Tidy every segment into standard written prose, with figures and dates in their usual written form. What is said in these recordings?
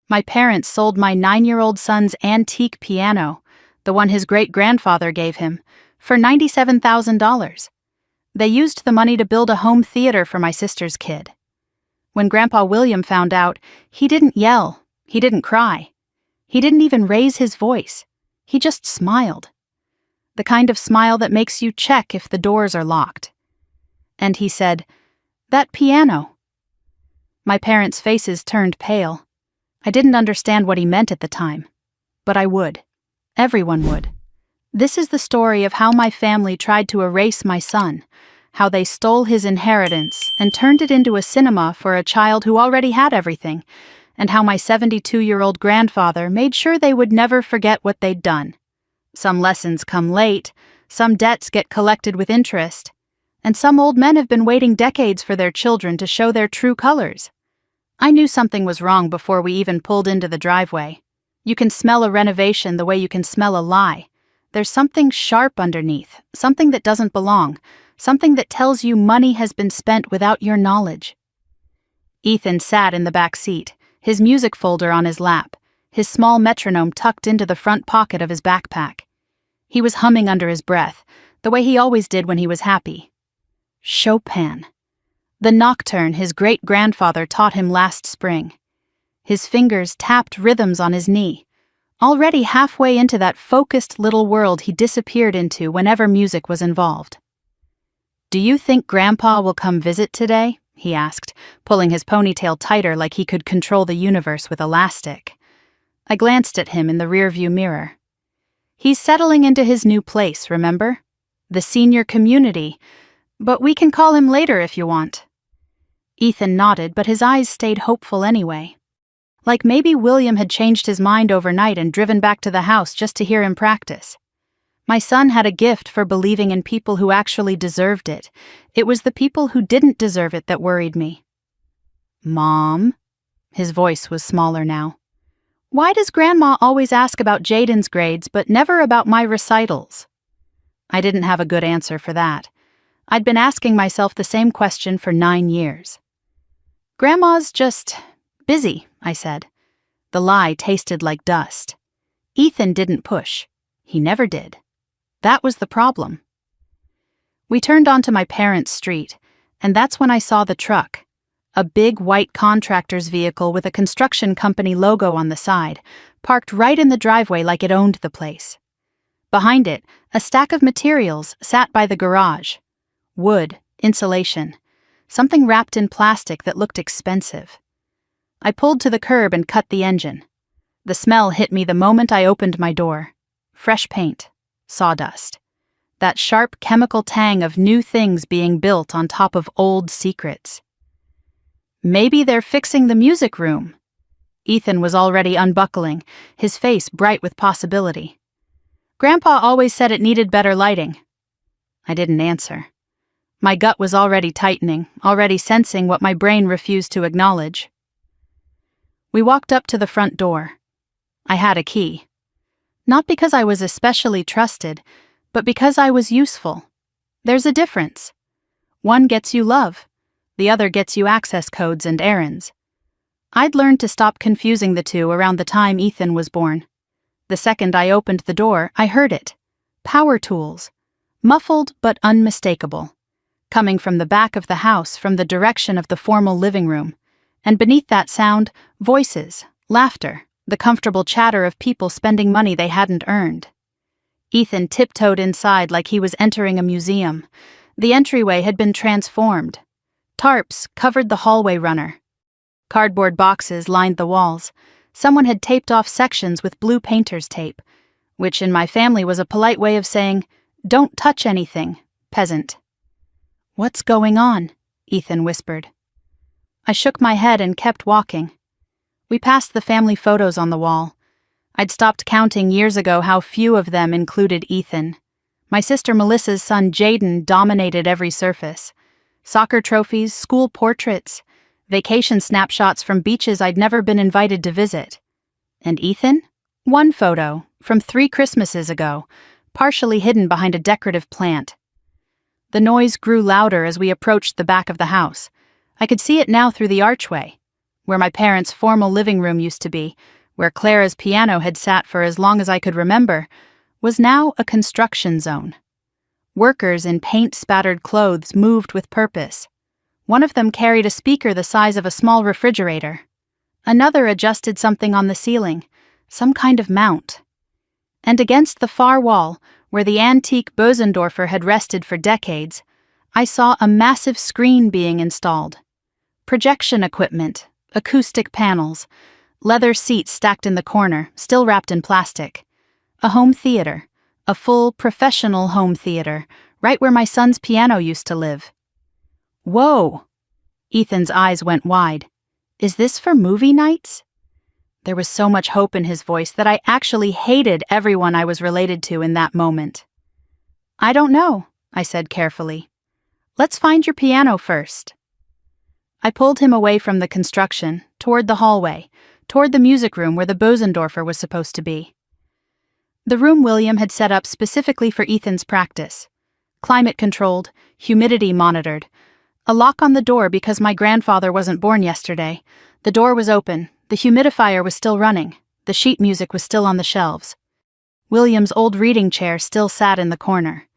My parents sold my 9-year-old son's antique piano, the one his great-grandfather gave him, for $97,000. They used the money to build a home theater for my sister's kid. When Grandpa William found out, he didn't yell, he didn't cry. He didn't even raise his voice. He just smiled. The kind of smile that makes you check if the doors are locked. And he said, "That piano." My parents' faces turned pale. I didn't understand what he meant at the time. But I would. Everyone would. This is the story of how my family tried to erase my son, how they stole his inheritance and turned it into a cinema for a child who already had everything, and how my 72-year-old grandfather made sure they would never forget what they'd done. Some lessons come late, some debts get collected with interest, and some old men have been waiting decades for their children to show their true colors. I knew something was wrong before we even pulled into the driveway. You can smell a renovation the way you can smell a lie. There's something sharp underneath, something that doesn't belong, something that tells you money has been spent without your knowledge. Ethan sat in the back seat, his music folder on his lap, his small metronome tucked into the front pocket of his backpack. He was humming under his breath, the way he always did when he was happy. Chopin. The nocturne his great-grandfather taught him last spring. His fingers tapped rhythms on his knee, already halfway into that focused little world he disappeared into whenever music was involved. "Do you think Grandpa will come visit today?" he asked, pulling his ponytail tighter like he could control the universe with elastic. I glanced at him in the rearview mirror. "He's settling into his new place, remember? The senior community, but we can call him later if you want." Ethan nodded, but his eyes stayed hopeful anyway. Like maybe William had changed his mind overnight and driven back to the house just to hear him practice. My son had a gift for believing in people who actually deserved it. It was the people who didn't deserve it that worried me. "Mom?" His voice was smaller now. "Why does Grandma always ask about Jaden's grades but never about my recitals?" I didn't have a good answer for that. I'd been asking myself the same question for 9 years. "Grandma's just busy," I said. The lie tasted like dust. Ethan didn't push. He never did. That was the problem. We turned onto my parents' street, and that's when I saw the truck. A big white contractor's vehicle with a construction company logo on the side, parked right in the driveway like it owned the place. Behind it, a stack of materials sat by the garage. Wood, insulation, something wrapped in plastic that looked expensive. I pulled to the curb and cut the engine. The smell hit me the moment I opened my door. Fresh paint, sawdust. That sharp chemical tang of new things being built on top of old secrets. Maybe they're fixing the music room. Ethan was already unbuckling, his face bright with possibility. Grandpa always said it needed better lighting. I didn't answer. My gut was already tightening, already sensing what my brain refused to acknowledge. We walked up to the front door. I had a key. Not because I was especially trusted, but because I was useful. There's a difference. One gets you love. The other gets you access codes and errands. I'd learned to stop confusing the two around the time Ethan was born. The second I opened the door, I heard it. Power tools. Muffled but unmistakable. Coming from the back of the house from the direction of the formal living room. And beneath that sound, voices, laughter, the comfortable chatter of people spending money they hadn't earned. Ethan tiptoed inside like he was entering a museum. The entryway had been transformed. Tarps covered the hallway runner. Cardboard boxes lined the walls. Someone had taped off sections with blue painter's tape, which in my family was a polite way of saying, "Don't touch anything, peasant." "What's going on?" Ethan whispered. I shook my head and kept walking. We passed the family photos on the wall. I'd stopped counting years ago how few of them included Ethan. My sister Melissa's son Jaden dominated every surface. Soccer trophies, school portraits, vacation snapshots from beaches I'd never been invited to visit. And Ethan? One photo, from 3 Christmases ago, partially hidden behind a decorative plant. The noise grew louder as we approached the back of the house. I could see it now through the archway. where my parents' formal living room used to be, where Clara's piano had sat for as long as I could remember, was now a construction zone. Workers in paint-spattered clothes moved with purpose. One of them carried a speaker the size of a small refrigerator. Another adjusted something on the ceiling, some kind of mount. And against the far wall, where the antique Bösendorfer had rested for decades, I saw a massive screen being installed. Projection equipment, acoustic panels, leather seats stacked in the corner, still wrapped in plastic. A home theater, a full professional home theater, right where my son's piano used to live. Whoa! Ethan's eyes went wide. Is this for movie nights? There was so much hope in his voice that I actually hated everyone I was related to in that moment. I don't know, I said carefully. Let's find your piano first. I pulled him away from the construction, toward the hallway, toward the music room where the Bösendorfer was supposed to be. The room William had set up specifically for Ethan's practice. Climate-controlled, humidity monitored. A lock on the door because my grandfather wasn't born yesterday. The door was open, the humidifier was still running, the sheet music was still on the shelves. William's old reading chair still sat in the corner.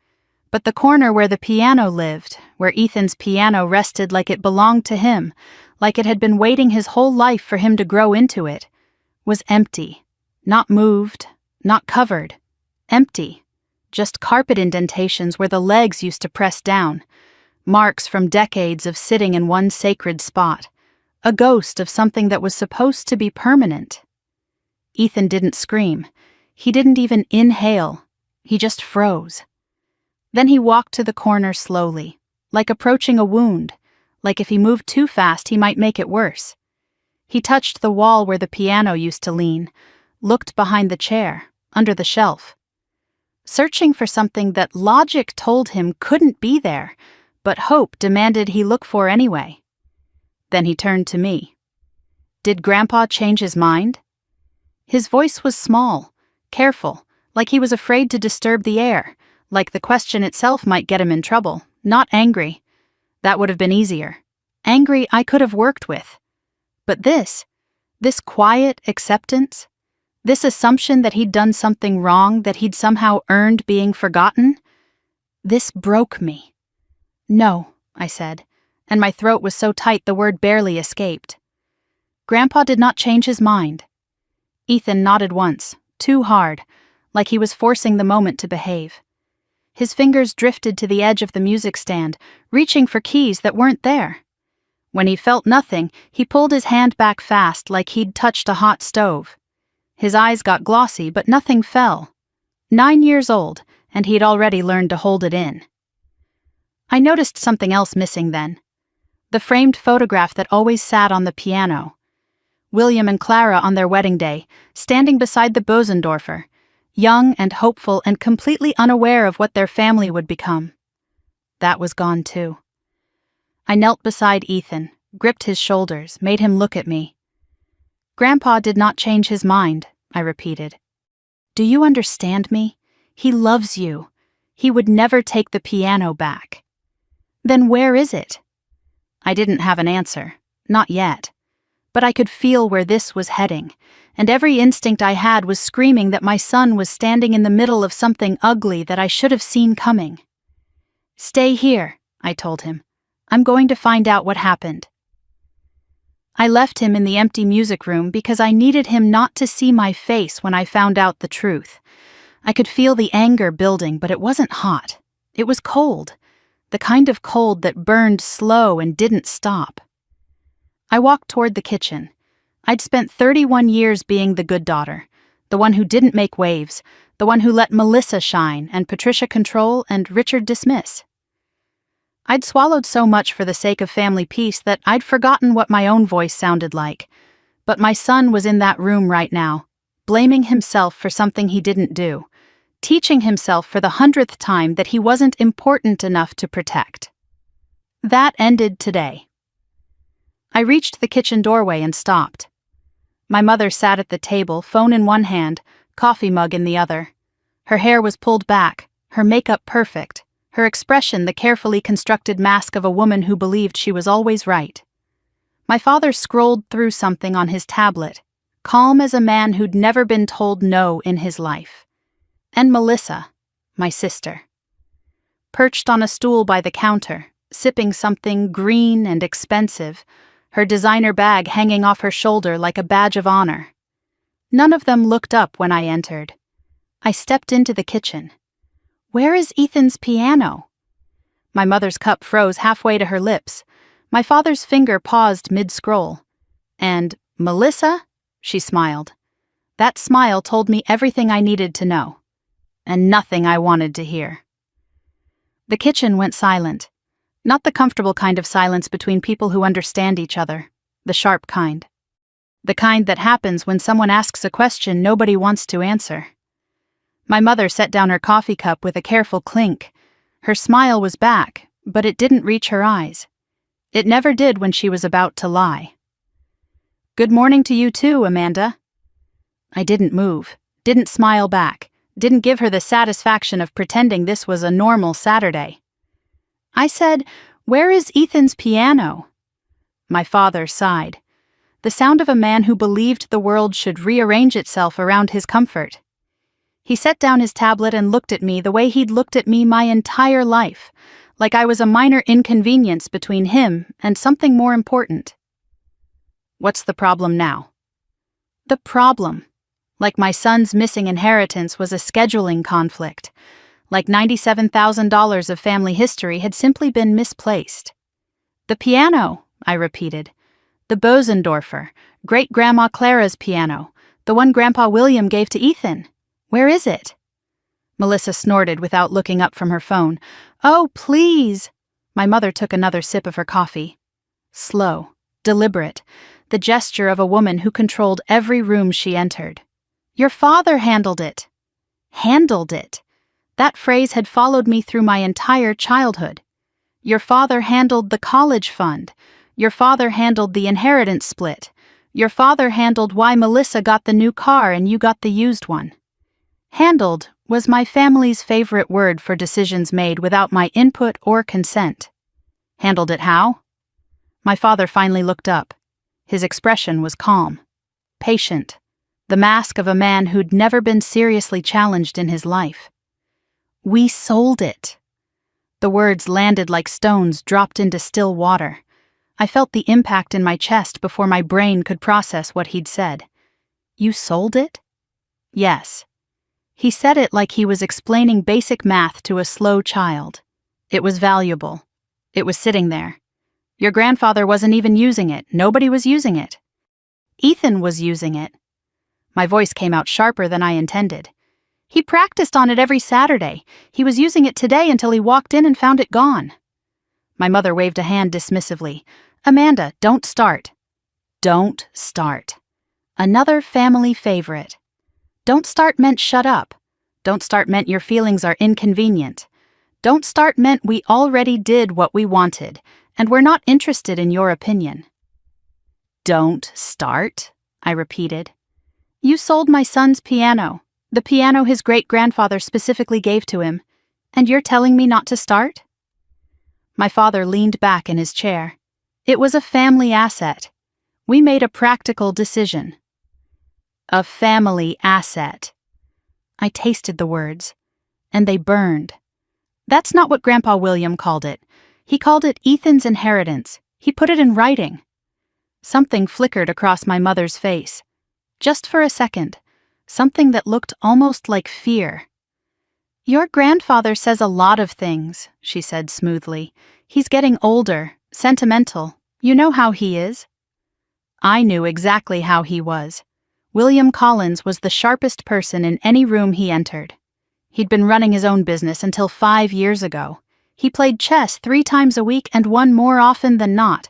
But the corner where the piano lived, where Ethan's piano rested like it belonged to him, like it had been waiting his whole life for him to grow into it, was empty. Not moved, not covered. Empty. Just carpet indentations where the legs used to press down. Marks from decades of sitting in one sacred spot. A ghost of something that was supposed to be permanent. Ethan didn't scream. He didn't even inhale. He just froze. Then he walked to the corner slowly, like approaching a wound, like if he moved too fast he might make it worse. He touched the wall where the piano used to lean, looked behind the chair, under the shelf. Searching for something that logic told him couldn't be there, but hope demanded he look for anyway. Then he turned to me. Did Grandpa change his mind? His voice was small, careful, like he was afraid to disturb the air, like the question itself might get him in trouble, not angry. That would have been easier. Angry I could have worked with. But this quiet acceptance, this assumption that he'd done something wrong, that he'd somehow earned being forgotten, this broke me. No, I said, and my throat was so tight the word barely escaped. Grandpa did not change his mind. Ethan nodded once, too hard, like he was forcing the moment to behave. His fingers drifted to the edge of the music stand, reaching for keys that weren't there. When he felt nothing, he pulled his hand back fast like he'd touched a hot stove. His eyes got glossy, but nothing fell. 9 years old, and he'd already learned to hold it in. I noticed something else missing then. The framed photograph that always sat on the piano. William and Clara on their wedding day, standing beside the Bösendorfer, young and hopeful and completely unaware of what their family would become. That was gone too. I knelt beside Ethan, gripped his shoulders, made him look at me. Grandpa did not change his mind, I repeated. Do you understand me? He loves you. He would never take the piano back. Then where is it? I didn't have an answer, not yet. But I could feel where this was heading, and every instinct I had was screaming that my son was standing in the middle of something ugly that I should have seen coming. Stay here, I told him. I'm going to find out what happened. I left him in the empty music room because I needed him not to see my face when I found out the truth. I could feel the anger building, but it wasn't hot. It was cold, the kind of cold that burned slow and didn't stop. I walked toward the kitchen. I'd spent 31 years being the good daughter, the one who didn't make waves, the one who let Melissa shine and Patricia control and Richard dismiss. I'd swallowed so much for the sake of family peace that I'd forgotten what my own voice sounded like. But my son was in that room right now, blaming himself for something he didn't do, teaching himself for the 100th time that he wasn't important enough to protect. That ended today. I reached the kitchen doorway and stopped. My mother sat at the table, phone in one hand, coffee mug in the other. Her hair was pulled back, her makeup perfect, her expression the carefully constructed mask of a woman who believed she was always right. My father scrolled through something on his tablet, calm as a man who'd never been told no in his life. And Melissa, my sister, perched on a stool by the counter, sipping something green and expensive, her designer bag hanging off her shoulder like a badge of honor. None of them looked up when I entered. I stepped into the kitchen. "Where is Ethan's piano?" My mother's cup froze halfway to her lips. My father's finger paused mid-scroll. "And Melissa?" she smiled. That smile told me everything I needed to know, and nothing I wanted to hear. The kitchen went silent. Not the comfortable kind of silence between people who understand each other, the sharp kind. The kind that happens when someone asks a question nobody wants to answer. My mother set down her coffee cup with a careful clink. Her smile was back, but it didn't reach her eyes. It never did when she was about to lie. "Good morning to you too, Amanda." I didn't move, didn't smile back, didn't give her the satisfaction of pretending this was a normal Saturday. I said, "Where is Ethan's piano?" My father sighed. The sound of a man who believed the world should rearrange itself around his comfort. He set down his tablet and looked at me the way he'd looked at me my entire life, like I was a minor inconvenience between him and something more important. "What's the problem now?" The problem. Like my son's missing inheritance was a scheduling conflict. Like $97,000 of family history had simply been misplaced. "The piano," I repeated. "The Bosendorfer, Great-Grandma Clara's piano, the one Grandpa William gave to Ethan. Where is it?" Melissa snorted without looking up from her phone. "Oh, please." My mother took another sip of her coffee. Slow, deliberate, the gesture of a woman who controlled every room she entered. "Your father handled it." Handled it. That phrase had followed me through my entire childhood. Your father handled the college fund. Your father handled the inheritance split. Your father handled why Melissa got the new car and you got the used one. Handled was my family's favorite word for decisions made without my input or consent. Handled it how? My father finally looked up. His expression was calm, patient, the mask of a man who'd never been seriously challenged in his life. "We sold it." The words landed like stones dropped into still water. I felt the impact in my chest before my brain could process what he'd said. "You sold it?" "Yes." He said it like he was explaining basic math to a slow child. It was valuable. It was sitting there. Your grandfather wasn't even using it. Nobody was using it. Ethan was using it. My voice came out sharper than I intended. He practiced on it every Saturday. He was using it today until he walked in and found it gone. My mother waved a hand dismissively. "Amanda, don't start." Don't start. Another family favorite. Don't start meant shut up. Don't start meant your feelings are inconvenient. Don't start meant we already did what we wanted, and we're not interested in your opinion. "Don't start," I repeated. "You sold my son's piano, the piano his great-grandfather specifically gave to him, and you're telling me not to start?" My father leaned back in his chair. It was a family asset. We made a practical decision. A family asset. I tasted the words, and they burned. That's not what Grandpa William called it. He called it Ethan's inheritance. He put it in writing. Something flickered across my mother's face. Just for a second. Something that looked almost like fear. "Your grandfather says a lot of things," she said smoothly. "He's getting older, sentimental. You know how he is." I knew exactly how he was. William Collins was the sharpest person in any room he entered. He'd been running his own business until 5 years ago. He played chess 3 times a week and won more often than not.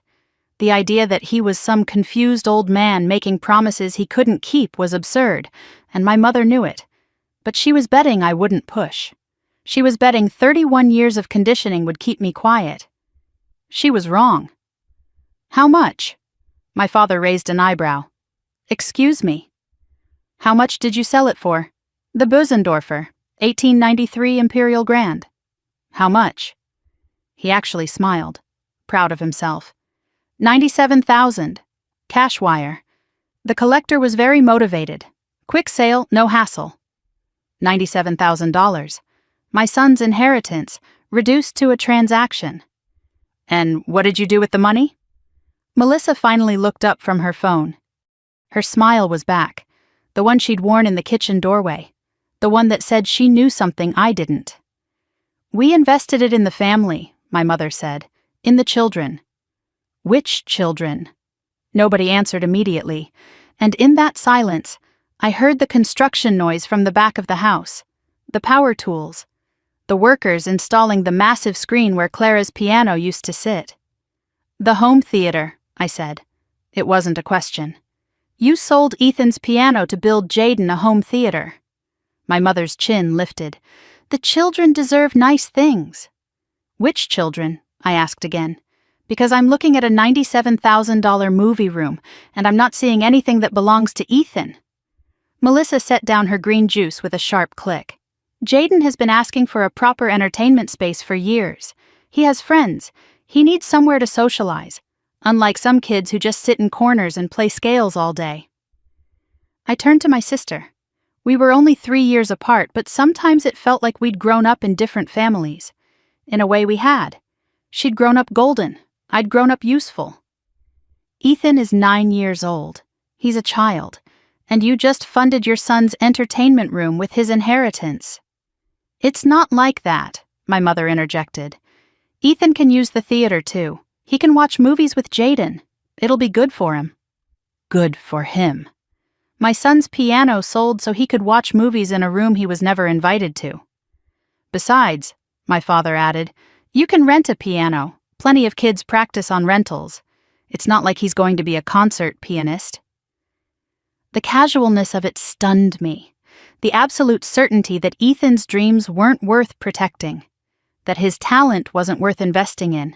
The idea that he was some confused old man making promises he couldn't keep was absurd, and my mother knew it. But she was betting I wouldn't push. She was betting 31 years of conditioning would keep me quiet. She was wrong. "How much?" My father raised an eyebrow. "Excuse me." "How much did you sell it for?" "The Bosendorfer, 1893 Imperial Grand." "How much?" He actually smiled, proud of himself. $97,000. Cash wire. The collector was very motivated. Quick sale, no hassle. $97,000. My son's inheritance, reduced to a transaction. And what did you do with the money? Melissa finally looked up from her phone. Her smile was back, the one she'd worn in the kitchen doorway, the one that said she knew something I didn't. We invested it in the family, my mother said, in the children. Which children? Nobody answered immediately, and in that silence, I heard the construction noise from the back of the house, the power tools, the workers installing the massive screen where Clara's piano used to sit. The home theater, I said. It wasn't a question. You sold Ethan's piano to build Jaden a home theater. My mother's chin lifted. The children deserve nice things. Which children? I asked again. Because I'm looking at a $97,000 movie room, and I'm not seeing anything that belongs to Ethan. Melissa set down her green juice with a sharp click. Jaden has been asking for a proper entertainment space for years. He has friends. He needs somewhere to socialize, unlike some kids who just sit in corners and play scales all day. I turned to my sister. We were only 3 years apart, but sometimes it felt like we'd grown up in different families. In a way we had. She'd grown up golden. I'd grown up useful. Ethan is 9 years old. He's a child. And you just funded your son's entertainment room with his inheritance. It's not like that, my mother interjected. Ethan can use the theater too. He can watch movies with Jaden. It'll be good for him. Good for him. My son's piano sold so he could watch movies in a room he was never invited to. Besides, my father added, you can rent a piano. Plenty of kids practice on rentals. It's not like he's going to be a concert pianist. The casualness of it stunned me. The absolute certainty that Ethan's dreams weren't worth protecting. That his talent wasn't worth investing in.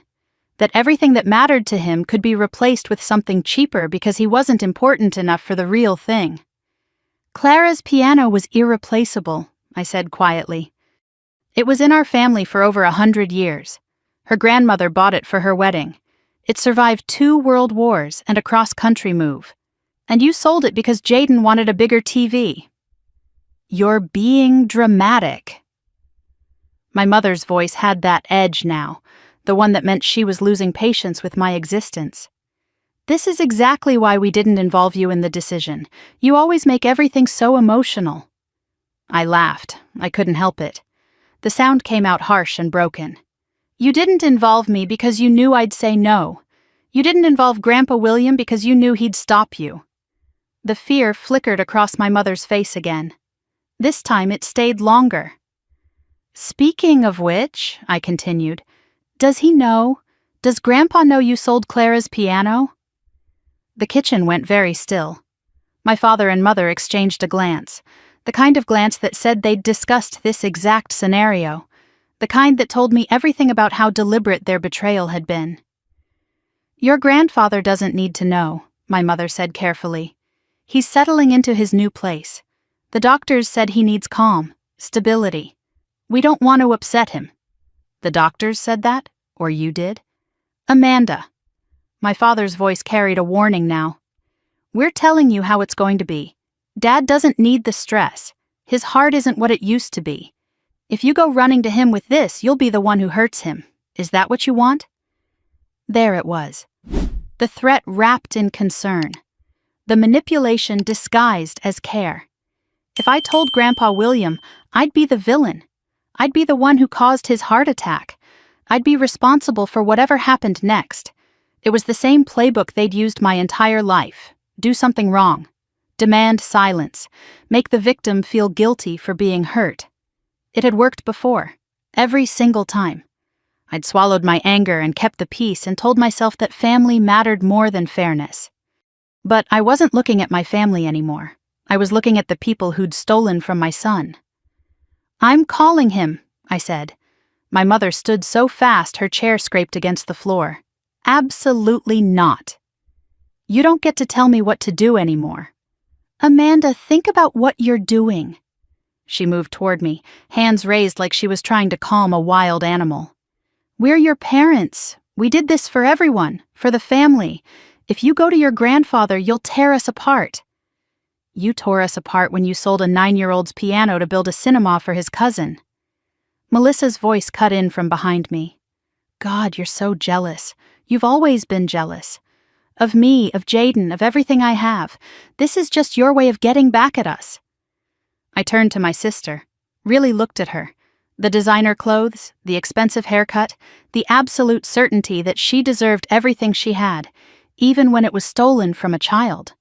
That everything that mattered to him could be replaced with something cheaper because he wasn't important enough for the real thing. Clara's piano was irreplaceable, I said quietly. It was in our family for over 100 years. Her grandmother bought it for her wedding. It survived 2 world wars and a cross-country move. And you sold it because Jaden wanted a bigger TV. You're being dramatic. My mother's voice had that edge now, the one that meant she was losing patience with my existence. This is exactly why we didn't involve you in the decision. You always make everything so emotional. I laughed. I couldn't help it. The sound came out harsh and broken. You didn't involve me because you knew I'd say no. You didn't involve Grandpa William because you knew he'd stop you. The fear flickered across my mother's face again. This time it stayed longer. Speaking of which, I continued, does he know? Does Grandpa know you sold Clara's piano? The kitchen went very still. My father and mother exchanged a glance, the kind of glance that said they'd discussed this exact scenario, the kind that told me everything about how deliberate their betrayal had been. Your grandfather doesn't need to know, my mother said carefully. He's settling into his new place. The doctors said he needs calm, stability. We don't want to upset him. The doctors said that? Or you did? Amanda. My father's voice carried a warning now. We're telling you how it's going to be. Dad doesn't need the stress. His heart isn't what it used to be. If you go running to him with this, you'll be the one who hurts him. Is that what you want? There it was. The threat wrapped in concern. The manipulation disguised as care. If I told Grandpa William, I'd be the villain. I'd be the one who caused his heart attack. I'd be responsible for whatever happened next. It was the same playbook they'd used my entire life. Do something wrong. Demand silence. Make the victim feel guilty for being hurt. It had worked before. Every single time. I'd swallowed my anger and kept the peace and told myself that family mattered more than fairness. But I wasn't looking at my family anymore. I was looking at the people who'd stolen from my son. I'm calling him, I said. My mother stood so fast her chair scraped against the floor. Absolutely not. You don't get to tell me what to do anymore. Amanda, think about what you're doing. She moved toward me, hands raised like she was trying to calm a wild animal. We're your parents. We did this for everyone, for the family. If you go to your grandfather, you'll tear us apart. You tore us apart when you sold a 9-year-old's piano to build a cinema for his cousin. Melissa's voice cut in from behind me. God, you're so jealous. You've always been jealous. Of me, of Jaden, of everything I have. This is just your way of getting back at us. I turned to my sister, really looked at her. The designer clothes, the expensive haircut, the absolute certainty that she deserved everything she had, even when it was stolen from a child.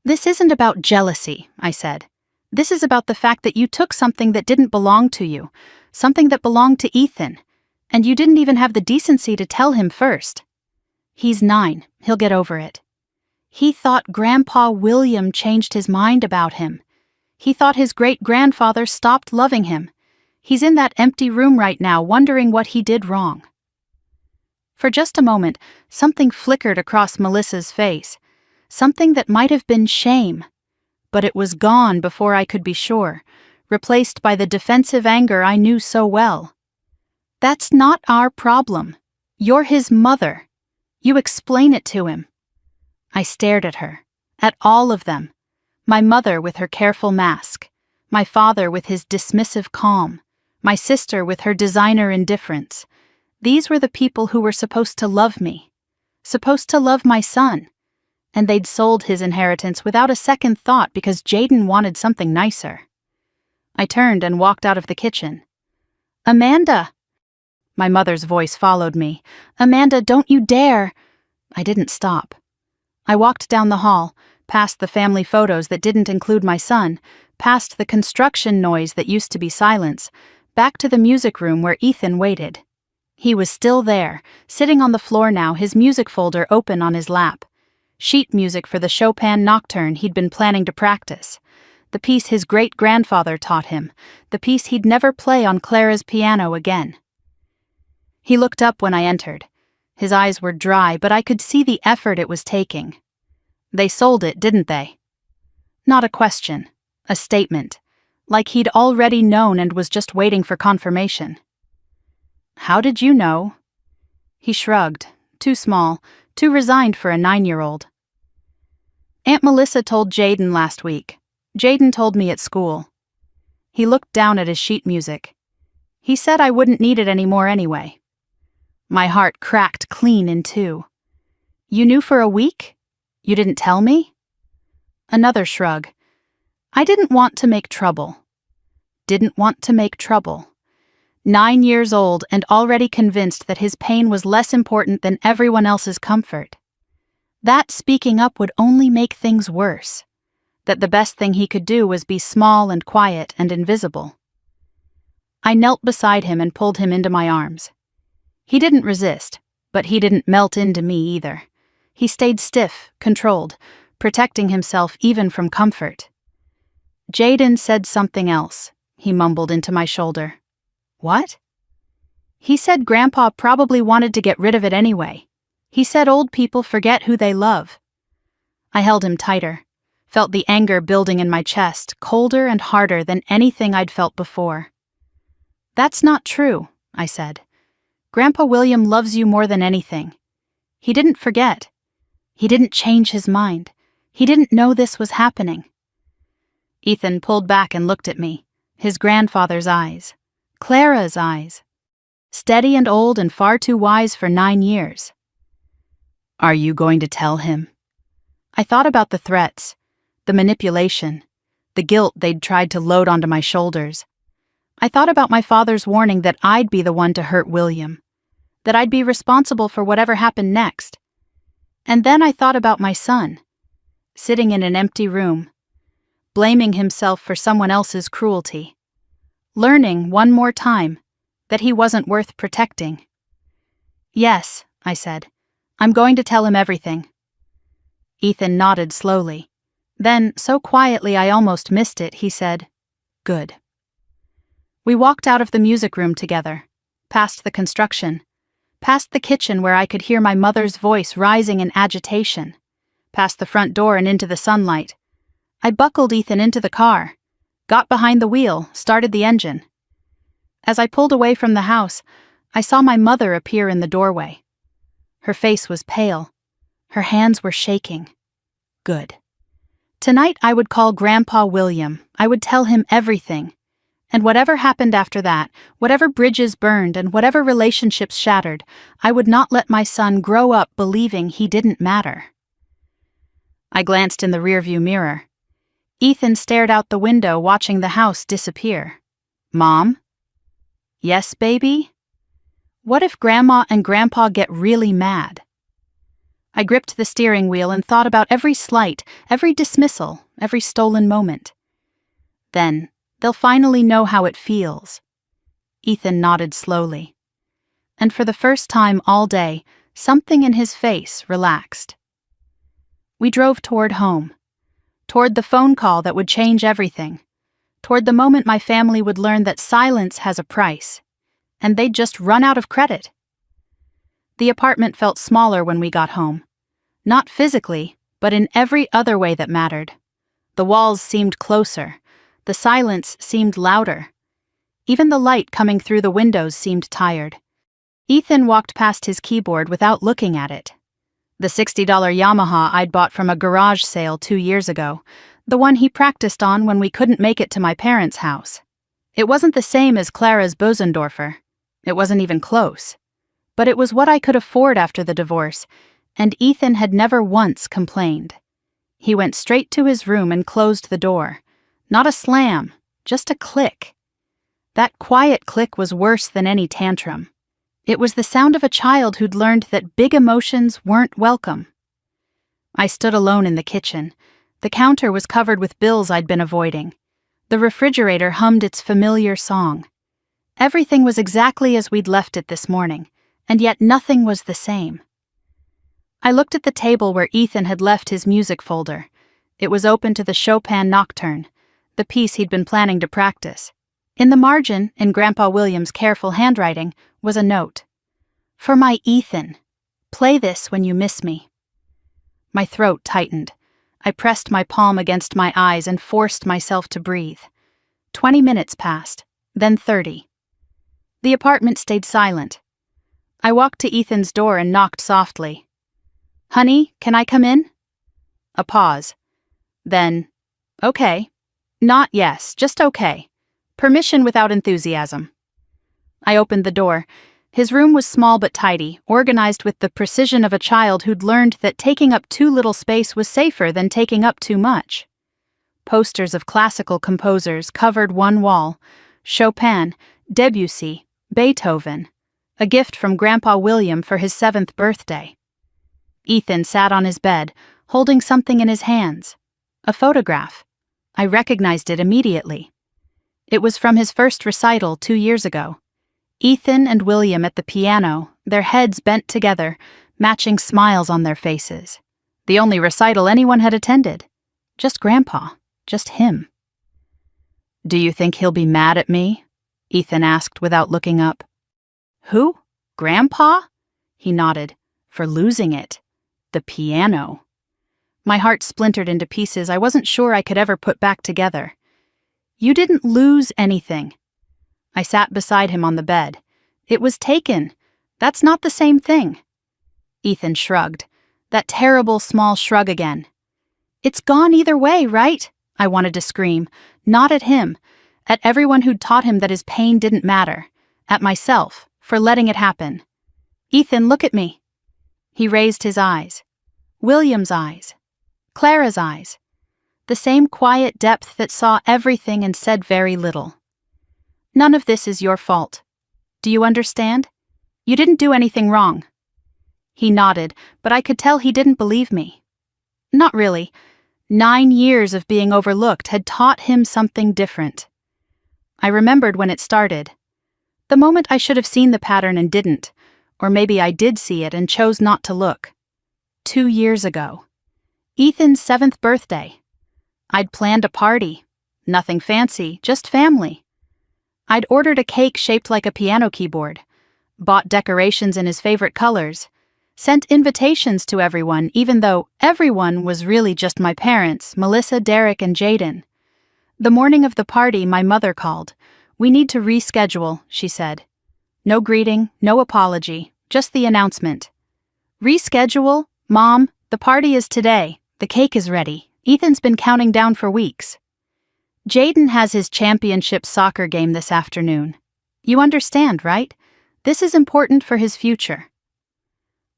This isn't about jealousy, I said. This is about the fact that you took something that didn't belong to you, something that belonged to Ethan, and you didn't even have the decency to tell him first. He's 9, he'll get over it. He thought Grandpa William changed his mind about him. He thought his great-grandfather stopped loving him. He's in that empty room right now wondering what he did wrong. For just a moment, something flickered across Melissa's face, something that might have been shame, but it was gone before I could be sure, replaced by the defensive anger I knew so well. That's not our problem. You're his mother. You explain it to him. I stared at her, at all of them. My mother with her careful mask, my father with his dismissive calm, my sister with her designer indifference. These were the people who were supposed to love me, supposed to love my son, and they'd sold his inheritance without a second thought because Jaden wanted something nicer. I turned and walked out of the kitchen. Amanda! My mother's voice followed me. Amanda, don't you dare! I didn't stop. I walked down the hall, past the family photos that didn't include my son, past the construction noise that used to be silence, back to the music room where Ethan waited. He was still there, sitting on the floor now, his music folder open on his lap. Sheet music for the Chopin Nocturne he'd been planning to practice. The piece his great-grandfather taught him, the piece he'd never play on Clara's piano again. He looked up when I entered. His eyes were dry, but I could see the effort it was taking. They sold it, didn't they? Not a question, a statement, like he'd already known and was just waiting for confirmation. How did you know? He shrugged, too small, too resigned for a 9-year-old. Aunt Melissa told Jaden last week. Jaden told me at school. He looked down at his sheet music. He said I wouldn't need it anymore anyway. My heart cracked clean in two. You knew for a week? You didn't tell me? Another shrug. I didn't want to make trouble. Didn't want to make trouble. 9 years old and already convinced that his pain was less important than everyone else's comfort. That speaking up would only make things worse. That the best thing he could do was be small and quiet and invisible. I knelt beside him and pulled him into my arms. He didn't resist, but he didn't melt into me either. He stayed stiff, controlled, protecting himself even from comfort. Jaden said something else, he mumbled into my shoulder. What? He said Grandpa probably wanted to get rid of it anyway. He said old people forget who they love. I held him tighter, felt the anger building in my chest, colder and harder than anything I'd felt before. That's not true, I said. Grandpa William loves you more than anything. He didn't forget. He didn't change his mind. He didn't know this was happening. Ethan pulled back and looked at me, his grandfather's eyes, Clara's eyes, steady and old and far too wise for 9 years. Are you going to tell him? I thought about the threats, the manipulation, the guilt they'd tried to load onto my shoulders. I thought about my father's warning that I'd be the one to hurt William, that I'd be responsible for whatever happened next. And then I thought about my son, sitting in an empty room, blaming himself for someone else's cruelty, learning one more time that he wasn't worth protecting. Yes, I said, I'm going to tell him everything. Ethan nodded slowly. Then, so quietly I almost missed it, he said, Good. We walked out of the music room together, past the construction, past the kitchen where I could hear my mother's voice rising in agitation, past the front door and into the sunlight. I buckled Ethan into the car, got behind the wheel, started the engine. As I pulled away from the house, I saw my mother appear in the doorway, Her face was pale. Her hands were shaking. Good. Tonight I would call Grandpa William. I would tell him everything. And whatever happened after that, whatever bridges burned and whatever relationships shattered, I would not let my son grow up believing he didn't matter. I glanced in the rearview mirror. Ethan stared out the window, watching the house disappear. Mom? Yes, baby? What if Grandma and Grandpa get really mad? I gripped the steering wheel and thought about every slight, every dismissal, every stolen moment. Then, they'll finally know how it feels. Ethan nodded slowly. And for the first time all day, something in his face relaxed. We drove toward home. Toward the phone call that would change everything. Toward the moment my family would learn that silence has a price. And they'd just run out of credit. The apartment felt smaller when we got home. Not physically, but in every other way that mattered. The walls seemed closer. The silence seemed louder. Even the light coming through the windows seemed tired. Ethan walked past his keyboard without looking at it. The $60 Yamaha I'd bought from a garage sale 2 years ago, the one he practiced on when we couldn't make it to my parents' house. It wasn't the same as Clara's Bosendorfer. It wasn't even close. But it was what I could afford after the divorce, and Ethan had never once complained. He went straight to his room and closed the door. Not a slam, just a click. That quiet click was worse than any tantrum. It was the sound of a child who'd learned that big emotions weren't welcome. I stood alone in the kitchen. The counter was covered with bills I'd been avoiding. The refrigerator hummed its familiar song. Everything was exactly as we'd left it this morning, and yet nothing was the same. I looked at the table where Ethan had left his music folder. It was open to the Chopin Nocturne, the piece he'd been planning to practice. In the margin, in Grandpa William's careful handwriting, was a note. For my Ethan, play this when you miss me. My throat tightened. I pressed my palm against my eyes and forced myself to breathe. 20 minutes passed, then 30. The apartment stayed silent. I walked to Ethan's door and knocked softly. Honey, can I come in? A pause. Then, okay. Not yes, just okay. Permission without enthusiasm. I opened the door. His room was small but tidy, organized with the precision of a child who'd learned that taking up too little space was safer than taking up too much. Posters of classical composers covered one wall. Chopin, Debussy, Beethoven. A gift from Grandpa William for his 7th birthday. Ethan sat on his bed, holding something in his hands. A photograph. I recognized it immediately. It was from his first recital 2 years ago. Ethan and William at the piano, their heads bent together, matching smiles on their faces. The only recital anyone had attended. Just Grandpa. Just him. Do you think he'll be mad at me? Ethan asked without looking up. Who? Grandpa? He nodded. For losing it. The piano. My heart splintered into pieces I wasn't sure I could ever put back together. You didn't lose anything. I sat beside him on the bed. It was taken. That's not the same thing. Ethan shrugged. That terrible small shrug again. It's gone either way, right? I wanted to scream. Not at him. At everyone who'd taught him that his pain didn't matter. At myself, for letting it happen. Ethan, look at me. He raised his eyes. William's eyes. Clara's eyes. The same quiet depth that saw everything and said very little. None of this is your fault. Do you understand? You didn't do anything wrong. He nodded, but I could tell he didn't believe me. Not really. 9 years of being overlooked had taught him something different. I remembered when it started. The moment I should have seen the pattern and didn't, or maybe I did see it and chose not to look. 2 years ago. Ethan's 7th birthday. I'd planned a party. Nothing fancy, just family. I'd ordered a cake shaped like a piano keyboard, bought decorations in his favorite colors, sent invitations to everyone, even though everyone was really just my parents, Melissa, Derek, and Jaden. The morning of the party, my mother called. We need to reschedule, she said. No greeting, no apology, just the announcement. Reschedule? Mom, the party is today. The cake is ready. Ethan's been counting down for weeks. Jaden has his championship soccer game this afternoon. You understand, right? This is important for his future.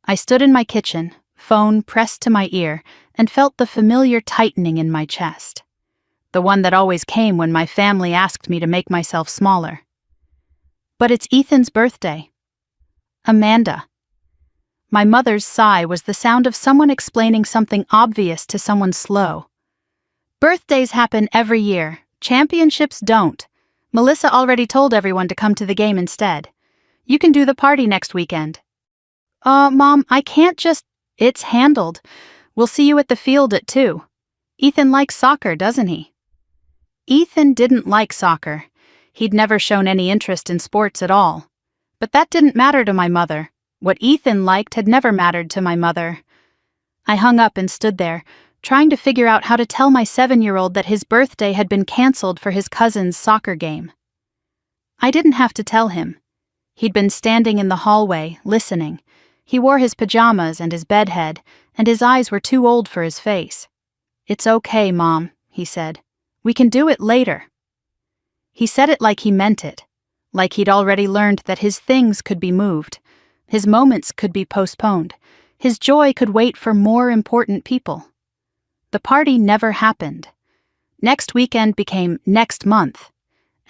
I stood in my kitchen, phone pressed to my ear, and felt the familiar tightening in my chest. The one that always came when my family asked me to make myself smaller. But it's Ethan's birthday. Amanda. My mother's sigh was the sound of someone explaining something obvious to someone slow. Birthdays happen every year. Championships don't. Melissa already told everyone to come to the game instead. You can do the party next weekend. Mom, I can't just... It's handled. We'll see you at the field at 2. Ethan likes soccer, doesn't he? Ethan didn't like soccer. He'd never shown any interest in sports at all. But that didn't matter to my mother. What Ethan liked had never mattered to my mother. I hung up and stood there, trying to figure out how to tell my 7-year-old that his birthday had been canceled for his cousin's soccer game. I didn't have to tell him. He'd been standing in the hallway, listening. He wore his pajamas and his bedhead, and his eyes were too old for his face. "It's okay, Mom," he said. "We can do it later." He said it like he meant it, like he'd already learned that his things could be moved, his moments could be postponed, his joy could wait for more important people. The party never happened. Next weekend became next month,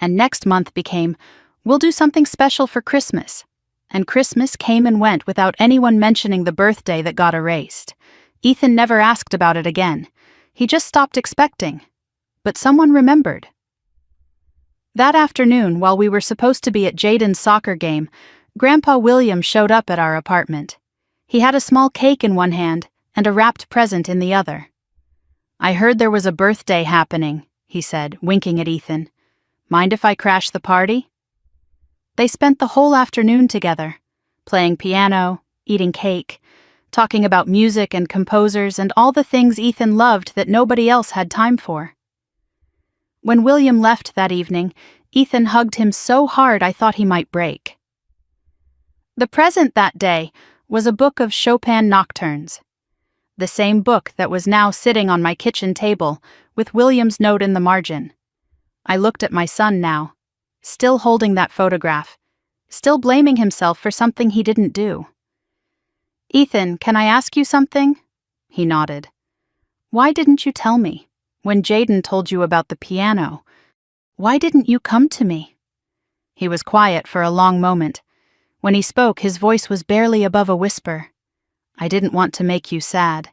and next month became, we'll do something special for Christmas. And Christmas came and went without anyone mentioning the birthday that got erased. Ethan never asked about it again. He just stopped expecting. But someone remembered. That afternoon, while we were supposed to be at Jaden's soccer game, Grandpa William showed up at our apartment. He had a small cake in one hand and a wrapped present in the other. "I heard there was a birthday happening," he said, winking at Ethan. "Mind if I crash the party?" They spent the whole afternoon together, playing piano, eating cake, talking about music and composers and all the things Ethan loved that nobody else had time for. When William left that evening, Ethan hugged him so hard I thought he might break. The present that day was a book of Chopin nocturnes, the same book that was now sitting on my kitchen table with William's note in the margin. I looked at my son now, still holding that photograph, still blaming himself for something he didn't do. "Ethan, can I ask you something?" He nodded. "Why didn't you tell me? When Jaden told you about the piano, why didn't you come to me?" He was quiet for a long moment. When he spoke, his voice was barely above a whisper. "I didn't want to make you sad.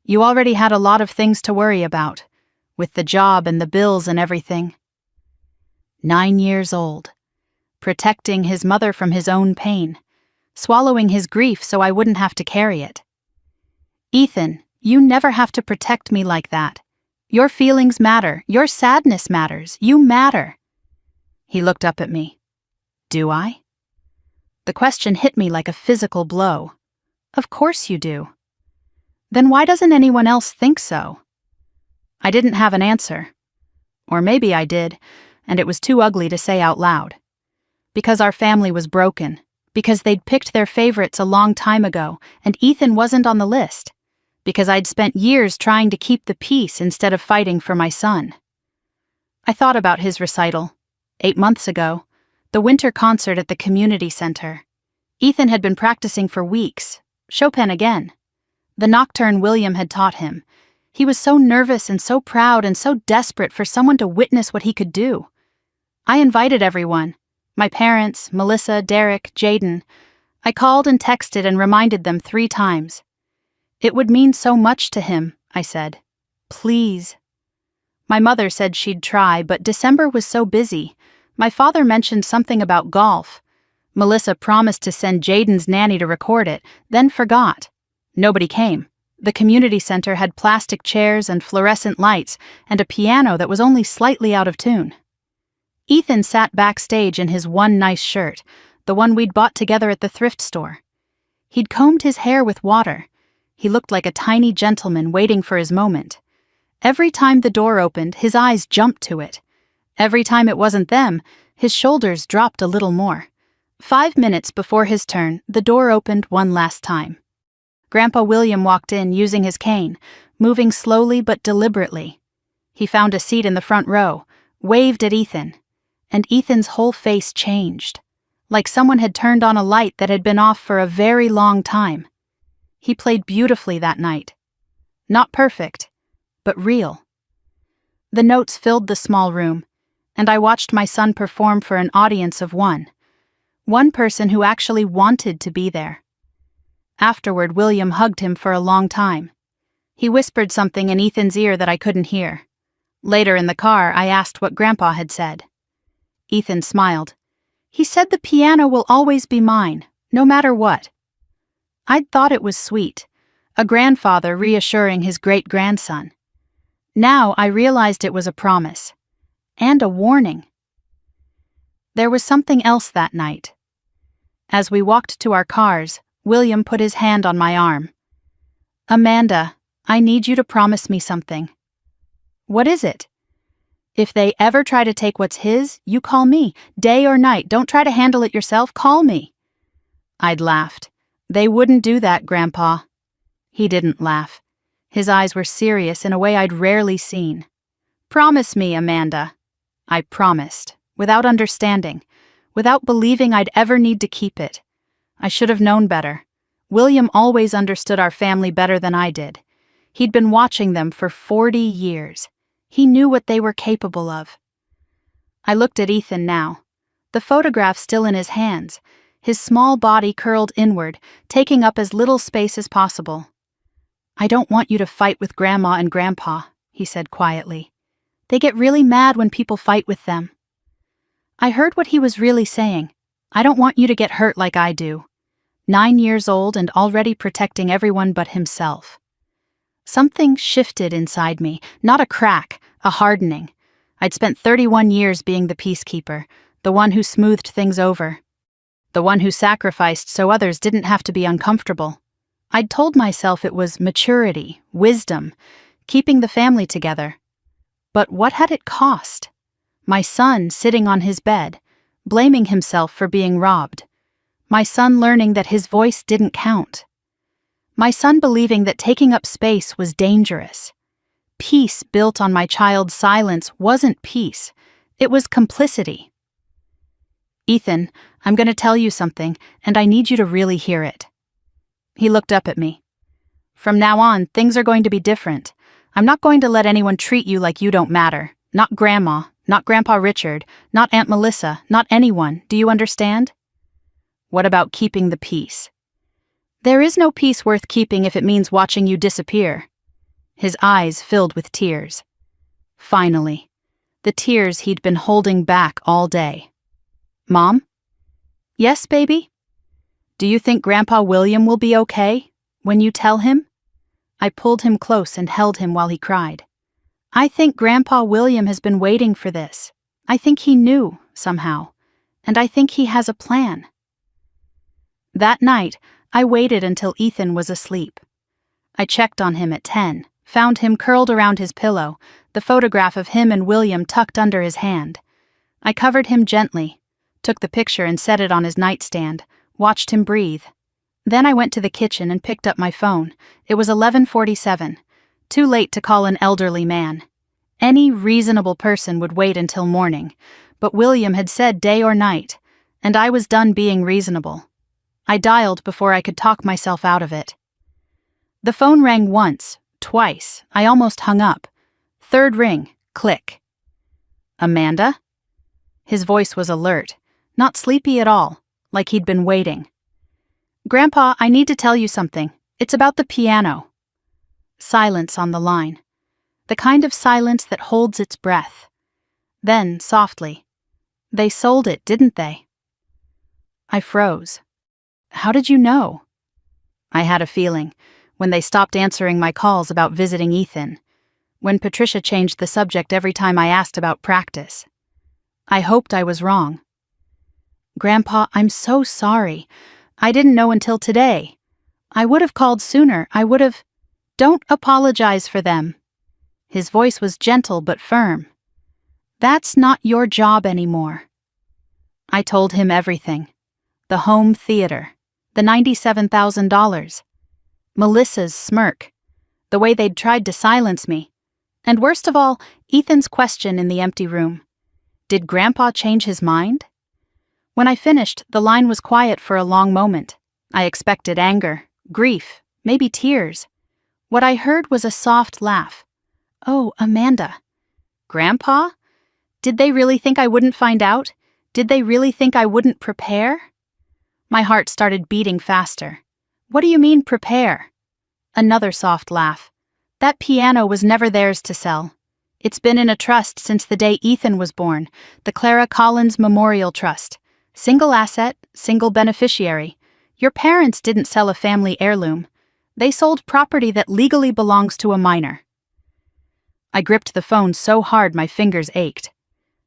You already had a lot of things to worry about, with the job and the bills and everything." 9 years old. Protecting his mother from his own pain. Swallowing his grief so I wouldn't have to carry it. "Ethan, you never have to protect me like that. Your feelings matter. Your sadness matters. You matter." He looked up at me. "Do I?" The question hit me like a physical blow. "Of course you do." "Then why doesn't anyone else think so?" I didn't have an answer. Or maybe I did, and it was too ugly to say out loud. Because our family was broken. Because they'd picked their favorites a long time ago, and Ethan wasn't on the list. Because I'd spent years trying to keep the peace instead of fighting for my son. I thought about his recital. 8 months ago, the winter concert at the community center. Ethan had been practicing for weeks. Chopin again. The nocturne William had taught him. He was so nervous and so proud and so desperate for someone to witness what he could do. I invited everyone. My parents, Melissa, Derek, Jaden. I called and texted and reminded them 3 times. "It would mean so much to him," I said. "Please." My mother said she'd try, but December was so busy. My father mentioned something about golf. Melissa promised to send Jaden's nanny to record it, then forgot. Nobody came. The community center had plastic chairs and fluorescent lights and a piano that was only slightly out of tune. Ethan sat backstage in his one nice shirt, the one we'd bought together at the thrift store. He'd combed his hair with water. He looked like a tiny gentleman waiting for his moment. Every time the door opened, his eyes jumped to it. Every time it wasn't them, his shoulders dropped a little more. 5 minutes before his turn, the door opened one last time. Grandpa William walked in using his cane, moving slowly but deliberately. He found a seat in the front row, waved at Ethan, and Ethan's whole face changed, like someone had turned on a light that had been off for a very long time. He played beautifully that night. Not perfect, but real. The notes filled the small room, and I watched my son perform for an audience of one. One person who actually wanted to be there. Afterward, William hugged him for a long time. He whispered something in Ethan's ear that I couldn't hear. Later in the car, I asked what Grandpa had said. Ethan smiled. He said the piano will always be mine, no matter what. I'd thought it was sweet, a grandfather reassuring his great-grandson. Now I realized it was a promise, and a warning. There was something else that night. As we walked to our cars, William put his hand on my arm. Amanda, I need you to promise me something. What is it? If they ever try to take what's his, you call me, day or night. Don't try to handle it yourself, call me. I'd laughed. They wouldn't do that, Grandpa. He didn't laugh. His eyes were serious in a way I'd rarely seen. Promise me, Amanda. I promised, without understanding, without believing I'd ever need to keep it. I should have known better. William always understood our family better than I did. He'd been watching them for 40 years. He knew what they were capable of. I looked at Ethan now, the photograph still in his hands, his small body curled inward, taking up as little space as possible. I don't want you to fight with Grandma and Grandpa, he said quietly. They get really mad when people fight with them. I heard what he was really saying. I don't want you to get hurt like I do. 9 years old and already protecting everyone but himself. Something shifted inside me, not a crack, a hardening. I'd spent 31 years being the peacekeeper, the one who smoothed things over, the one who sacrificed so others didn't have to be uncomfortable. I'd told myself it was maturity, wisdom, keeping the family together. But what had it cost? My son sitting on his bed, blaming himself for being robbed. My son learning that his voice didn't count. My son believing that taking up space was dangerous. Peace built on my child's silence wasn't peace. It was complicity. Ethan, I'm going to tell you something, and I need you to really hear it. He looked up at me. From now on, things are going to be different. I'm not going to let anyone treat you like you don't matter. Not Grandma, not Grandpa Richard, not Aunt Melissa, not anyone. Do you understand? What about keeping the peace? There is no peace worth keeping if it means watching you disappear. His eyes filled with tears. Finally, the tears he'd been holding back all day. Mom? Yes, baby? Do you think Grandpa William will be okay when you tell him? I pulled him close and held him while he cried. I think Grandpa William has been waiting for this. I think he knew, somehow, and I think he has a plan. That night, I waited until Ethan was asleep. I checked on him at 10, found him curled around his pillow, the photograph of him and William tucked under his hand. I covered him gently, took the picture and set it on his nightstand, watched him breathe. Then I went to the kitchen and picked up my phone. It was 11:47, too late to call an elderly man. Any reasonable person would wait until morning, but William had said day or night, and I was done being reasonable. I dialed before I could talk myself out of it. The phone rang once, twice. I almost hung up. Third ring, click. Amanda? His voice was alert, not sleepy at all, like he'd been waiting. Grandpa, I need to tell you something. It's about the piano. Silence on the line. The kind of silence that holds its breath. Then, softly, they sold it, didn't they? I froze. How did you know? I had a feeling, when they stopped answering my calls about visiting Ethan, when Patricia changed the subject every time I asked about practice. I hoped I was wrong. Grandpa, I'm so sorry. I didn't know until today. I would have called sooner. I would have... Don't apologize for them. His voice was gentle but firm. That's not your job anymore. I told him everything. The home theater. The $97,000. Melissa's smirk, the way they'd tried to silence me, and worst of all, Ethan's question in the empty room. Did Grandpa change his mind? When I finished, the line was quiet for a long moment. I expected anger, grief, maybe tears. What I heard was a soft laugh. "Oh, Amanda." Grandpa? Did they really think I wouldn't find out? Did they really think I wouldn't prepare? My heart started beating faster. "What do you mean, prepare?" Another soft laugh. "That piano was never theirs to sell. It's been in a trust since the day Ethan was born, the Clara Collins Memorial Trust. Single asset, single beneficiary. Your parents didn't sell a family heirloom. They sold property that legally belongs to a minor." I gripped the phone so hard my fingers ached.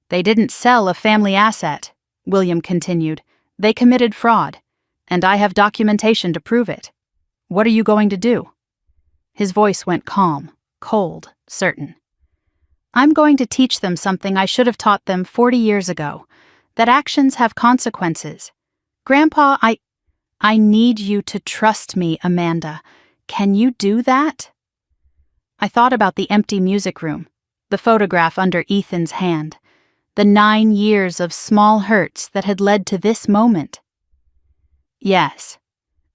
"They didn't sell a family asset," William continued. "They committed fraud, and I have documentation to prove it. What are you going to do?" His voice went calm, cold, certain. "I'm going to teach them something I should have taught them 40 years ago, that actions have consequences. Grandpa, I need you to trust me, Amanda. Can you do that?" I thought about the empty music room, the photograph under Ethan's hand, the 9 years of small hurts that had led to this moment. "Yes."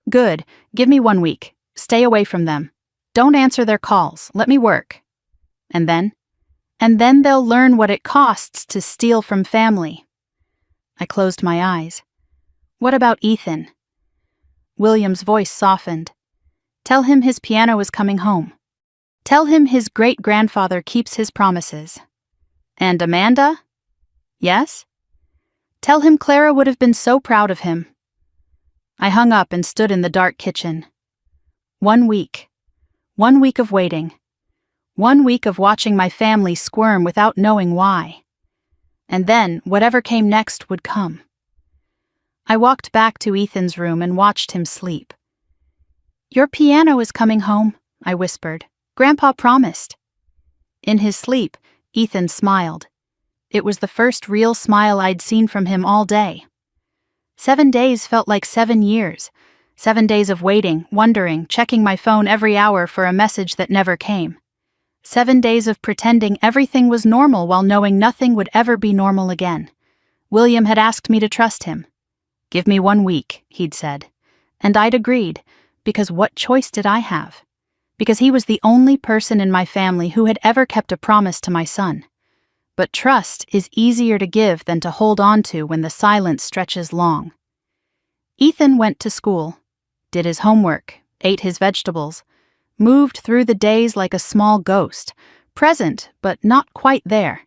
"Good. Give me 1 week. Stay away from them. Don't answer their calls. Let me work." "And then?" "And then they'll learn what it costs to steal from family." I closed my eyes. "What about Ethan?" William's voice softened. "Tell him his piano is coming home. Tell him his great-grandfather keeps his promises." "And Amanda?" "Yes?" "Tell him Clara would have been so proud of him." I hung up and stood in the dark kitchen. 1 week. 1 week of waiting. 1 week of watching my family squirm without knowing why. And then, whatever came next would come. I walked back to Ethan's room and watched him sleep. "Your piano is coming home," I whispered. "Grandpa promised." In his sleep, Ethan smiled. It was the first real smile I'd seen from him all day. 7 days felt like 7 years. 7 days of waiting, wondering, checking my phone every hour for a message that never came. 7 days of pretending everything was normal while knowing nothing would ever be normal again. William had asked me to trust him. "Give me 1 week," he'd said. And I'd agreed, because what choice did I have? Because he was the only person in my family who had ever kept a promise to my son. But trust is easier to give than to hold on to when the silence stretches long. Ethan went to school, did his homework, ate his vegetables, moved through the days like a small ghost, present but not quite there.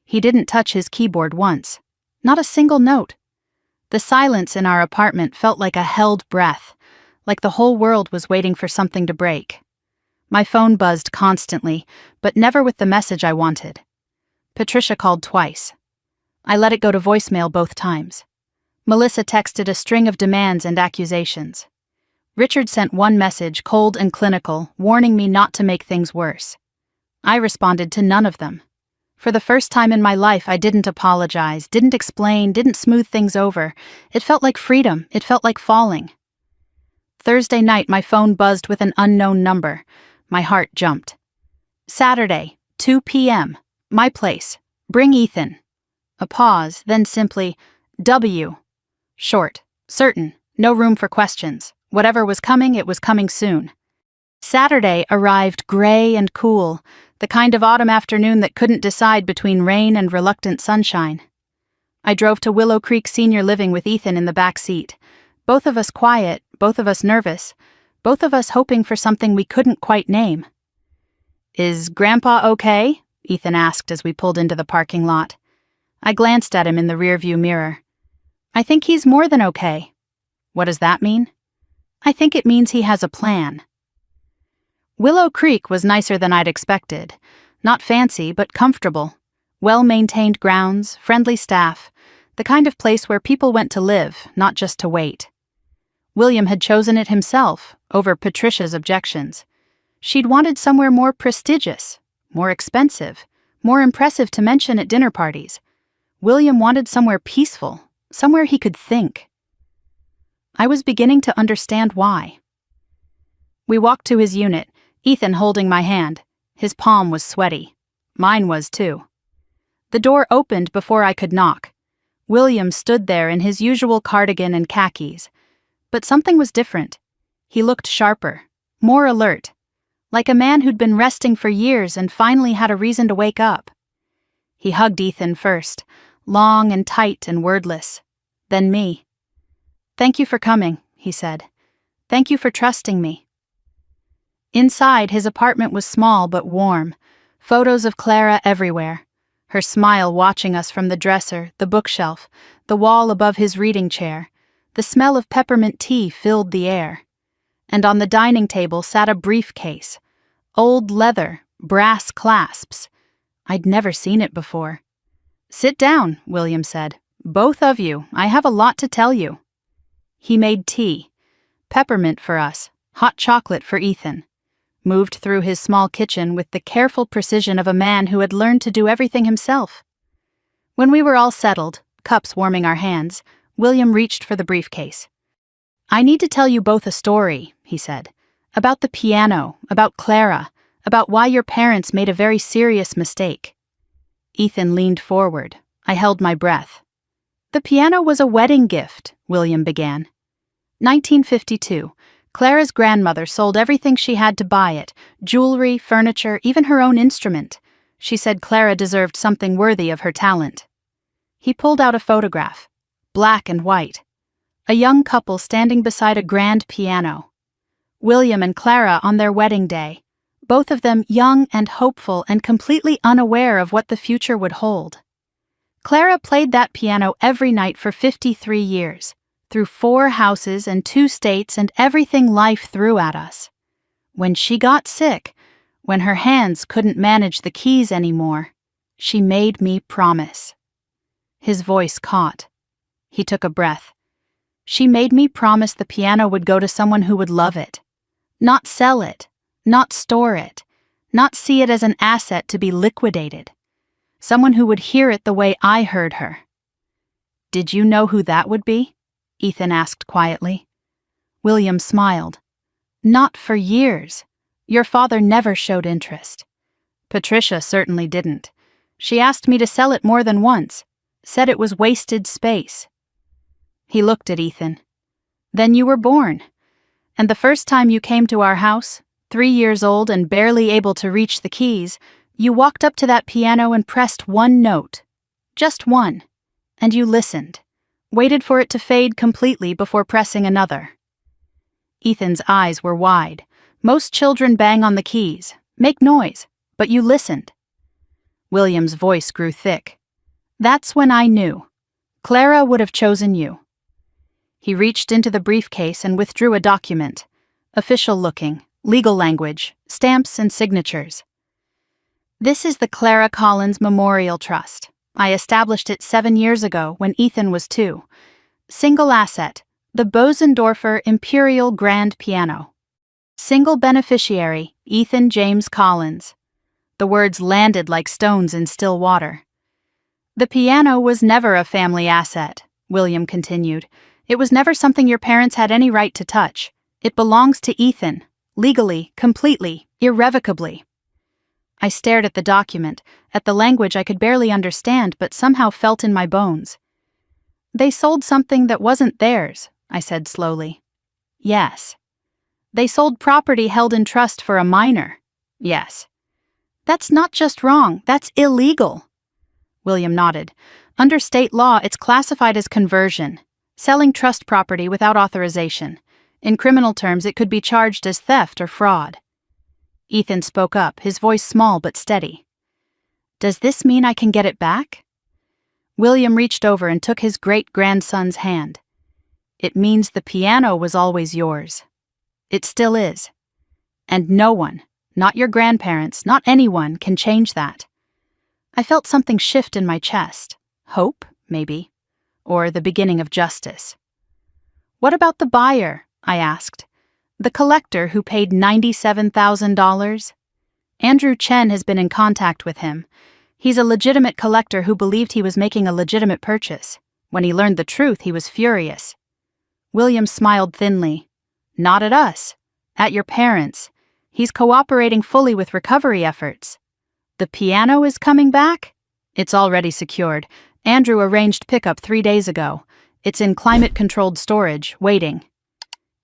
He didn't touch his keyboard once, not a single note. The silence in our apartment felt like a held breath, like the whole world was waiting for something to break. My phone buzzed constantly, but never with the message I wanted. Patricia called twice. I let it go to voicemail both times. Melissa texted a string of demands and accusations. Richard sent one message, cold and clinical, warning me not to make things worse. I responded to none of them. For the first time in my life, I didn't apologize, didn't explain, didn't smooth things over. It felt like freedom. It felt like falling. Thursday night, my phone buzzed with an unknown number. My heart jumped. "Saturday, 2 p.m. My place. Bring Ethan." A pause, then simply, "W." Short, certain, no room for questions. Whatever was coming, it was coming soon. Saturday arrived gray and cool, the kind of autumn afternoon that couldn't decide between rain and reluctant sunshine. I drove to Willow Creek Senior Living with Ethan in the back seat. Both of us quiet, both of us nervous, both of us hoping for something we couldn't quite name. "Is Grandpa okay?" Ethan asked as we pulled into the parking lot. I glanced at him in the rearview mirror. "I think he's more than okay." "What does that mean?" "I think it means he has a plan." Willow Creek was nicer than I'd expected. Not fancy, but comfortable. Well-maintained grounds, friendly staff, the kind of place where people went to live, not just to wait. William had chosen it himself, over Patricia's objections. She'd wanted somewhere more prestigious, more expensive, more impressive to mention at dinner parties. William wanted somewhere peaceful, somewhere he could think. I was beginning to understand why. We walked to his unit, Ethan holding my hand. His palm was sweaty. Mine was too. The door opened before I could knock. William stood there in his usual cardigan and khakis. But something was different. He looked sharper, more alert, like a man who'd been resting for years and finally had a reason to wake up. He hugged Ethan first, long and tight and wordless. Then me. "Thank you for coming," he said. "Thank you for trusting me." Inside, his apartment was small but warm, photos of Clara everywhere, her smile watching us from the dresser, the bookshelf, the wall above his reading chair. The smell of peppermint tea filled the air. And on the dining table sat a briefcase, old leather, brass clasps. I'd never seen it before. "Sit down," William said. "Both of you, I have a lot to tell you." He made tea, peppermint for us, hot chocolate for Ethan. Moved through his small kitchen with the careful precision of a man who had learned to do everything himself. When we were all settled, cups warming our hands, William reached for the briefcase. "I need to tell you both a story," he said. "About the piano, about Clara, about why your parents made a very serious mistake." Ethan leaned forward. I held my breath. "The piano was a wedding gift," William began. 1952. Clara's grandmother sold everything she had to buy it, jewelry, furniture, even her own instrument. She said Clara deserved something worthy of her talent. He pulled out a photograph, black and white. A young couple standing beside a grand piano. William and Clara on their wedding day, both of them young and hopeful and completely unaware of what the future would hold. Clara played that piano every night for 53 years. Through 4 houses and 2 states and everything life threw at us. When she got sick, when her hands couldn't manage the keys anymore, she made me promise. His voice caught. He took a breath. She made me promise the piano would go to someone who would love it. Not sell it, not store it, not see it as an asset to be liquidated. Someone who would hear it the way I heard her. "Did you know who that would be?" Ethan asked quietly. William smiled. "Not for years. Your father never showed interest. Patricia certainly didn't. She asked me to sell it more than once, said it was wasted space." He looked at Ethan. "Then you were born. And the first time you came to our house, 3 years old and barely able to reach the keys, you walked up to that piano and pressed one note. Just one. And you listened. Waited for it to fade completely before pressing another." Ethan's eyes were wide. Most children bang on the keys, make noise, but you listened. William's voice grew thick. "That's when I knew. Clara would have chosen you." He reached into the briefcase and withdrew a document. Official looking, legal language, stamps and signatures. "This is the Clara Collins Memorial Trust. I established it 7 years ago when Ethan was 2. Single asset, the Bosendorfer Imperial Grand Piano. Single beneficiary, Ethan James Collins." The words landed like stones in still water. "The piano was never a family asset," William continued. "It was never something your parents had any right to touch. It belongs to Ethan, legally, completely, irrevocably." I stared at the document, at the language I could barely understand but somehow felt in my bones. "They sold something that wasn't theirs," I said slowly. "Yes." "They sold property held in trust for a minor." "Yes." "That's not just wrong, that's illegal." William nodded. "Under state law, it's classified as conversion, selling trust property without authorization. In criminal terms, it could be charged as theft or fraud." Ethan spoke up, his voice small but steady. "Does this mean I can get it back?" William reached over and took his great-grandson's hand. "It means the piano was always yours. It still is. And no one, not your grandparents, not anyone, can change that." I felt something shift in my chest. Hope, maybe. Or the beginning of justice. "What about the buyer?" I asked. "The collector who paid $97,000? Andrew Chen has been in contact with him. He's a legitimate collector who believed he was making a legitimate purchase. When he learned the truth, he was furious." William smiled thinly. "Not at us. At your parents'. He's cooperating fully with recovery efforts. The piano is coming back? It's already secured. Andrew arranged pickup 3 days ago. It's in climate-controlled storage, waiting.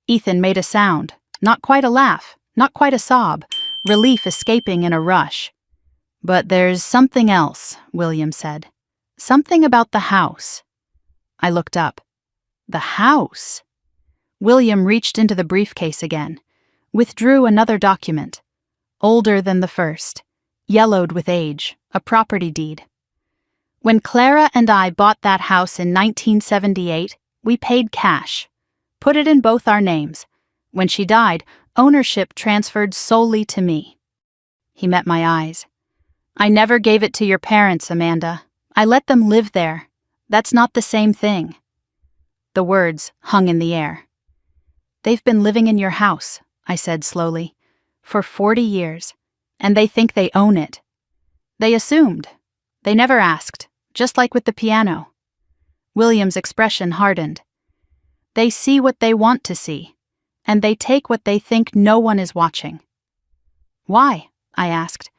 Ethan made a sound. Not quite a laugh, not quite a sob. Relief escaping in a rush. But there's something else, William said. Something about the house. I looked up. The house? William reached into the briefcase again. Withdrew another document. Older than the first. Yellowed with age. A property deed. When Clara and I bought that house in 1978, we paid cash. Put it in both our names. When she died, ownership transferred solely to me. He met my eyes. I never gave it to your parents, Amanda. I let them live there. That's not the same thing. The words hung in the air. They've been living in your house, I said slowly, for 40 years, and they think they own it. They assumed. They never asked, just like with the piano. William's expression hardened. They see what they want to see, and they take what they think no one is watching. Why? I asked.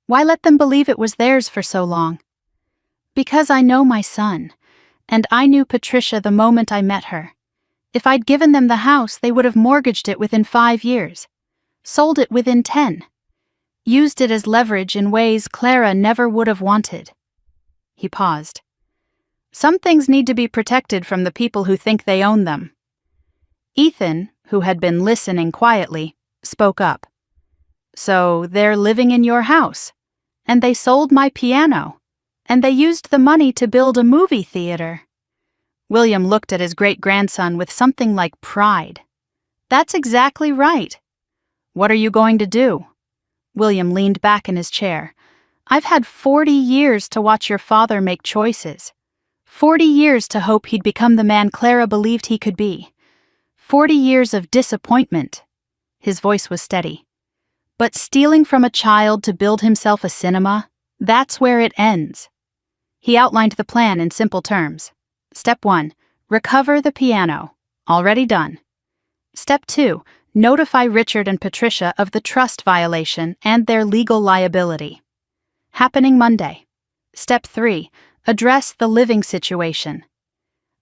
Why let them believe it was theirs for so long? Because I know my son, and I knew Patricia the moment I met her. If I'd given them the house, they would have mortgaged it within 5 years, sold it within 10, used it as leverage in ways Clara never would have wanted. He paused. Some things need to be protected from the people who think they own them. Ethan, who had been listening quietly, spoke up. So they're living in your house, and they sold my piano, and they used the money to build a movie theater. William looked at his great-grandson with something like pride. That's exactly right. What are you going to do? William leaned back in his chair. I've had 40 years to watch your father make choices. 40 years to hope he'd become the man Clara believed he could be. 40 years of disappointment. His voice was steady. But stealing from a child to build himself a cinema, that's where it ends. He outlined the plan in simple terms. Step 1, recover the piano. Already done. Step 2, notify Richard and Patricia of the trust violation and their legal liability. Happening Monday. Step 3, address the living situation.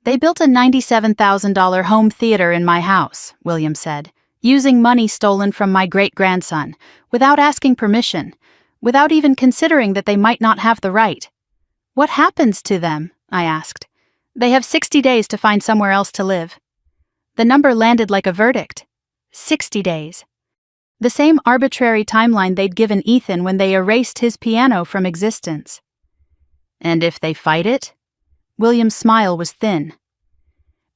They built a $97,000 home theater in my house, William said, using money stolen from my great-grandson, without asking permission, without even considering that they might not have the right. What happens to them? I asked. They have 60 days to find somewhere else to live. The number landed like a verdict. 60 days. The same arbitrary timeline they'd given Ethan when they erased his piano from existence. And if they fight it? William's smile was thin.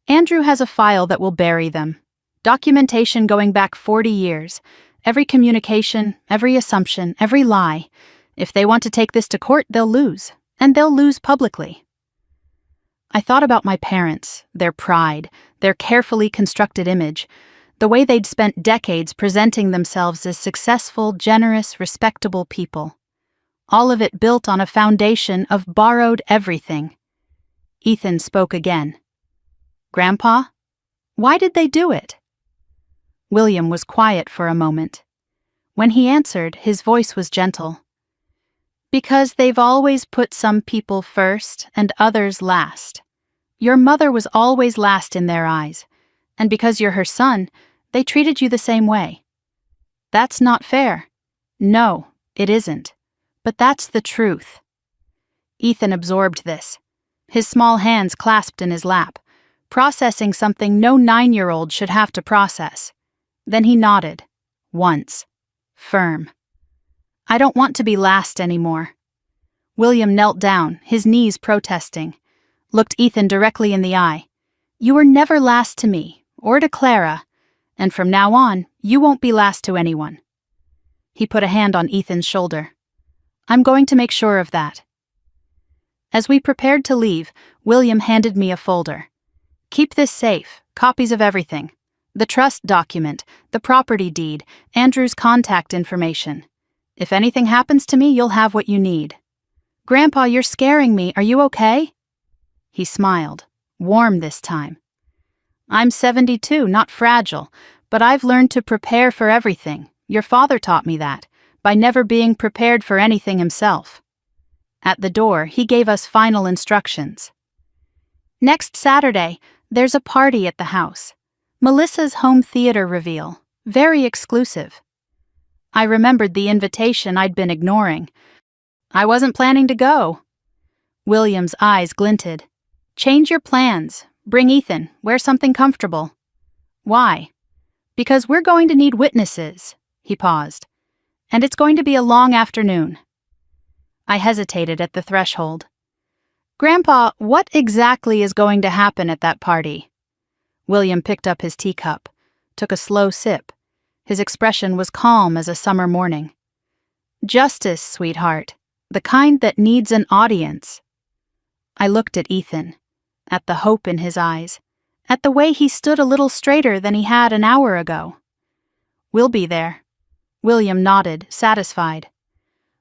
Andrew has a file that will bury them. Documentation going back 40 years. Every communication, every assumption, every lie. If they want to take this to court, they'll lose. And they'll lose publicly. I thought about my parents, their pride, their carefully constructed image, the way they'd spent decades presenting themselves as successful, generous, respectable people. All of it built on a foundation of borrowed everything. Ethan spoke again. Grandpa, why did they do it? William was quiet for a moment. When he answered, his voice was gentle. Because they've always put some people first and others last. Your mother was always last in their eyes, and because you're her son, they treated you the same way. That's not fair. No, it isn't. But that's the truth. Ethan absorbed this, his small hands clasped in his lap, processing something no 9-year-old should have to process. Then he nodded, once, firm. I don't want to be last anymore. William knelt down, his knees protesting, looked Ethan directly in the eye. You were never last to me, or to Clara, and from now on, you won't be last to anyone. He put a hand on Ethan's shoulder. I'm going to make sure of that. As we prepared to leave, William handed me a folder. Keep this safe, copies of everything. The trust document, the property deed, Andrew's contact information. If anything happens to me, you'll have what you need. Grandpa, you're scaring me. Are you okay? He smiled, warm this time. I'm 72, not fragile, But I've learned to prepare for everything. Your father taught me that, by never being prepared for anything himself. At the door, he gave us final instructions. Next Saturday, there's a party at the house. Melissa's home theater reveal. Very exclusive. I remembered the invitation I'd been ignoring. I wasn't planning to go. William's eyes glinted. Change your plans. Bring Ethan. Wear something comfortable. Why? Because we're going to need witnesses. He paused. And it's going to be a long afternoon. I hesitated at the threshold. Grandpa, what exactly is going to happen at that party? William picked up his teacup, took a slow sip. His expression was calm as a summer morning. Justice, sweetheart, the kind that needs an audience. I looked at Ethan, at the hope in his eyes, at the way he stood a little straighter than he had an hour ago. We'll be there. William nodded, satisfied.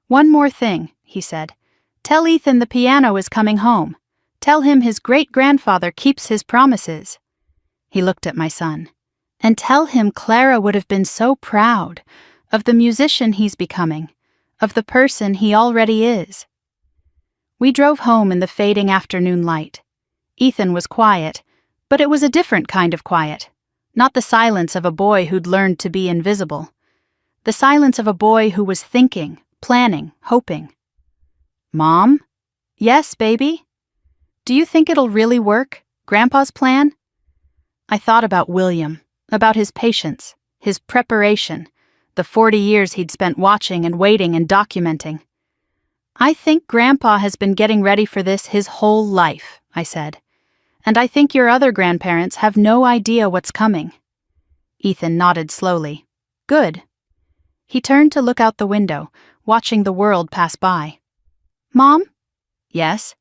One more thing, he said. Tell Ethan the piano is coming home. Tell him his great-grandfather keeps his promises. He looked at my son. And tell him Clara would have been so proud of the musician he's becoming, of the person he already is. We drove home in the fading afternoon light. Ethan was quiet, but it was a different kind of quiet, not the silence of a boy who'd learned to be invisible. The silence of a boy who was thinking, planning, hoping. Mom? Yes, baby? Do you think it'll really work, Grandpa's plan? I thought about William, about his patience, his preparation, the 40 years he'd spent watching and waiting and documenting. I think Grandpa has been getting ready for this his whole life, I said. And I think your other grandparents have no idea what's coming. Ethan nodded slowly. Good. He turned to look out the window, watching the world pass by. Mom? Yes?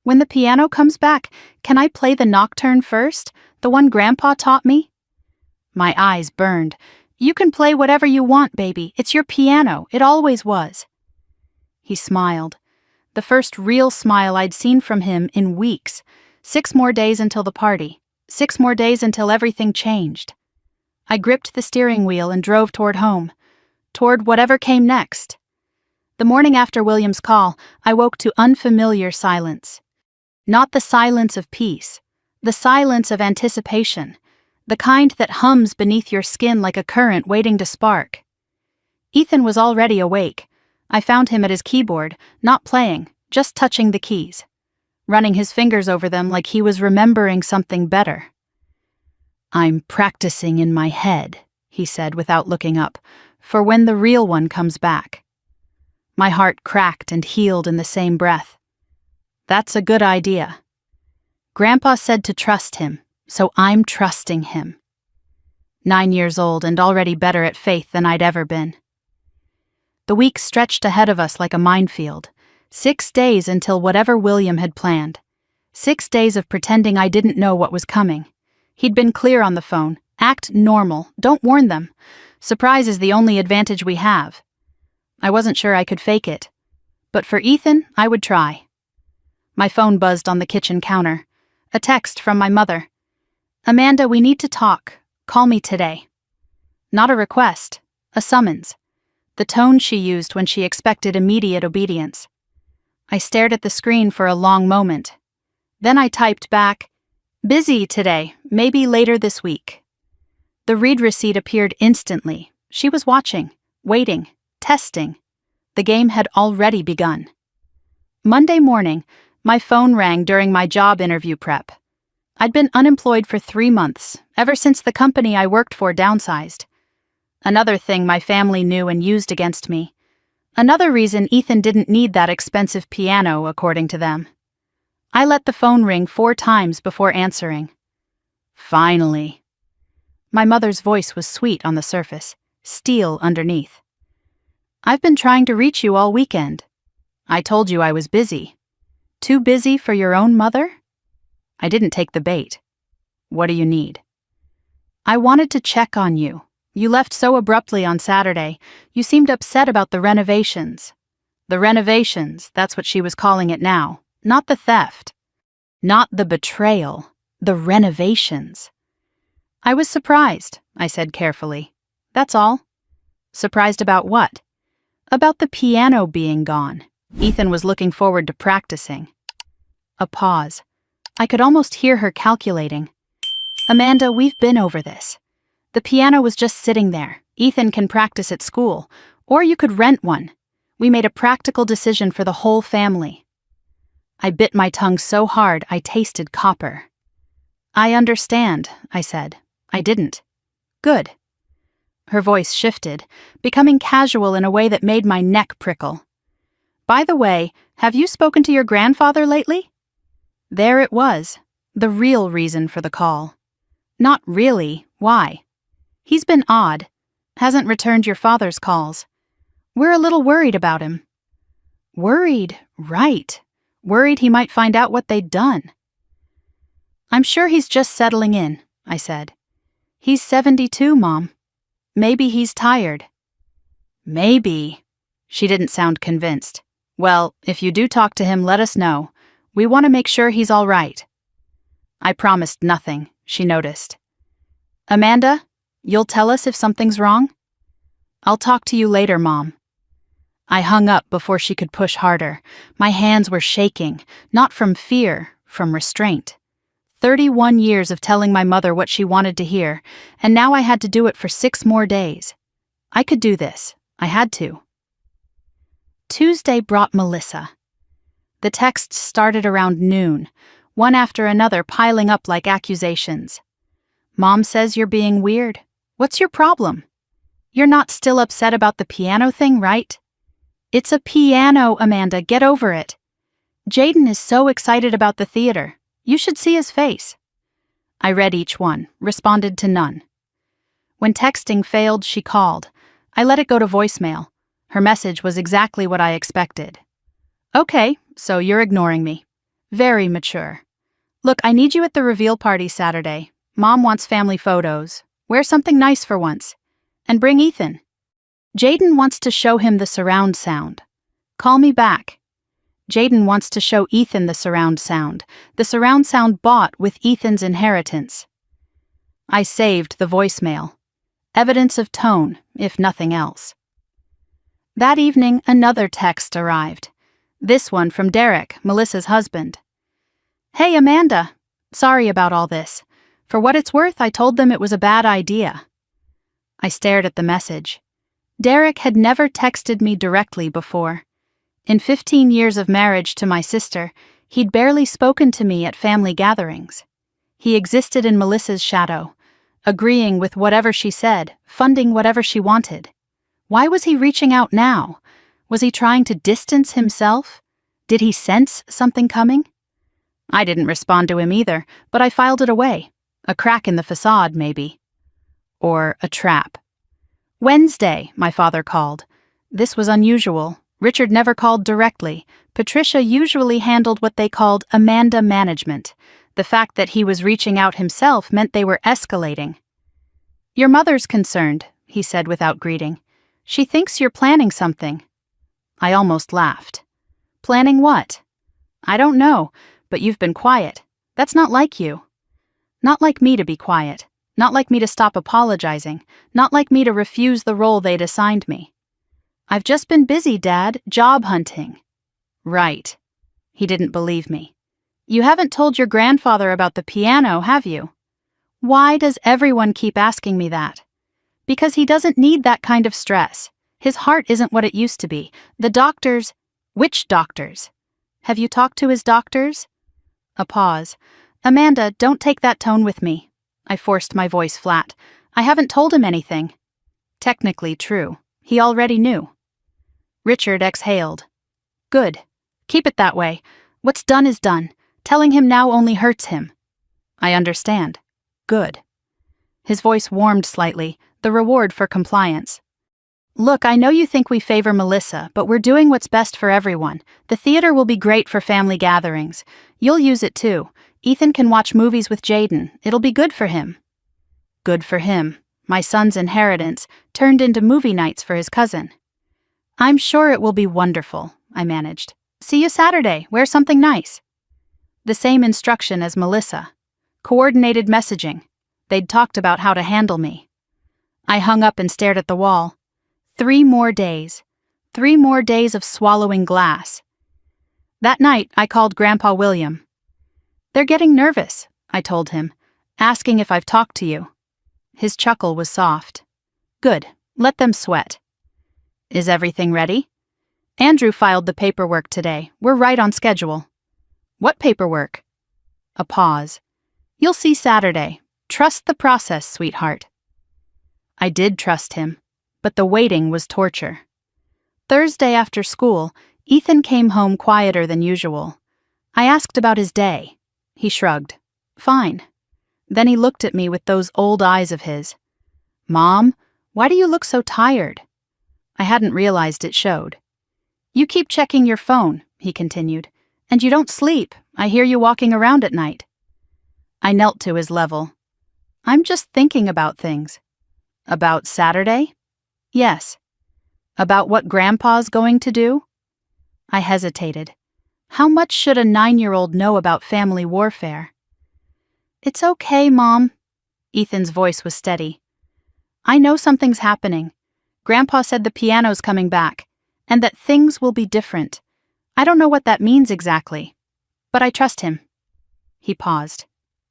When the piano comes back, can I play the nocturne first, the one Grandpa taught me? My eyes burned. You can play whatever you want, baby. It's your piano. It always was. He smiled. The first real smile I'd seen from him in weeks. 6 more days until the party. 6 more days until everything changed. I gripped the steering wheel and drove toward home. Toward whatever came next. The morning after William's call, I woke to unfamiliar silence. Not the silence of peace, the silence of anticipation, the kind that hums beneath your skin like a current waiting to spark. Ethan was already awake. I found him at his keyboard, not playing, just touching the keys, running his fingers over them like he was remembering something better. I'm practicing in my head, he said without looking up, for when the real one comes back. My heart cracked and healed in the same breath. That's a good idea. Grandpa said to trust him, so I'm trusting him. 9 years old and already better at faith than I'd ever been. The weeks stretched ahead of us like a minefield. 6 days until whatever William had planned. 6 days of pretending I didn't know what was coming. He'd been clear on the phone. Act normal. Don't warn them. Surprise is the only advantage we have. I wasn't sure I could fake it. But for Ethan, I would try. My phone buzzed on the kitchen counter. A text from my mother. Amanda, we need to talk. Call me today. Not a request. A summons. The tone she used when she expected immediate obedience. I stared at the screen for a long moment. Then I typed back, busy today, maybe later this week. The read receipt appeared instantly. She was watching, waiting, testing. The game had already begun. Monday morning, my phone rang during my job interview prep. I'd been unemployed for 3 months, ever since the company I worked for downsized. Another thing my family knew and used against me. Another reason Ethan didn't need that expensive piano, according to them. I let the phone ring 4 times before answering. Finally. My mother's voice was sweet on the surface, steel underneath. I've been trying to reach you all weekend. I told you I was busy. Too busy for your own mother? I didn't take the bait. What do you need? I wanted to check on you. You left so abruptly on Saturday. You seemed upset about the renovations. The renovations, that's what she was calling it now. Not the theft. Not the betrayal. The renovations. I was surprised, I said carefully. That's all. Surprised about what? About the piano being gone. Ethan was looking forward to practicing. A pause. I could almost hear her calculating. Amanda, we've been over this. The piano was just sitting there. Ethan can practice at school, or you could rent one. We made a practical decision for the whole family. I bit my tongue so hard I tasted copper. I understand, I said. I didn't. Good. Her voice shifted, becoming casual in a way that made my neck prickle. By the way, have you spoken to your grandfather lately? There it was, the real reason for the call. Not really, why? He's been odd. Hasn't returned your father's calls. We're a little worried about him. Worried, right. Worried he might find out what they'd done. I'm sure he's just settling in, I said. He's 72, Mom. Maybe he's tired. Maybe. She didn't sound convinced. Well, if you do talk to him, let us know. We want to make sure he's all right. I promised nothing, she noticed. Amanda, you'll tell us if something's wrong? I'll talk to you later, Mom. I hung up before she could push harder. My hands were shaking, not from fear, from restraint. 31 years of telling my mother what she wanted to hear, and now I had to do it for 6 more days. I could do this. I had to. Tuesday brought Melissa. The texts started around noon, one after another piling up like accusations. Mom says you're being weird. What's your problem? You're not still upset about the piano thing, right? It's a piano, Amanda. Get over it. Jaden is so excited about the theater. You should see his face. I read each one, responded to none. When texting failed, she called. I let it go to voicemail. Her message was exactly what I expected. Okay, so you're ignoring me. Very mature. Look, I need you at the reveal party Saturday. Mom wants family photos. Wear something nice for once. And bring Ethan. Jaden wants to show him the surround sound. Call me back. Jaden wants to show Ethan the surround sound bought with Ethan's inheritance. I saved the voicemail. Evidence of tone, if nothing else. That evening, another text arrived. This one from Derek, Melissa's husband. Hey, Amanda. Sorry about all this. For what it's worth, I told them it was a bad idea. I stared at the message. Derek had never texted me directly before. In 15 years of marriage to my sister, he'd barely spoken to me at family gatherings. He existed in Melissa's shadow, agreeing with whatever she said, funding whatever she wanted. Why was he reaching out now? Was he trying to distance himself? Did he sense something coming? I didn't respond to him either, but I filed it away. A crack in the facade, maybe. Or a trap. Wednesday, my father called. This was unusual. Richard never called directly. Patricia usually handled what they called Amanda management. The fact that he was reaching out himself meant they were escalating. Your mother's concerned, he said without greeting. She thinks you're planning something. I almost laughed. Planning what? I don't know, but you've been quiet. That's not like you. Not like me to be quiet. Not like me to stop apologizing. Not like me to refuse the role they'd assigned me. I've just been busy, Dad, job hunting. Right. He didn't believe me. You haven't told your grandfather about the piano, have you? Why does everyone keep asking me that? Because he doesn't need that kind of stress. His heart isn't what it used to be. The doctors... Which doctors? Have you talked to his doctors? A pause. Amanda, don't take that tone with me. I forced my voice flat. I haven't told him anything. Technically true. He already knew. Richard exhaled. Good. Keep it that way. What's done is done. Telling him now only hurts him. I understand. Good. His voice warmed slightly, the reward for compliance. Look, I know you think we favor Melissa, but we're doing what's best for everyone. The theater will be great for family gatherings. You'll use it too. Ethan can watch movies with Jaden. It'll be good for him. Good for him. My son's inheritance turned into movie nights for his cousin. I'm sure it will be wonderful, I managed. See you Saturday. Wear something nice. The same instruction as Melissa. Coordinated messaging. They'd talked about how to handle me. I hung up and stared at the wall. 3 more days. 3 more days of swallowing glass. That night, I called Grandpa William. "They're getting nervous," I told him, "asking if I've talked to you." His chuckle was soft. "Good, let them sweat." "Is everything ready?" "Andrew filed the paperwork today. We're right on schedule." "What paperwork?" A pause. "You'll see Saturday. Trust the process, sweetheart." I did trust him, but the waiting was torture. Thursday after school, Ethan came home quieter than usual. I asked about his day. He shrugged. "Fine." Then he looked at me with those old eyes of his. "Mom, why do you look so tired?" I hadn't realized it showed. "You keep checking your phone," he continued, "and you don't sleep. I hear you walking around at night." I knelt to his level. "I'm just thinking about things." "About Saturday?" "Yes." "About what Grandpa's going to do?" I hesitated. How much should a 9-year-old know about family warfare? "It's okay, Mom." Ethan's voice was steady. "I know something's happening. Grandpa said the piano's coming back, and that things will be different. I don't know what that means exactly, but I trust him." He paused.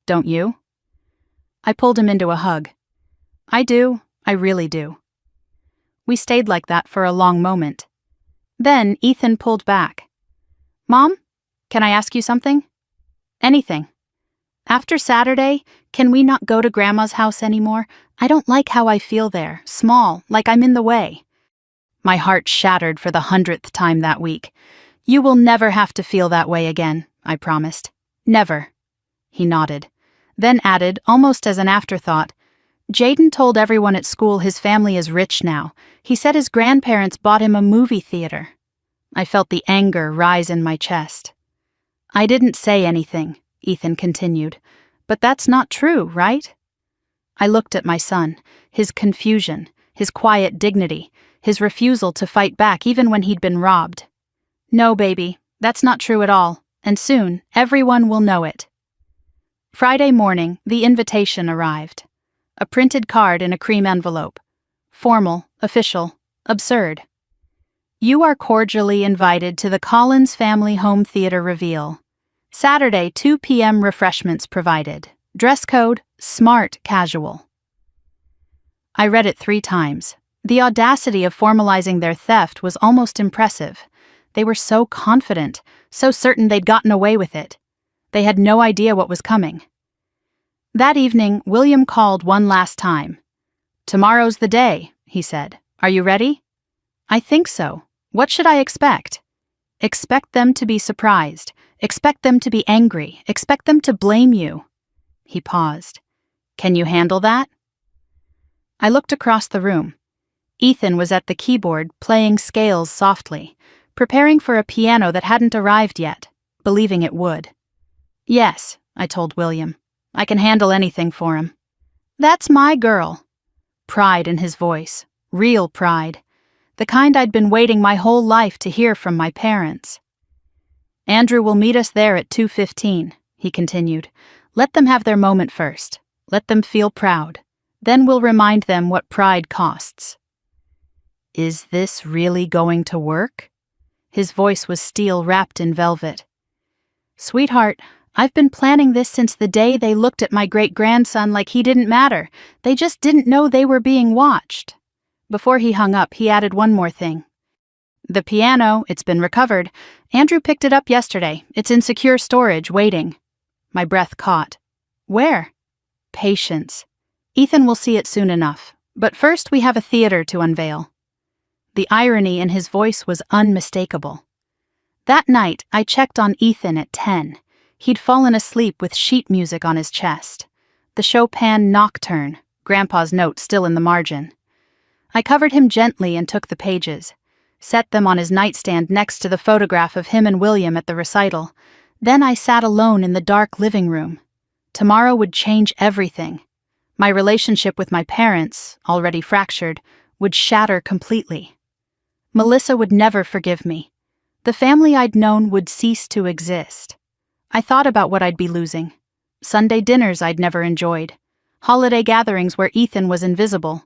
"Don't you?" I pulled him into a hug. "I do. I really do." We stayed like that for a long moment. Then Ethan pulled back. "Mom, can I ask you something?" "Anything." "After Saturday, can we not go to Grandma's house anymore? I don't like how I feel there, small, like I'm in the way." My heart shattered for the 100th time that week. "You will never have to feel that way again," I promised. "Never." He nodded, then added, almost as an afterthought, "Jaden told everyone at school his family is rich now. He said his grandparents bought him a movie theater." I felt the anger rise in my chest. "I didn't say anything," Ethan continued, "but that's not true, right?" I looked at my son, his confusion, his quiet dignity, his refusal to fight back even when he'd been robbed. "No, baby, that's not true at all, and soon everyone will know it." Friday morning, the invitation arrived. A printed card in a cream envelope. Formal, official, absurd. "You are cordially invited to the Collins Family Home Theater reveal. Saturday, 2 p.m. refreshments provided. Dress code, smart casual." I read it 3 times. The audacity of formalizing their theft was almost impressive. They were so confident, so certain they'd gotten away with it. They had no idea what was coming. That evening, William called one last time. "Tomorrow's the day," he said. "Are you ready?" "I think so. What should I expect?" "Expect them to be surprised. Expect them to be angry. Expect them to blame you." He paused. "Can you handle that?" I looked across the room. Ethan was at the keyboard, playing scales softly, preparing for a piano that hadn't arrived yet, believing it would. "Yes," I told William. "I can handle anything for him." "That's my girl." Pride in his voice, real pride, the kind I'd been waiting my whole life to hear from my parents. "Andrew will meet us there at 2:15, he continued. "Let them have their moment first. Let them feel proud. Then we'll remind them what pride costs." "Is this really going to work?" His voice was steel wrapped in velvet. "Sweetheart, I've been planning this since the day they looked at my great-grandson like he didn't matter. They just didn't know they were being watched." Before he hung up, he added one more thing. "The piano, it's been recovered. Andrew picked it up yesterday. It's in secure storage, waiting." My breath caught. "Where?" "Patience. Ethan will see it soon enough. But first we have a theater to unveil." The irony in his voice was unmistakable. That night, I checked on Ethan at 10. He'd fallen asleep with sheet music on his chest. The Chopin Nocturne, Grandpa's note still in the margin. I covered him gently and took the pages, set them on his nightstand next to the photograph of him and William at the recital. Then I sat alone in the dark living room. Tomorrow would change everything. My relationship with my parents, already fractured, would shatter completely. Melissa would never forgive me. The family I'd known would cease to exist. I thought about what I'd be losing. Sunday dinners I'd never enjoyed. holiday gatherings where Ethan was invisible,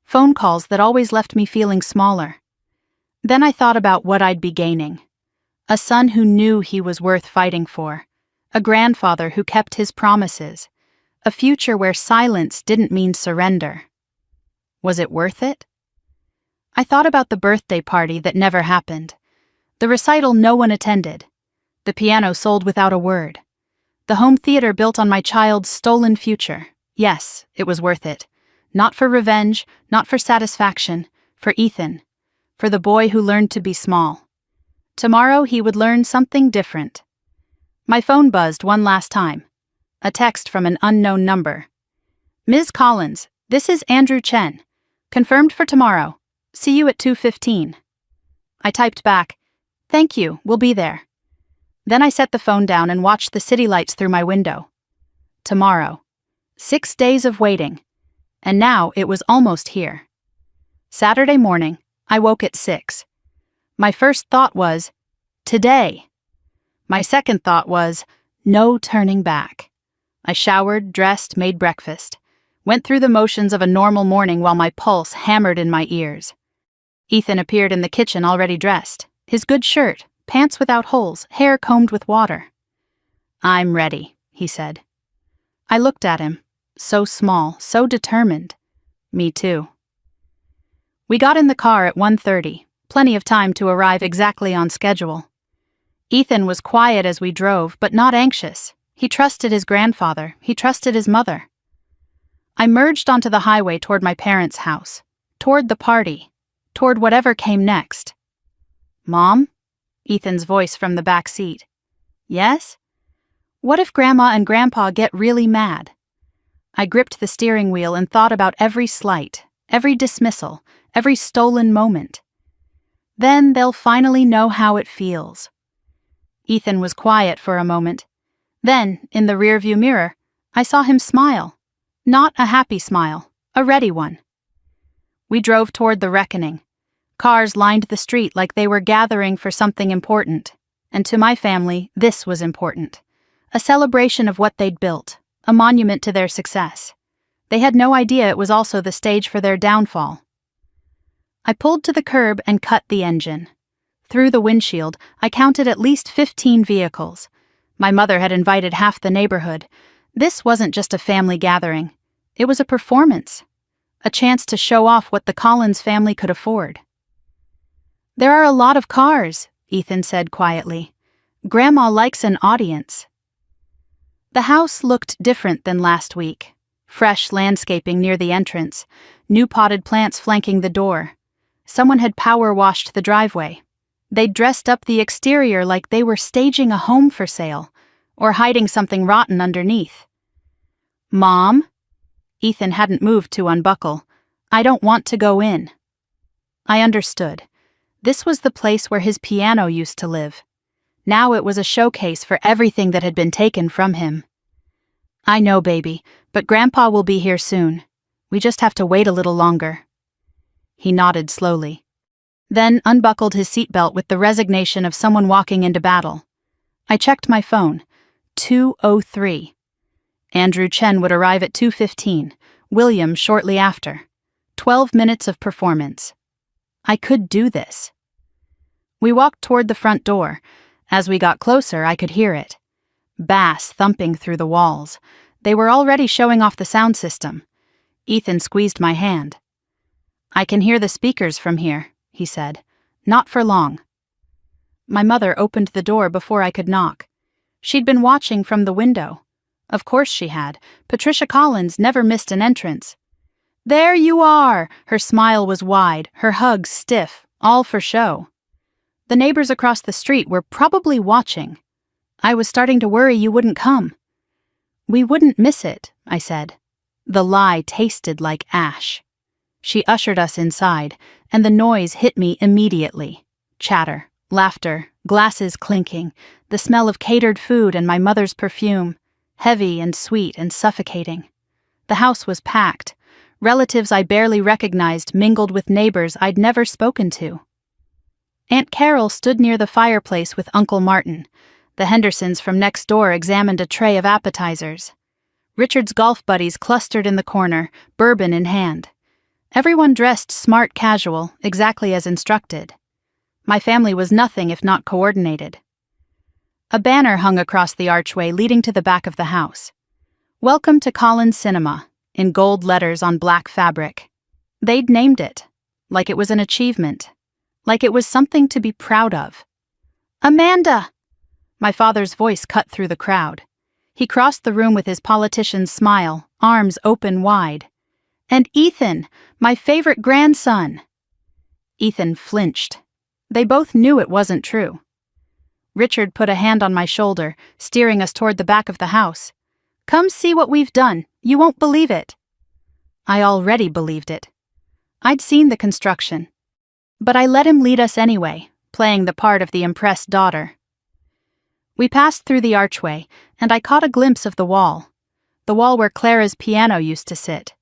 phone calls that always left me feeling smaller. Then I thought about what I'd be gaining. A son who knew he was worth fighting for, a grandfather who kept his promises, a future where silence didn't mean surrender. Was it worth it? I thought about the birthday party that never happened, the recital no one attended, the piano sold without a word, the home theater built on my child's stolen future. Yes, it was worth it. Not for revenge, not for satisfaction, for Ethan, for the boy who learned to be small. Tomorrow he would learn something different. My phone buzzed one last time. A text from an unknown number. Ms. Collins, this is Andrew Chen. Confirmed for tomorrow. See you at 2:15. I typed back, "Thank you, we'll be there." Then I set the phone down and watched the city lights through my window. Tomorrow. 6 days of waiting. And now it was almost here. Saturday morning, I woke at 6. My first thought was, today. My second thought was, no turning back. I showered, dressed, made breakfast, went through the motions of a normal morning while my pulse hammered in my ears. Ethan appeared in the kitchen already dressed, his good shirt, pants without holes, hair combed with water. "I'm ready," he said. I looked at him, so small, so determined. Me too. We got in the car at 1:30, plenty of time to arrive exactly on schedule. Ethan was quiet as we drove, but not anxious. He trusted his grandfather, he trusted his mother. I merged onto the highway toward my parents' house, toward the party, toward whatever came next. "Mom?" Ethan's voice from the back seat. "Yes? What if Grandma and Grandpa get really mad?" I gripped the steering wheel and thought about every slight, every dismissal, every stolen moment. Then they'll finally know how it feels. Ethan was quiet for a moment. Then, in the rearview mirror, I saw him smile. Not a happy smile, a ready one. We drove toward the reckoning. Cars lined the street like they were gathering for something important. And to my family, this was important. A celebration of what they'd built, a monument to their success. They had no idea it was also the stage for their downfall. I pulled to the curb and cut the engine. Through the windshield, I counted at least 15 vehicles. My mother had invited half the neighborhood. This wasn't just a family gathering. It was a performance. A chance to show off what the Collins family could afford. "There are a lot of cars," Ethan said quietly. "Grandma likes an audience." The house looked different than last week. Fresh landscaping near the entrance, new potted plants flanking the door. Someone had power washed the driveway. They'd dressed up the exterior like they were staging a home for sale, or hiding something rotten underneath. "Mom?" Ethan hadn't moved to unbuckle. "I don't want to go in." I understood. This was the place where his piano used to live. Now it was a showcase for everything that had been taken from him. "I know, baby, but Grandpa will be here soon. We just have to wait a little longer." He nodded slowly. Then unbuckled his seatbelt with the resignation of someone walking into battle. I checked my phone. 2:03. Andrew Chen would arrive at 2:15, William shortly after. 12 minutes of performance. I could do this. We walked toward the front door. As we got closer, I could hear it. Bass thumping through the walls. They were already showing off the sound system. Ethan squeezed my hand. "I can hear the speakers from here," he said. "Not for long." My mother opened the door before I could knock. She'd been watching from the window. Of course she had. Patricia Collins never missed an entrance. "There you are!" Her smile was wide, her hug stiff, all for show. The neighbors across the street were probably watching. I was starting to worry you wouldn't come. "We wouldn't miss it," I said. The lie tasted like ash. She ushered us inside, and the noise hit me immediately. Chatter, laughter, glasses clinking, the smell of catered food and my mother's perfume, heavy and sweet and suffocating. The house was packed. Relatives I barely recognized mingled with neighbors I'd never spoken to. Aunt Carol stood near the fireplace with Uncle Martin. The Hendersons from next door examined a tray of appetizers. Richard's golf buddies clustered in the corner, bourbon in hand. Everyone dressed smart casual, exactly as instructed. My family was nothing if not coordinated. A banner hung across the archway leading to the back of the house. "Welcome to Collins Cinema," in gold letters on black fabric. They'd named it, like it was an achievement, like it was something to be proud of. "Amanda!" My father's voice cut through the crowd. He crossed the room with his politician's smile, arms open wide. "And Ethan, my favorite grandson!" Ethan flinched. They both knew it wasn't true. Richard put a hand on my shoulder, steering us toward the back of the house. "Come see what we've done. You won't believe it." I already believed it. I'd seen the construction. But I let him lead us anyway, playing the part of the impressed daughter. We passed through the archway, and I caught a glimpse of the wall where Clara's piano used to sit,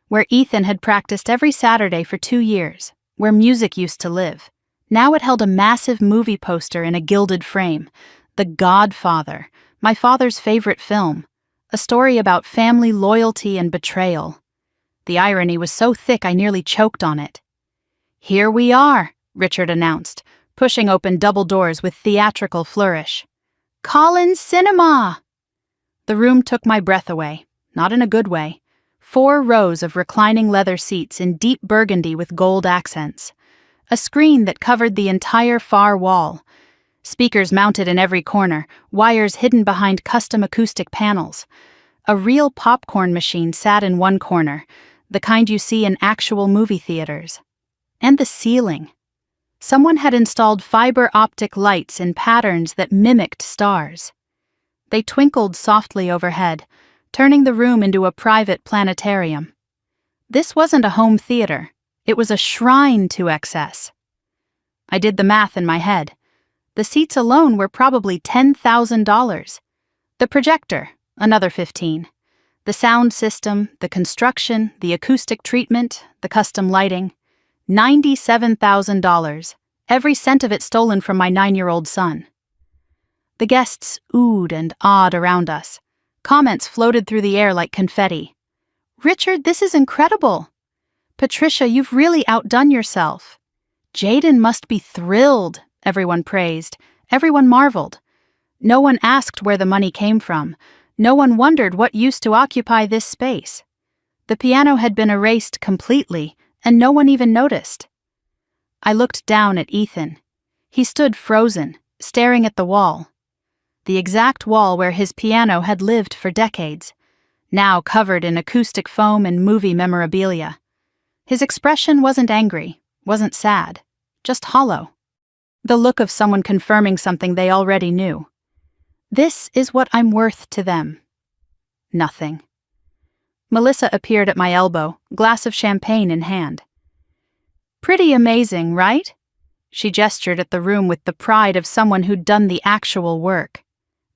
where Ethan had practiced every Saturday for 2 years, where music used to live. Now it held a massive movie poster in a gilded frame, The Godfather, my father's favorite film, a story about family loyalty and betrayal. The irony was so thick I nearly choked on it. "Here we are," Richard announced, pushing open double doors with theatrical flourish. "Collins Cinema!" The room took my breath away, not in a good way. 4 rows of reclining leather seats in deep burgundy with gold accents. A screen that covered the entire far wall. Speakers mounted in every corner, wires hidden behind custom acoustic panels. A real popcorn machine sat in one corner, the kind you see in actual movie theaters. And the ceiling. Someone had installed fiber optic lights in patterns that mimicked stars. They twinkled softly overhead, turning the room into a private planetarium. This wasn't a home theater. It was a shrine to excess. I did the math in my head. The seats alone were probably $10,000. The projector, another 15. The sound system, the construction, the acoustic treatment, the custom lighting. $97,000, every cent of it stolen from my 9-year-old son. The guests oohed and awed around us. Comments floated through the air like confetti. "Richard, this is incredible. Patricia, you've really outdone yourself. Jaden must be thrilled," everyone praised. Everyone marveled. No one asked where the money came from. No one wondered what used to occupy this space. The piano had been erased completely, and no one even noticed. I looked down at Ethan. He stood frozen, staring at the wall. The exact wall where his piano had lived for decades, now covered in acoustic foam and movie memorabilia. His expression wasn't angry, wasn't sad, just hollow. The look of someone confirming something they already knew. This is what I'm worth to them. Nothing. Melissa appeared at my elbow, glass of champagne in hand. "Pretty amazing, right?" She gestured at the room with the pride of someone who'd done the actual work.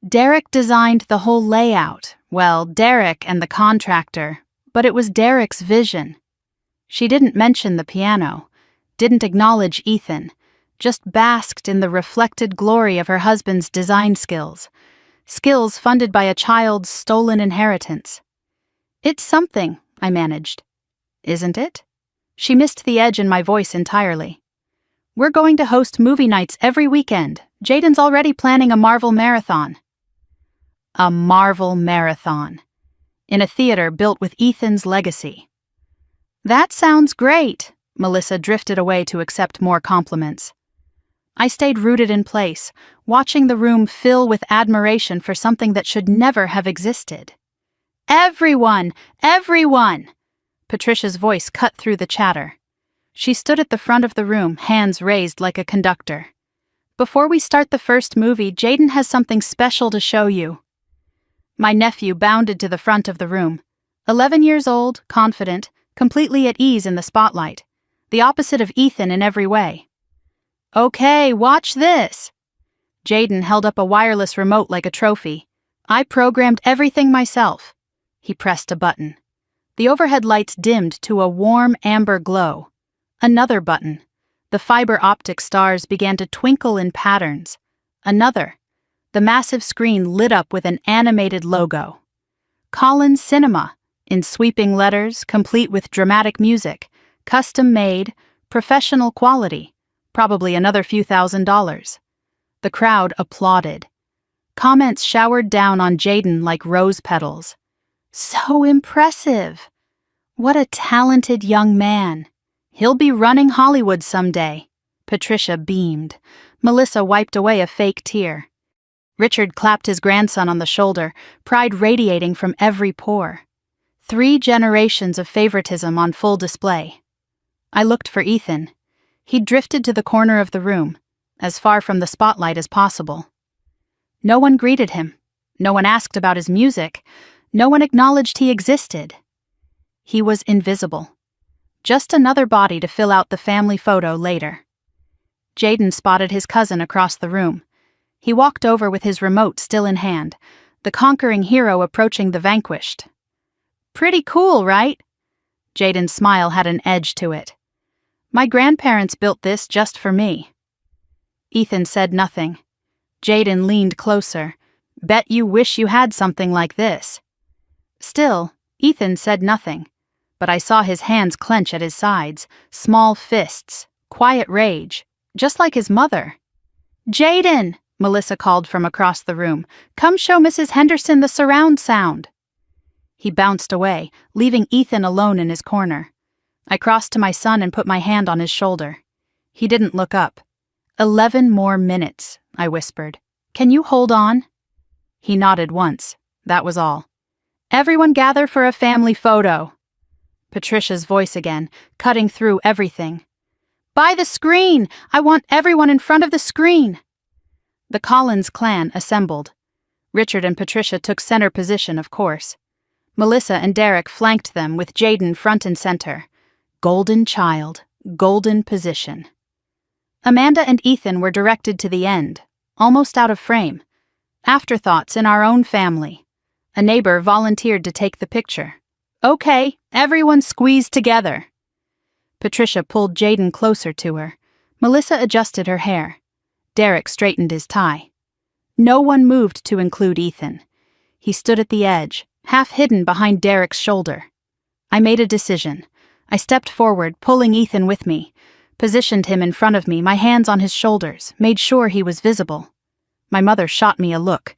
"Derek designed the whole layout. Well, Derek and the contractor, but it was Derek's vision." She didn't mention the piano, didn't acknowledge Ethan, just basked in the reflected glory of her husband's design skills. Skills funded by a child's stolen inheritance. "It's something," I managed. "Isn't it?" She missed the edge in my voice entirely. "We're going to host movie nights every weekend. Jaden's already planning a Marvel marathon." A Marvel marathon. In a theater built with Ethan's legacy. "That sounds great," Melissa drifted away to accept more compliments. I stayed rooted in place, watching the room fill with admiration for something that should never have existed. "Everyone! Everyone!" Patricia's voice cut through the chatter. She stood at the front of the room, hands raised like a conductor. "Before we start the first movie, Jaden has something special to show you." My nephew bounded to the front of the room. 11 years old, confident, completely at ease in the spotlight. The opposite of Ethan in every way. "Okay, watch this." Jaden held up a wireless remote like a trophy. "I programmed everything myself." He pressed a button. The overhead lights dimmed to a warm amber glow. Another button. The fiber optic stars began to twinkle in patterns. Another. The massive screen lit up with an animated logo. Collins Cinema, in sweeping letters, complete with dramatic music, custom made, professional quality, probably another few $1,000s. The crowd applauded. Comments showered down on Jayden like rose petals. So impressive! What a talented young man. He'll be running Hollywood someday. Patricia beamed. Melissa wiped away a fake tear. Richard clapped his grandson on the shoulder, pride radiating from every pore. 3 generations of favoritism on full display. I looked for Ethan. He'd drifted to the corner of the room, as far from the spotlight as possible. No one greeted him. No one asked about his music. No one acknowledged he existed. He was invisible. Just another body to fill out the family photo later. Jayden spotted his cousin across the room. He walked over with his remote still in hand, the conquering hero approaching the vanquished. Pretty cool, right? Jayden's smile had an edge to it. My grandparents built this just for me. Ethan said nothing. Jayden leaned closer. Bet you wish you had something like this. Still, Ethan said nothing, but I saw his hands clench at his sides, small fists, quiet rage, just like his mother. Jayden! Melissa called from across the room. Come show Mrs. Henderson the surround sound. He bounced away, leaving Ethan alone in his corner. I crossed to my son and put my hand on his shoulder. He didn't look up. 11 more minutes, I whispered. Can you hold on? He nodded once. That was all. Everyone gather for a family photo. Patricia's voice again, cutting through everything. By the screen! I want everyone in front of the screen! The Collins clan assembled. Richard and Patricia took center position, of course. Melissa and Derek flanked them with Jayden front and center. Golden child, golden position. Amanda and Ethan were directed to the end, almost out of frame. Afterthoughts in our own family. A neighbor volunteered to take the picture. Okay, everyone squeeze together. Patricia pulled Jayden closer to her. Melissa adjusted her hair. Derek straightened his tie. No one moved to include Ethan. He stood at the edge, half hidden behind Derek's shoulder. I made a decision. I stepped forward, pulling Ethan with me, positioned him in front of me, my hands on his shoulders, made sure he was visible. My mother shot me a look.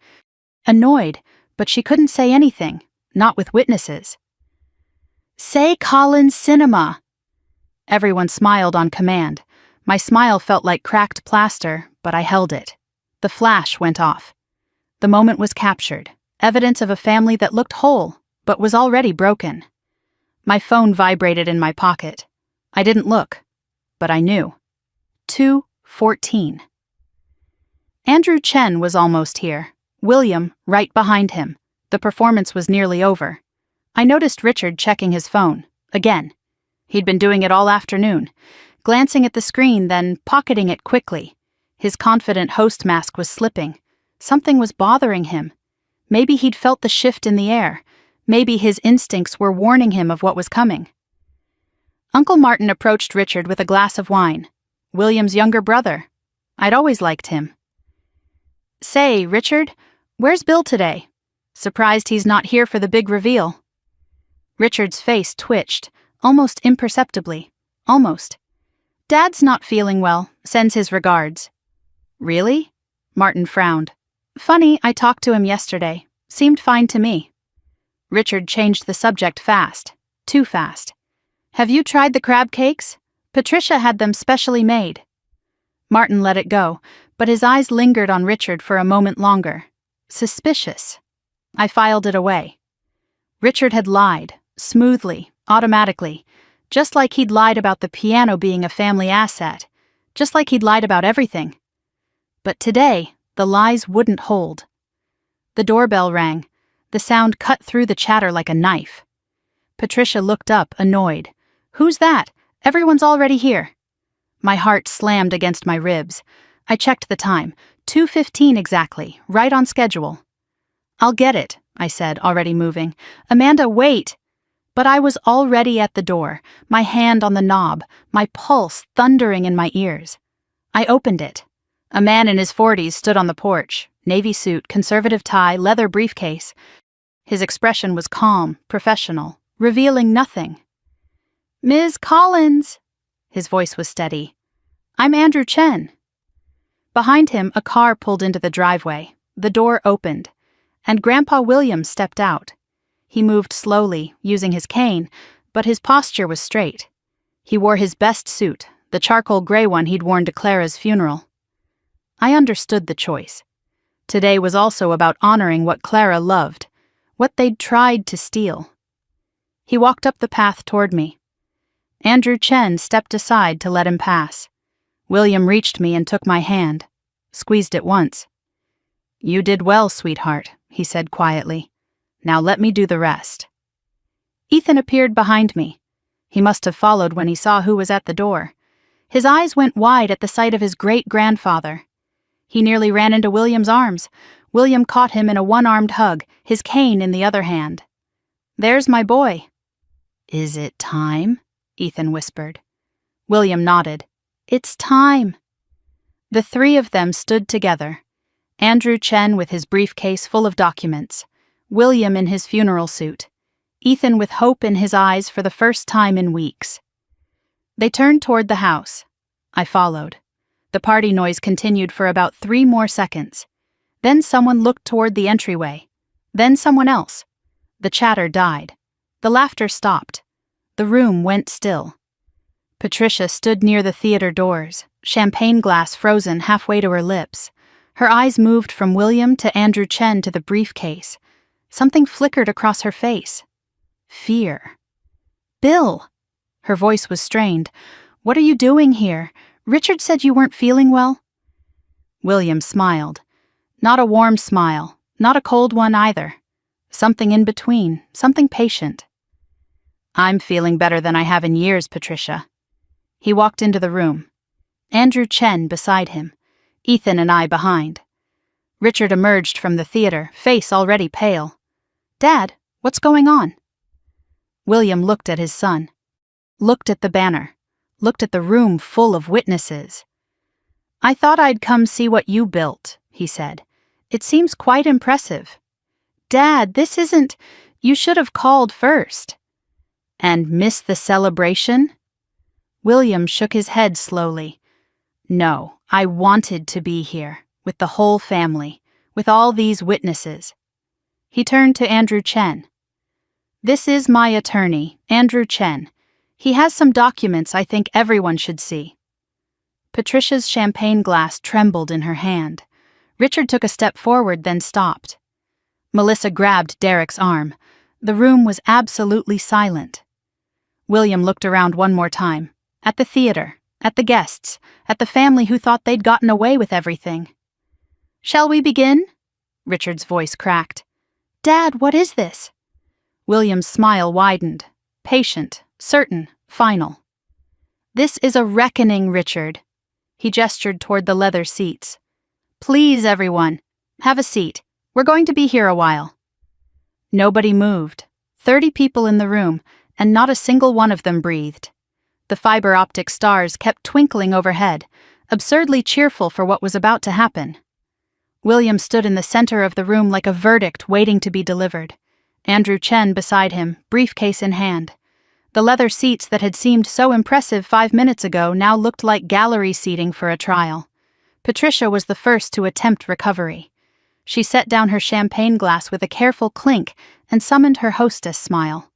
Annoyed, but she couldn't say anything, not with witnesses. Say Collins Cinema! Everyone smiled on command. My smile felt like cracked plaster, but I held it. The flash went off. The moment was captured, evidence of a family that looked whole, but was already broken. My phone vibrated in my pocket. I didn't look, but I knew. 2:14. Andrew Chen was almost here. William, right behind him. The performance was nearly over. I noticed Richard checking his phone, again. He'd been doing it all afternoon, glancing at the screen, then pocketing it quickly. His confident host mask was slipping. Something was bothering him. Maybe he'd felt the shift in the air. Maybe his instincts were warning him of what was coming. Uncle Martin approached Richard with a glass of wine. William's younger brother. I'd always liked him. Say, Richard, where's Bill today? Surprised he's not here for the big reveal. Richard's face twitched, almost imperceptibly. Almost. Dad's not feeling well, sends his regards. Really? Martin frowned. Funny, I talked to him yesterday. Seemed fine to me. Richard changed the subject fast. Too fast. Have you tried the crab cakes? Patricia had them specially made. Martin let it go, but his eyes lingered on Richard for a moment longer. Suspicious. I filed it away. Richard had lied, smoothly, automatically, just like he'd lied about the piano being a family asset, just like he'd lied about everything. But today, the lies wouldn't hold. The doorbell rang. The sound cut through the chatter like a knife. Patricia looked up, annoyed. Who's that? Everyone's already here. My heart slammed against my ribs. I checked the time. 2:15 exactly, right on schedule. I'll get it, I said, already moving. Amanda, wait! But I was already at the door, my hand on the knob, my pulse thundering in my ears. I opened it. A man in his 40s stood on the porch, navy suit, conservative tie, leather briefcase. His expression was calm, professional, revealing nothing. "Ms. Collins," his voice was steady. "I'm Andrew Chen." Behind him, a car pulled into the driveway. The door opened, and Grandpa William stepped out. He moved slowly, using his cane, but his posture was straight. He wore his best suit, the charcoal gray one he'd worn to Clara's funeral. I understood the choice. Today was also about honoring what Clara loved, what they'd tried to steal. He walked up the path toward me. Andrew Chen stepped aside to let him pass. William reached me and took my hand, squeezed it once. "You did well, sweetheart," he said quietly. "Now let me do the rest." Ethan appeared behind me. He must have followed when he saw who was at the door. His eyes went wide at the sight of his great-grandfather. He nearly ran into William's arms. William caught him in a one-armed hug, his cane in the other hand. "There's my boy." "Is it time?" Ethan whispered. William nodded. "It's time." The three of them stood together. Andrew Chen with his briefcase full of documents, William in his funeral suit, Ethan with hope in his eyes for the first time in weeks. They turned toward the house. I followed. The party noise continued for about 3 more seconds. Then someone looked toward the entryway. Then someone else. The chatter died. The laughter stopped. The room went still. Patricia stood near the theater doors, champagne glass frozen halfway to her lips. Her eyes moved from William to Andrew Chen to the briefcase. Something flickered across her face. Fear. "Bill!" Her voice was strained. "What are you doing here? Richard said you weren't feeling well." William smiled. Not a warm smile, not a cold one either. Something in between, something patient. "I'm feeling better than I have in years, Patricia." He walked into the room. Andrew Chen beside him, Ethan and I behind. Richard emerged from the theater, face already pale. "Dad, what's going on?" William looked at his son, looked at the banner, looked at the room full of witnesses. "I thought I'd come see what you built," he said. "It seems quite impressive." "Dad, this isn't... You should have called first." "And miss the celebration?" William shook his head slowly. "No, I wanted to be here, with the whole family, with all these witnesses." He turned to Andrew Chen. "This is my attorney, Andrew Chen. He has some documents I think everyone should see." Patricia's champagne glass trembled in her hand. Richard took a step forward, then stopped. Melissa grabbed Derek's arm. The room was absolutely silent. William looked around one more time, at the theater, at the guests, at the family who thought they'd gotten away with everything. "Shall we begin?" Richard's voice cracked. "Dad, what is this?" William's smile widened, patient, certain, final. "This is a reckoning, Richard." He gestured toward the leather seats. "Please, everyone, have a seat. We're going to be here a while." Nobody moved. 30 people in the room, and not a single one of them breathed. The fiber optic stars kept twinkling overhead, absurdly cheerful for what was about to happen. William stood in the center of the room like a verdict waiting to be delivered. Andrew Chen beside him, briefcase in hand. The leather seats that had seemed so impressive 5 minutes ago now looked like gallery seating for a trial. Patricia was the first to attempt recovery. She set down her champagne glass with a careful clink and summoned her hostess smile.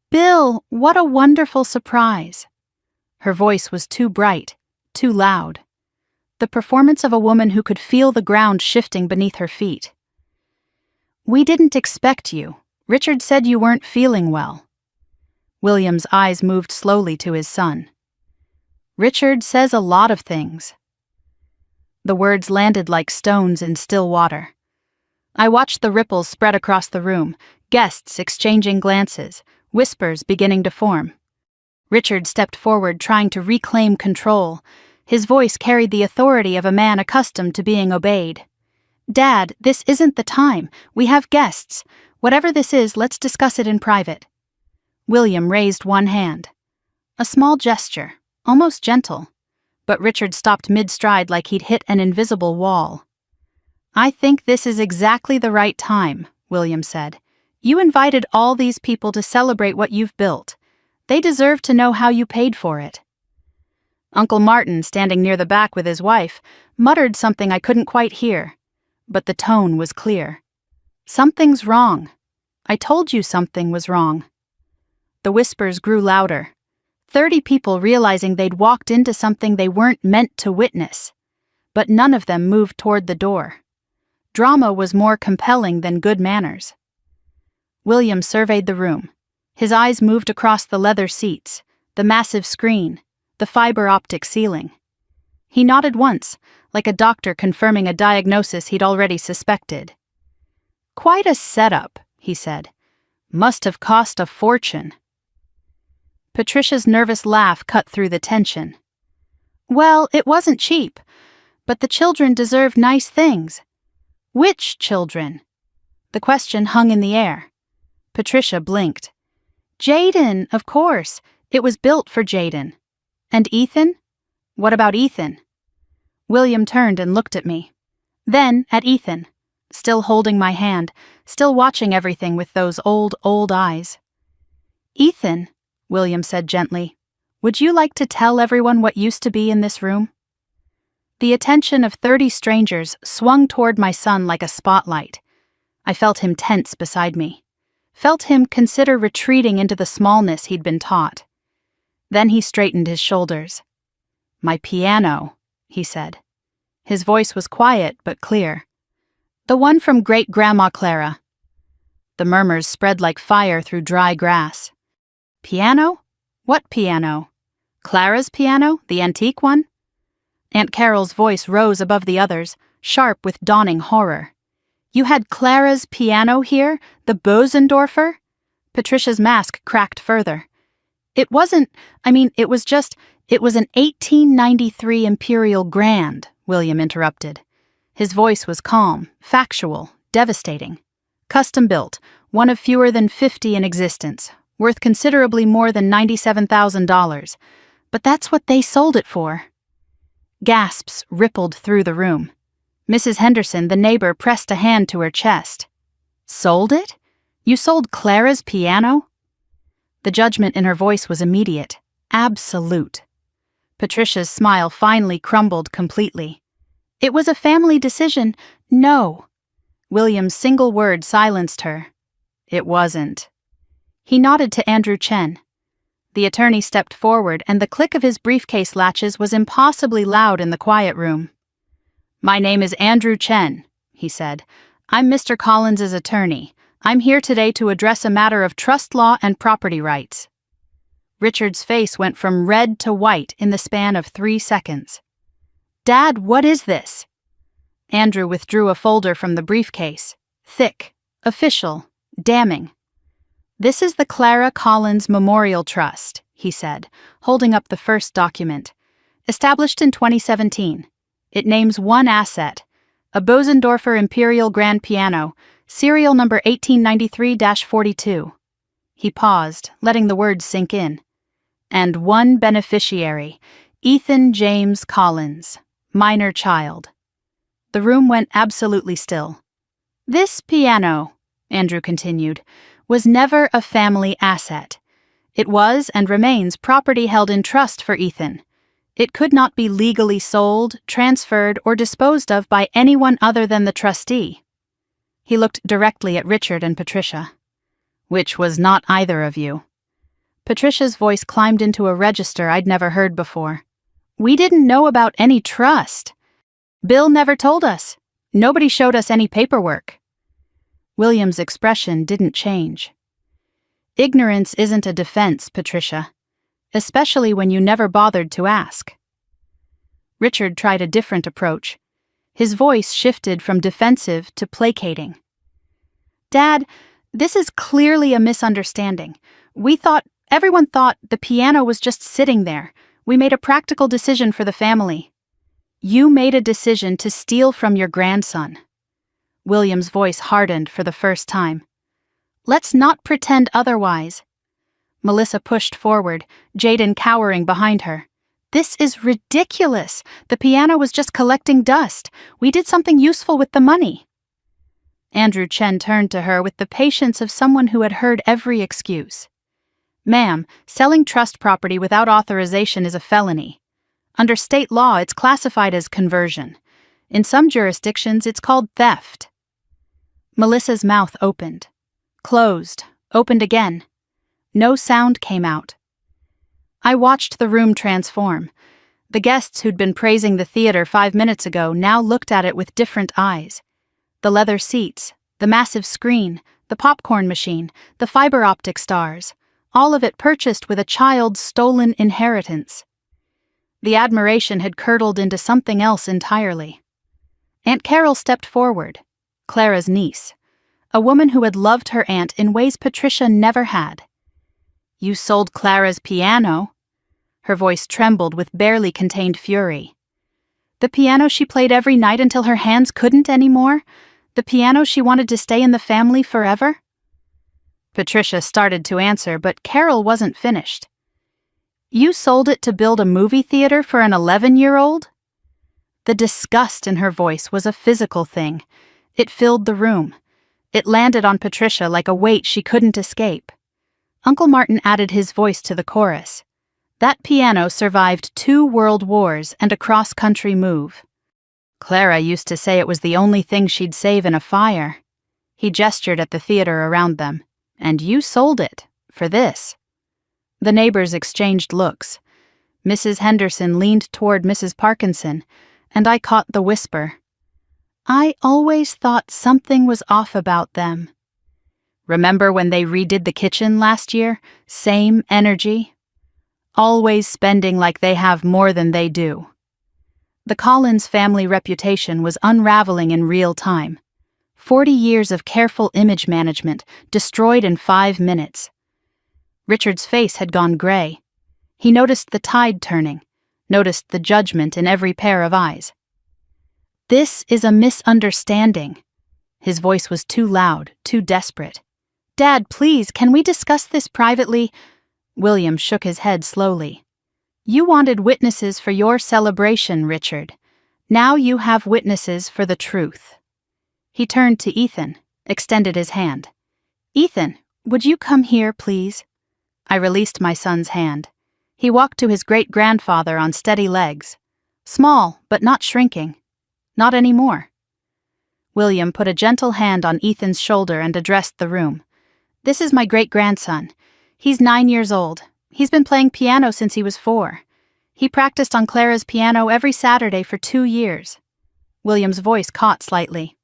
"Bill, what a wonderful surprise." Her voice was too bright, too loud. The performance of a woman who could feel the ground shifting beneath her feet. "We didn't expect you. Richard said you weren't feeling well." William's eyes moved slowly to his son. "Richard says a lot of things." The words landed like stones in still water. I watched the ripples spread across the room, guests exchanging glances, whispers beginning to form. Richard stepped forward, trying to reclaim control. His voice carried the authority of a man accustomed to being obeyed. "Dad, this isn't the time. We have guests. Whatever this is, let's discuss it in private." William raised one hand. A small gesture, almost gentle. But Richard stopped mid-stride like he'd hit an invisible wall. "I think this is exactly the right time," William said. You invited all these people to celebrate what you've built. They deserve to know how you paid for it." Uncle Martin, standing near the back with his wife, muttered something I couldn't quite hear, but the tone was clear. "Something's wrong. I told you something was wrong." The whispers grew louder. 30 people realizing they'd walked into something they weren't meant to witness, but none of them moved toward the door. Drama was more compelling than good manners. William surveyed the room. His eyes moved across the leather seats, the massive screen, the fiber optic ceiling. He nodded once, like a doctor confirming a diagnosis he'd already suspected. "Quite a setup," he said. "Must have cost a fortune." Patricia's nervous laugh cut through the tension. "Well, it wasn't cheap, but the children deserve nice things." "Which children?" The question hung in the air. Patricia blinked. "Jaden, of course. It was built for Jaden." "And Ethan? What about Ethan?" William turned and looked at me. Then at Ethan, still holding my hand, still watching everything with those old eyes. "Ethan," William said gently, "would you like to tell everyone what used to be in this room?" The attention of 30 strangers swung toward my son like a spotlight. I felt him tense beside me. Felt him consider retreating into the smallness he'd been taught. Then he straightened his shoulders. "My piano," he said. His voice was quiet but clear. "The one from Great-Grandma Clara." The murmurs spread like fire through dry grass. "Piano? What piano? Clara's piano, the antique one?" Aunt Carol's voice rose above the others, sharp with dawning horror. "You had Clara's piano here, the Bosendorfer?" Patricia's mask cracked further. It was an 1893 Imperial Grand," William interrupted. His voice was calm, factual, devastating. "Custom-built, one of fewer than 50 in existence, worth considerably more than $97,000. But that's what they sold it for." Gasps rippled through the room. Mrs. Henderson, the neighbor, pressed a hand to her chest. "Sold it? You sold Clara's piano?" The judgment in her voice was immediate, absolute. Patricia's smile finally crumbled completely. "It was a family decision. No." William's single word silenced her. "It wasn't." He nodded to Andrew Chen. The attorney stepped forward, and the click of his briefcase latches was impossibly loud in the quiet room. "My name is Andrew Chen," he said. "I'm Mr. Collins's attorney. I'm here today to address a matter of trust law and property rights." Richard's face went from red to white in the span of 3 seconds. "Dad, what is this?" Andrew withdrew a folder from the briefcase. Thick, official, damning. "This is the Clara Collins Memorial Trust," he said, holding up the first document. "Established in 2017. It names one asset, a Bosendorfer Imperial Grand Piano, serial number 1893-42. He paused, letting the words sink in. "And one beneficiary, Ethan James Collins, minor child." The room went absolutely still. "This piano," Andrew continued, "was never a family asset. It was and remains property held in trust for Ethan. It could not be legally sold, transferred, or disposed of by anyone other than the trustee." He looked directly at Richard and Patricia. "Which was not either of you." Patricia's voice climbed into a register I'd never heard before. "We didn't know about any trust. Bill never told us. Nobody showed us any paperwork." William's expression didn't change. "Ignorance isn't a defense, Patricia, especially when you never bothered to ask." Richard tried a different approach. His voice shifted from defensive to placating. "Dad, this is clearly a misunderstanding. Everyone thought the piano was just sitting there. We made a practical decision for the family." "You made a decision to steal from your grandson." William's voice hardened for the first time. "Let's not pretend otherwise." Melissa pushed forward, Jaden cowering behind her. "This is ridiculous. The piano was just collecting dust. We did something useful with the money." Andrew Chen turned to her with the patience of someone who had heard every excuse. "Ma'am, selling trust property without authorization is a felony. Under state law, it's classified as conversion. In some jurisdictions, it's called theft." Melissa's mouth opened, closed, opened again. No sound came out. I watched the room transform. The guests who'd been praising the theater 5 minutes ago now looked at it with different eyes. The leather seats, the massive screen, the popcorn machine, the fiber optic stars, all of it purchased with a child's stolen inheritance. The admiration had curdled into something else entirely. Aunt Carol stepped forward, Clara's niece, a woman who had loved her aunt in ways Patricia never had. "You sold Clara's piano?" Her voice trembled with barely contained fury. "The piano she played every night until her hands couldn't anymore? The piano she wanted to stay in the family forever?" Patricia started to answer, but Carol wasn't finished. "You sold it to build a movie theater for an 11-year-old? The disgust in her voice was a physical thing. It filled the room. It landed on Patricia like a weight she couldn't escape. Uncle Martin added his voice to the chorus. That piano survived 2 world wars and a cross-country move. Clara used to say it was the only thing she'd save in a fire. He gestured at the theater around them. "And you sold it, for this." The neighbors exchanged looks. Mrs. Henderson leaned toward Mrs. Parkinson, and I caught the whisper. "I always thought something was off about them." "Remember when they redid the kitchen last year? Same energy. Always spending like they have more than they do." The Collins family reputation was unraveling in real time. 40 years of careful image management destroyed in 5 minutes. Richard's face had gone gray. He noticed the tide turning, noticed the judgment in every pair of eyes. "This is a misunderstanding." His voice was too loud, too desperate. "Dad, please, can we discuss this privately?" William shook his head slowly. "You wanted witnesses for your celebration, Richard. Now you have witnesses for the truth." He turned to Ethan, extended his hand. "Ethan, would you come here, please?" I released my son's hand. He walked to his great-grandfather on steady legs. Small, but not shrinking. Not anymore. William put a gentle hand on Ethan's shoulder and addressed the room. "This is my great-grandson. He's 9 years old. He's been playing piano since he was 4. He practiced on Clara's piano every Saturday for 2 years. William's voice caught slightly.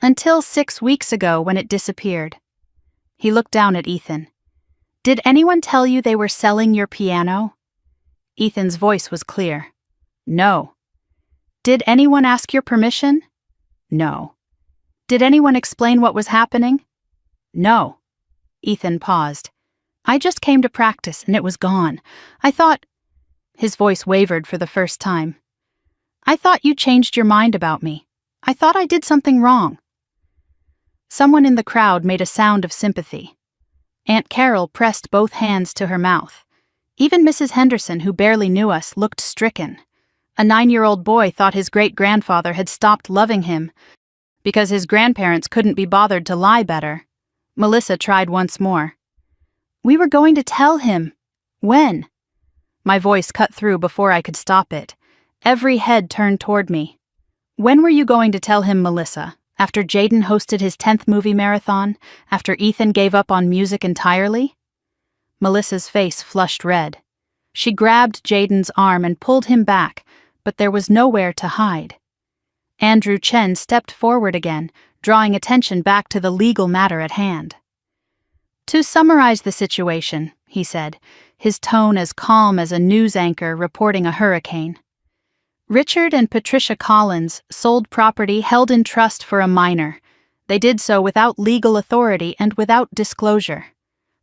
"Until 6 weeks ago when it disappeared." He looked down at Ethan. "Did anyone tell you they were selling your piano?" Ethan's voice was clear. "No." "Did anyone ask your permission?" "No." "Did anyone explain what was happening?" "No." Ethan paused. "I just came to practice and it was gone. I thought—" His voice wavered for the first time. "I thought you changed your mind about me. I thought I did something wrong." Someone in the crowd made a sound of sympathy. Aunt Carol pressed both hands to her mouth. Even Mrs. Henderson, who barely knew us, looked stricken. A 9-year-old boy thought his great-grandfather had stopped loving him because his grandparents couldn't be bothered to lie better. Melissa tried once more. "We were going to tell him." "When?" My voice cut through before I could stop it. Every head turned toward me. "When were you going to tell him, Melissa? After Jaden hosted his 10th movie marathon? After Ethan gave up on music entirely?" Melissa's face flushed red. She grabbed Jaden's arm and pulled him back, but there was nowhere to hide. Andrew Chen stepped forward again, drawing attention back to the legal matter at hand. "To summarize the situation," he said, his tone as calm as a news anchor reporting a hurricane. "Richard and Patricia Collins sold property held in trust for a minor. They did so without legal authority and without disclosure.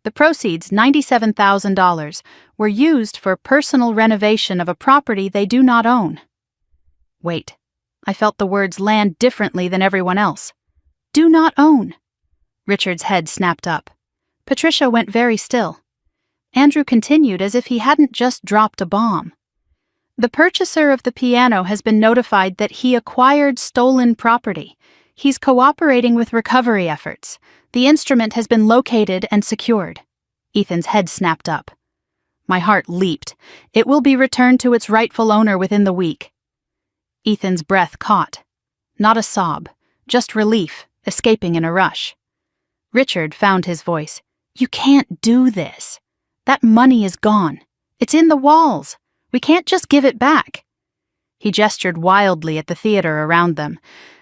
The proceeds, $97,000, were used for personal renovation of a property they do not own." Wait. I felt the words land differently than everyone else. "Do not own." Richard's head snapped up. Patricia went very still. Andrew continued as if he hadn't just dropped a bomb. "The purchaser of the piano has been notified that he acquired stolen property. He's cooperating with recovery efforts. The instrument has been located and secured. Ethan's head snapped up. My heart leaped. It will be returned to its rightful owner within the week. Ethan's breath caught. Not a sob, just relief, escaping in a rush. Richard found his voice. You can't do this. That money is gone. It's in the walls. We can't just give it back. He gestured wildly at the theater around them,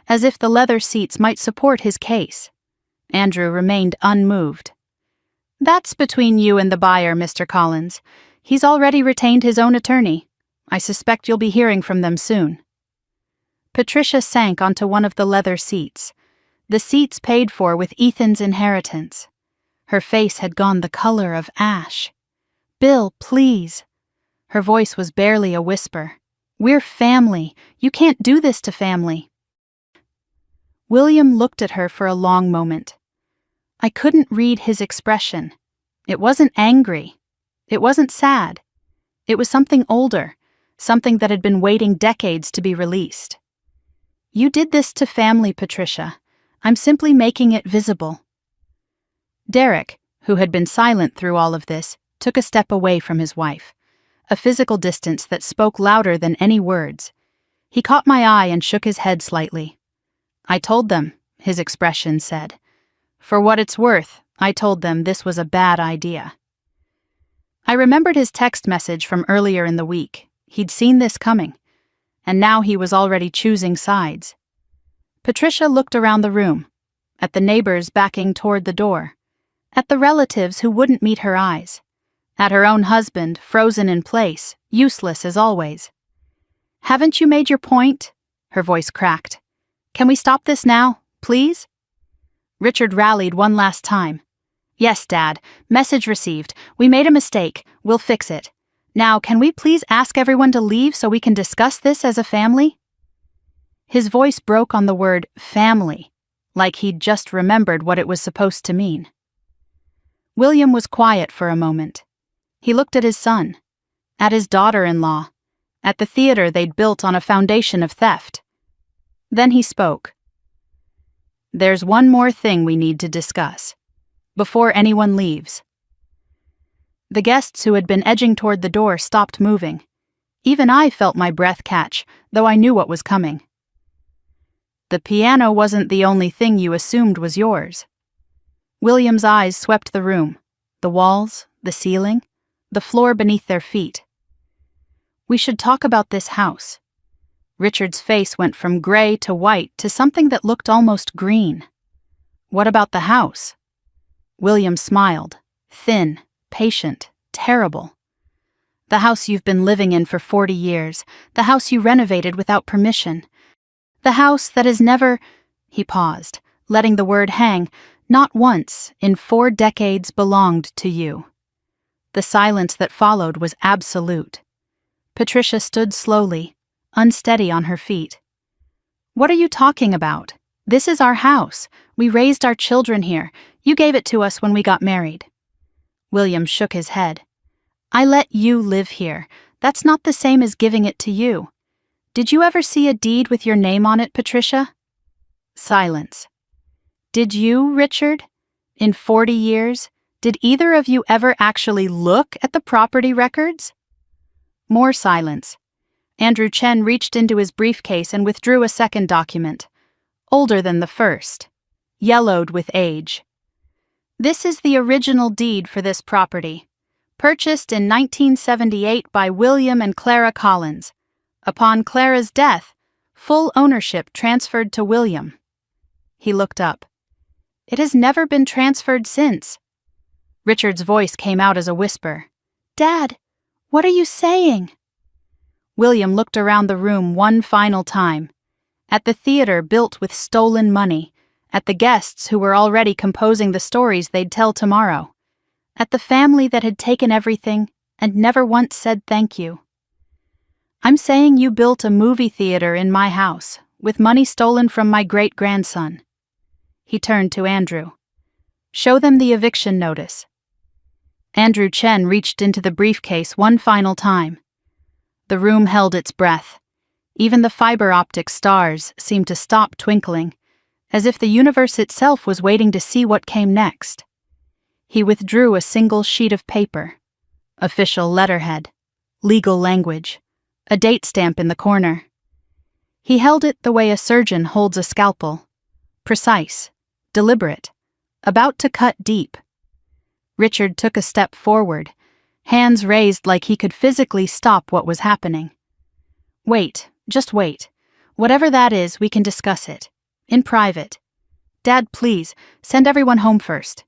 as if the leather seats might support his case. Andrew remained unmoved. That's between you and the buyer, Mr. Collins. He's already retained his own attorney. I suspect you'll be hearing from them soon. Patricia sank onto one of the leather seats, the seats paid for with Ethan's inheritance. Her face had gone the color of ash. Bill, please. Her voice was barely a whisper. We're family. You can't do this to family. William looked at her for a long moment. I couldn't read his expression. It wasn't angry. It wasn't sad. It was something older, something that had been waiting decades to be released. You did this to family, Patricia. I'm simply making it visible. Derek, who had been silent through all of this, took a step away from his wife, a physical distance that spoke louder than any words. He caught my eye and shook his head slightly. I told them, his expression said. For what it's worth, I told them this was a bad idea. I remembered his text message from earlier in the week. He'd seen this coming, and now he was already choosing sides. Patricia looked around the room, at the neighbors backing toward the door, at the relatives who wouldn't meet her eyes, at her own husband, frozen in place, useless as always. Haven't you made your point? Her voice cracked. Can we stop this now, please? Richard rallied one last time. Yes, Dad. Message received. We made a mistake. We'll fix it. Now, can we please ask everyone to leave so we can discuss this as a family? His voice broke on the word family, like he'd just remembered what it was supposed to mean. William was quiet for a moment. He looked at his son, at his daughter-in-law, at the theater they'd built on a foundation of theft. Then he spoke. There's one more thing we need to discuss, before anyone leaves. The guests who had been edging toward the door stopped moving. Even I felt my breath catch, though I knew what was coming. The piano wasn't the only thing you assumed was yours. William's eyes swept the room, the walls, the ceiling, the floor beneath their feet. We should talk about this house. Richard's face went from gray to white to something that looked almost green. What about the house? William smiled, thin, patient, terrible. The house you've been living in for 40 years, the house you renovated without permission, the house that has never... He paused, letting the word hang, not once, in 4 decades belonged to you. The silence that followed was absolute. Patricia stood slowly, unsteady on her feet. What are you talking about? This is our house. We raised our children here. You gave it to us when we got married. William shook his head. I let you live here. That's not the same as giving it to you. Did you ever see a deed with your name on it, Patricia? Silence. Did you, Richard? In 40 years, did either of you ever actually look at the property records? More silence. Andrew Chen reached into his briefcase and withdrew a second document, older than the first, yellowed with age. This is the original deed for this property, purchased in 1978 by William and Clara Collins. Upon Clara's death, full ownership transferred to William. He looked up. It has never been transferred since. Richard's voice came out as a whisper. Dad, what are you saying? William looked around the room one final time, at the theater built with stolen money, at the guests who were already composing the stories they'd tell tomorrow, at the family that had taken everything and never once said thank you. I'm saying you built a movie theater in my house, with money stolen from my great-grandson. He turned to Andrew. Show them the eviction notice. Andrew Chen reached into the briefcase one final time. The room held its breath. Even the fiber optic stars seemed to stop twinkling. as if the universe itself was waiting to see what came next. He withdrew a single sheet of paper. Official letterhead, legal language, a date stamp in the corner. He held it the way a surgeon holds a scalpel. Precise, deliberate, about to cut deep. Richard took a step forward, hands raised like he could physically stop what was happening. Wait, just wait. Whatever that is, we can discuss it. In private. Dad, please, send everyone home first.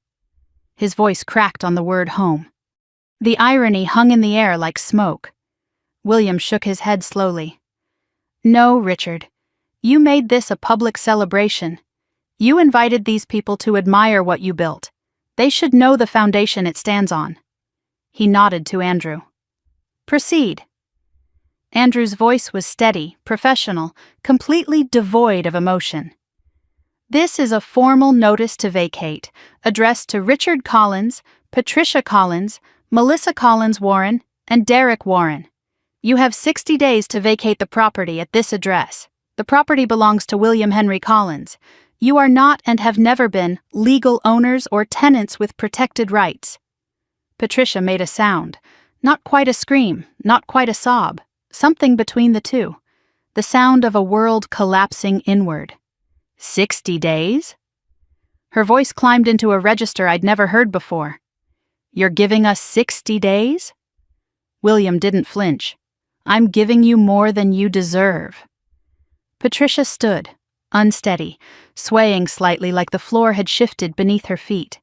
His voice cracked on the word home. The irony hung in the air like smoke. William shook his head slowly. No, Richard. You made this a public celebration. You invited these people to admire what you built. They should know the foundation it stands on. He nodded to Andrew. Proceed. Andrew's voice was steady, professional, completely devoid of emotion. This is a formal notice to vacate, addressed to Richard Collins, Patricia Collins, Melissa Collins Warren, and Derek Warren. You have 60 days to vacate the property at this address. The property belongs to William Henry Collins. You are not and have never been legal owners or tenants with protected rights. Patricia made a sound. Not quite a scream, not quite a sob. Something between the two. The sound of a world collapsing inward. 60 days? Her voice climbed into a register I'd never heard before. You're giving us 60 days? William didn't flinch. I'm giving you more than you deserve. Patricia stood, unsteady, swaying slightly like the floor had shifted beneath her feet.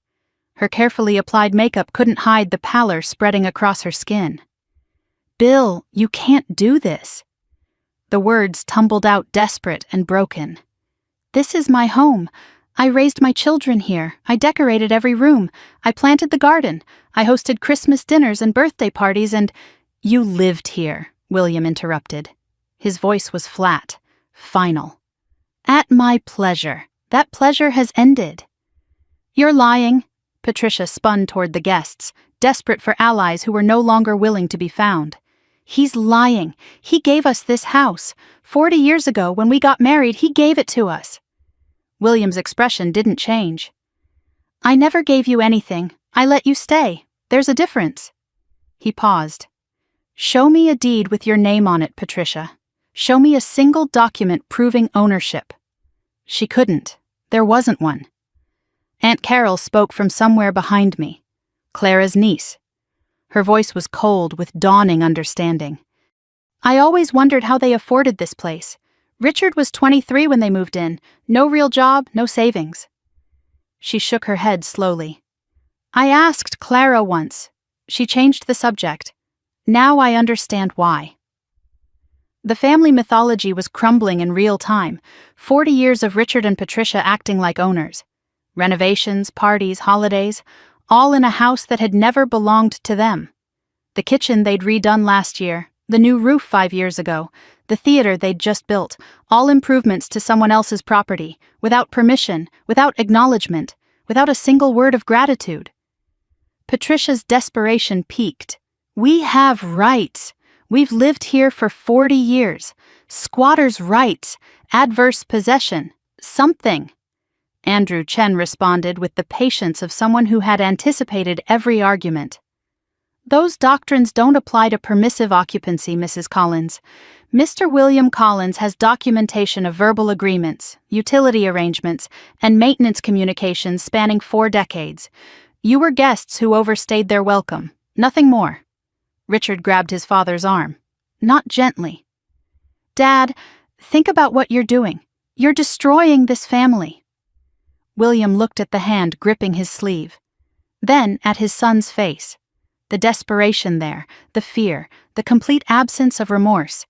Her carefully applied makeup couldn't hide the pallor spreading across her skin. Bill, you can't do this. The words tumbled out desperate and broken. This is my home. I raised my children here. I decorated every room. I planted the garden. I hosted Christmas dinners and birthday parties and— You lived here, William interrupted. His voice was flat, final. At my pleasure. That pleasure has ended. You're lying. Patricia spun toward the guests, desperate for allies who were no longer willing to be found. He's lying. He gave us this house. 40 years ago, when we got married, he gave it to us. William's expression didn't change. I never gave you anything. I let you stay. There's a difference. He paused. Show me a deed with your name on it, Patricia. Show me a single document proving ownership. She couldn't. There wasn't one. Aunt Carol spoke from somewhere behind me. Clara's niece. Her voice was cold with dawning understanding. I always wondered how they afforded this place. Richard was 23 when they moved in. No real job, no savings. She shook her head slowly. I asked Clara once. She changed the subject. Now I understand why. The family mythology was crumbling in real time. 40 years of Richard and Patricia acting like owners. Renovations, parties, holidays, all in a house that had never belonged to them. The kitchen they'd redone last year, the new roof 5 years ago, the theater they'd just built, all improvements to someone else's property, without permission, without acknowledgement, without a single word of gratitude. Patricia's desperation peaked. We have rights. We've lived here for 40 years. Squatters' rights, adverse possession, something. Andrew Chen responded with the patience of someone who had anticipated every argument. Those doctrines don't apply to permissive occupancy, Mrs. Collins. Mr. William Collins has documentation of verbal agreements, utility arrangements, and maintenance communications spanning 4 decades. You were guests who overstayed their welcome, nothing more. Richard grabbed his father's arm, not gently. Dad, think about what you're doing. You're destroying this family. William looked at the hand gripping his sleeve, then at his son's face. The desperation there, the fear, the complete absence of remorse.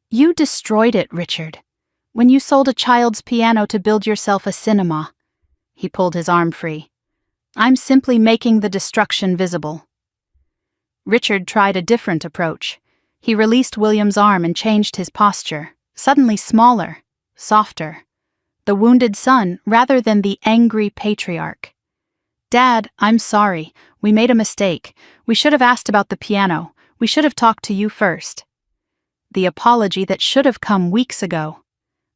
You destroyed it, Richard. When you sold a child's piano to build yourself a cinema. He pulled his arm free. I'm simply making the destruction visible. Richard tried a different approach. He released William's arm and changed his posture, suddenly smaller, softer. The wounded son rather than the angry patriarch. Dad, I'm sorry. We made a mistake. We should have asked about the piano. We should have talked to you first. The apology that should have come weeks ago.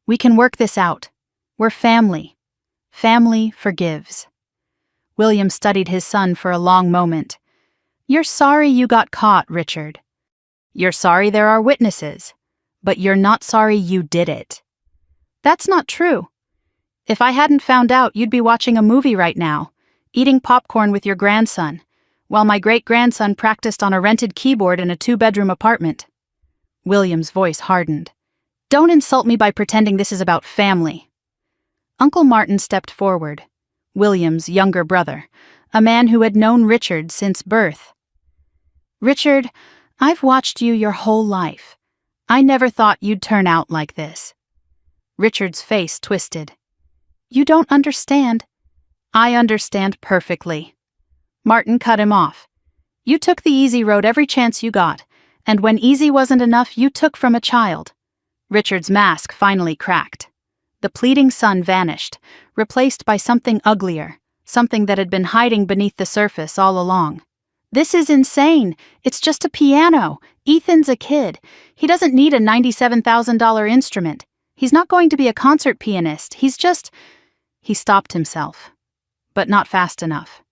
We can work this out. We're family. Family forgives. William studied his son for a long moment. You're sorry you got caught, Richard. You're sorry there are witnesses, but you're not sorry you did it. That's not true. If I hadn't found out, you'd be watching a movie right now, eating popcorn with your grandson, while my great-grandson practiced on a rented keyboard in a 2-bedroom apartment. William's voice hardened. Don't insult me by pretending this is about family. Uncle Martin stepped forward, William's younger brother, a man who had known Richard since birth. Richard, I've watched you your whole life. I never thought you'd turn out like this. Richard's face twisted. You don't understand. I understand perfectly. Martin cut him off. You took the easy road every chance you got, and when easy wasn't enough, you took from a child. Richard's mask finally cracked. The pleading son vanished, replaced by something uglier, something that had been hiding beneath the surface all along. This is insane. It's just a piano. Ethan's a kid. He doesn't need a $97,000 instrument. He's not going to be a concert pianist. He's just... He stopped himself, but not fast enough.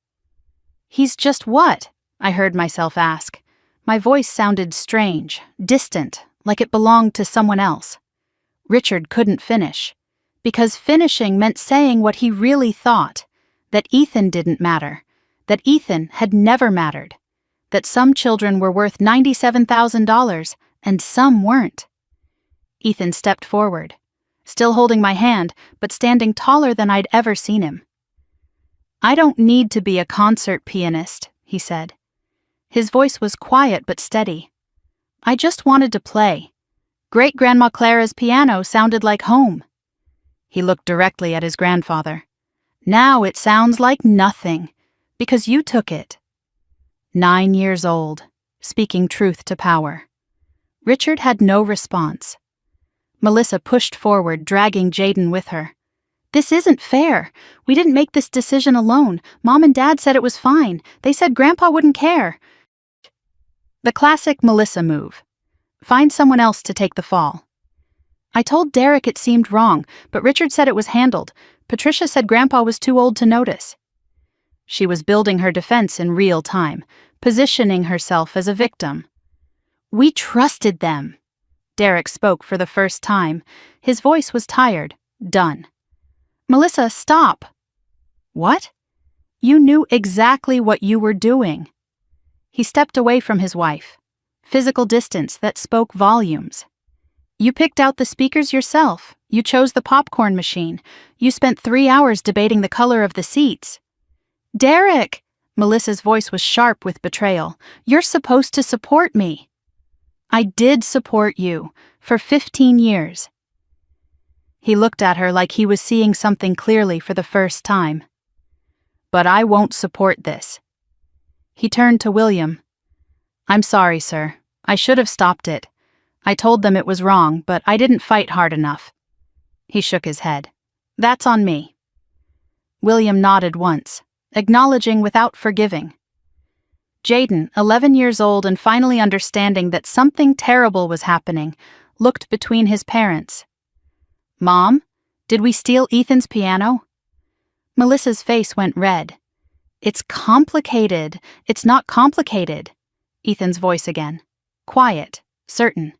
He's just what? I heard myself ask. My voice sounded strange, distant, like it belonged to someone else. Richard couldn't finish, because finishing meant saying what he really thought, that Ethan didn't matter, that Ethan had never mattered, that some children were worth $97,000 and some weren't. Ethan stepped forward, still holding my hand, but standing taller than I'd ever seen him. I don't need to be a concert pianist, he said. His voice was quiet but steady. I just wanted to play. Great-Grandma Clara's piano sounded like home. He looked directly at his grandfather. Now it sounds like nothing, because you took it. 9 years old, speaking truth to power. Richard had no response. Melissa pushed forward, dragging Jaden with her. This isn't fair. We didn't make this decision alone. Mom and Dad said it was fine. They said Grandpa wouldn't care. The classic Melissa move. Find someone else to take the fall. I told Derek it seemed wrong, but Richard said it was handled. Patricia said Grandpa was too old to notice. She was building her defense in real time, positioning herself as a victim. We trusted them. Derek spoke for the first time. His voice was tired, done. Melissa, stop. What? You knew exactly what you were doing. He stepped away from his wife. Physical distance that spoke volumes. You picked out the speakers yourself. You chose the popcorn machine. You spent 3 hours debating the color of the seats. Derek! Melissa's voice was sharp with betrayal. You're supposed to support me. I did support you, for 15 years. He looked at her like he was seeing something clearly for the first time. But I won't support this. He turned to William. I'm sorry, sir. I should have stopped it. I told them it was wrong, but I didn't fight hard enough. He shook his head. That's on me. William nodded once, acknowledging without forgiving. Jaden, 11 years old and finally understanding that something terrible was happening, looked between his parents. Mom, did we steal Ethan's piano? Melissa's face went red. It's complicated. It's not complicated. Ethan's voice again. Quiet, certain.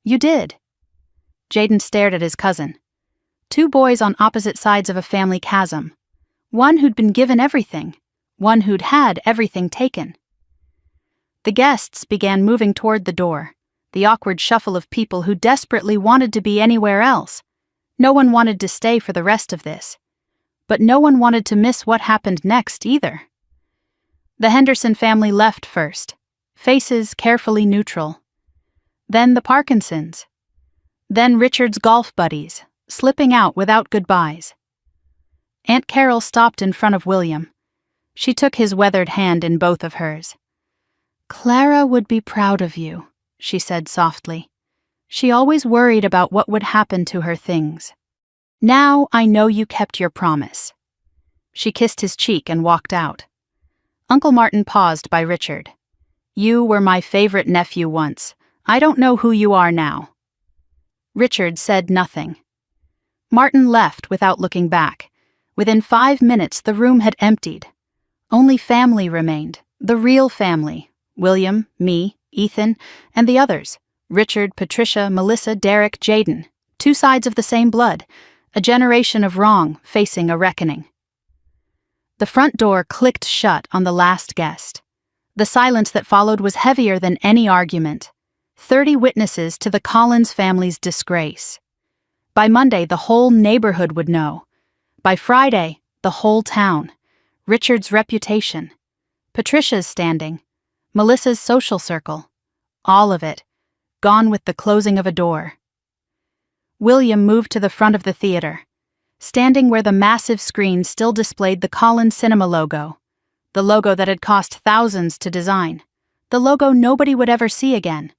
You did. Jaden stared at his cousin. 2 boys on opposite sides of a family chasm. One who'd been given everything. One who'd had everything taken. The guests began moving toward the door, the awkward shuffle of people who desperately wanted to be anywhere else. No one wanted to stay for the rest of this. But no one wanted to miss what happened next either. The Henderson family left first, faces carefully neutral. Then the Parkinsons. Then Richard's golf buddies, slipping out without goodbyes. Aunt Carol stopped in front of William. She took his weathered hand in both of hers. Clara would be proud of you, she said softly. She always worried about what would happen to her things. Now I know you kept your promise. She kissed his cheek and walked out. Uncle Martin paused by Richard. You were my favorite nephew once. I don't know who you are now. Richard said nothing. Martin left without looking back. Within 5 minutes, the room had emptied. Only family remained, the real family. William, me, Ethan, and the others. Richard, Patricia, Melissa, Derek, Jaden. 2 sides of the same blood. A generation of wrong facing a reckoning. The front door clicked shut on the last guest. The silence that followed was heavier than any argument. 30 witnesses to the Collins family's disgrace. By Monday, the whole neighborhood would know. By Friday, the whole town. Richard's reputation. Patricia's standing. Melissa's social circle. All of it. Gone with the closing of a door. William moved to the front of the theater. Standing where the massive screen still displayed the Collins Cinema logo. The logo that had cost thousands to design. The logo nobody would ever see again.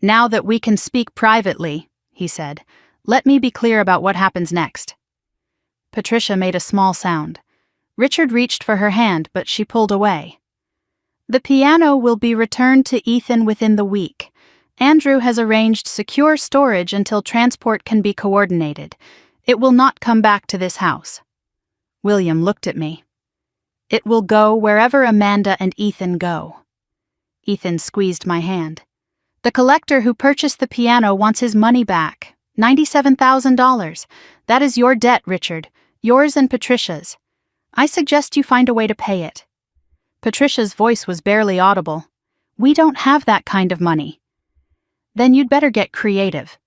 "Now that we can speak privately," he said, "let me be clear about what happens next." Patricia made a small sound. Richard reached for her hand, but she pulled away. "The piano will be returned to Ethan within the week. Andrew has arranged secure storage until transport can be coordinated. It will not come back to this house." William looked at me. "It will go wherever Amanda and Ethan go." Ethan squeezed my hand. "The collector who purchased the piano wants his money back. $97,000. That is your debt, Richard. Yours and Patricia's. I suggest you find a way to pay it." Patricia's voice was barely audible. "We don't have that kind of money." "Then you'd better get creative."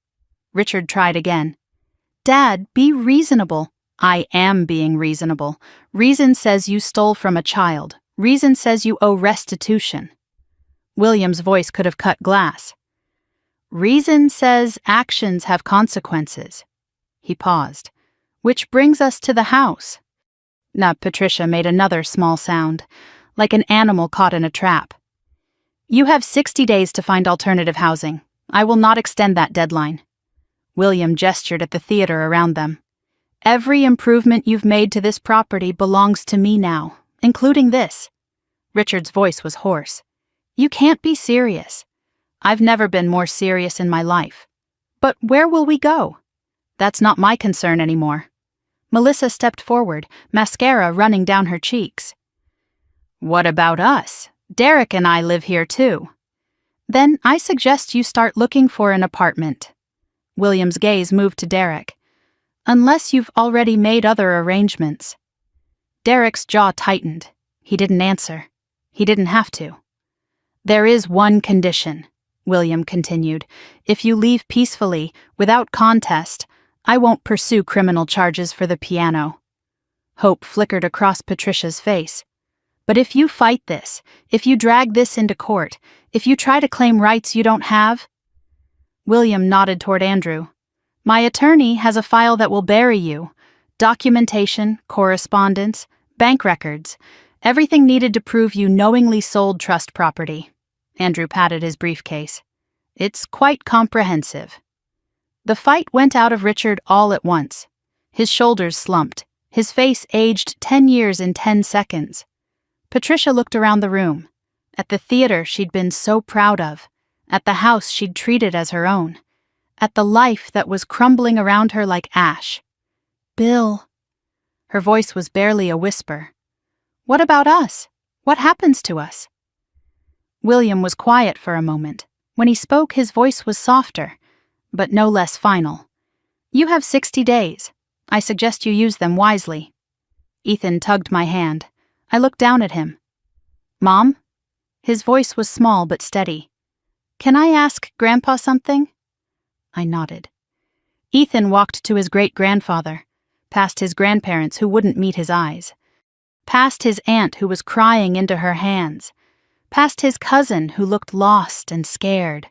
Richard tried again. "Dad, be reasonable." "I am being reasonable. Reason says you stole from a child. Reason says you owe restitution." William's voice could have cut glass. "Reason says actions have consequences." He paused. "Which brings us to the house." Patricia made another small sound, like an animal caught in a trap. "You have 60 days to find alternative housing. I will not extend that deadline." William gestured at the theater around them. "Every improvement you've made to this property belongs to me now, including this." Richard's voice was hoarse. "You can't be serious." "I've never been more serious in my life." "But where will we go?" "That's not my concern anymore." Melissa stepped forward, mascara running down her cheeks. "What about us? Derek and I live here too." "Then I suggest you start looking for an apartment." William's gaze moved to Derek. "Unless you've already made other arrangements." Derek's jaw tightened. He didn't answer. He didn't have to. "There is one condition," William continued. "If you leave peacefully, without contest, I won't pursue criminal charges for the piano." Hope flickered across Patricia's face. "But if you fight this, if you drag this into court, if you try to claim rights you don't have—" William nodded toward Andrew. "My attorney has a file that will bury you. Documentation, correspondence, bank records, everything needed to prove you knowingly sold trust property." Andrew patted his briefcase. "It's quite comprehensive." The fight went out of Richard all at once. His shoulders slumped. His face aged 10 years in 10 seconds. Patricia looked around the room. At the theater she'd been so proud of. At the house she'd treated as her own. At the life that was crumbling around her like ash. "Bill." Her voice was barely a whisper. "What about us? What happens to us?" William was quiet for a moment. When he spoke, his voice was softer, but no less final. "You have 60 days. I suggest you use them wisely." Ethan tugged my hand. I looked down at him. "Mom?" His voice was small but steady. "Can I ask Grandpa something?" I nodded. Ethan walked to his great-grandfather, past his grandparents who wouldn't meet his eyes, past his aunt who was crying into her hands, past his cousin who looked lost and scared,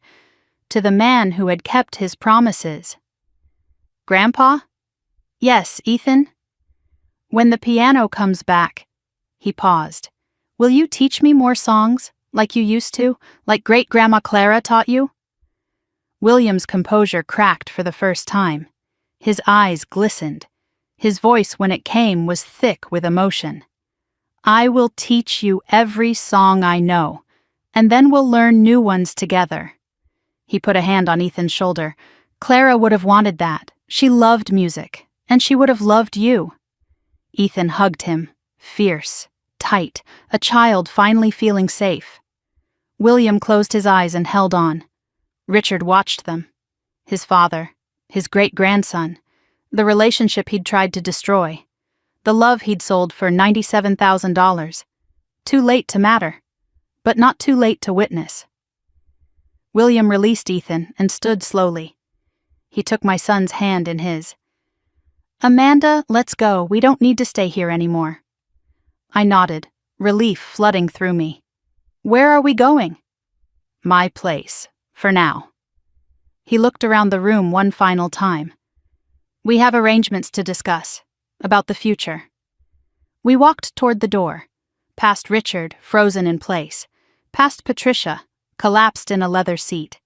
to the man who had kept his promises. "Grandpa?" "Yes, Ethan?" "When the piano comes back," he paused, "will you teach me more songs, like you used to, like Great-Grandma Clara taught you?" William's composure cracked for the first time. His eyes glistened. His voice, when it came, was thick with emotion. "I will teach you every song I know, and then we'll learn new ones together." He put a hand on Ethan's shoulder. "Clara would have wanted that. She loved music, and she would have loved you. Ethan hugged him, fierce, tight, a child finally feeling safe. William closed his eyes and held on. Richard watched them. His father, his great-grandson, the relationship he'd tried to destroy, the love he'd sold for $97,000. Too late to matter, but not too late to witness. William released Ethan and stood slowly. He took my son's hand in his. "Amanda, let's go. We don't need to stay here anymore." I nodded, relief flooding through me. "Where are we going?" "My place, for now." He looked around the room one final time. "We have arrangements to discuss, about the future." We walked toward the door, past Richard, frozen in place, past Patricia, collapsed in a leather seat,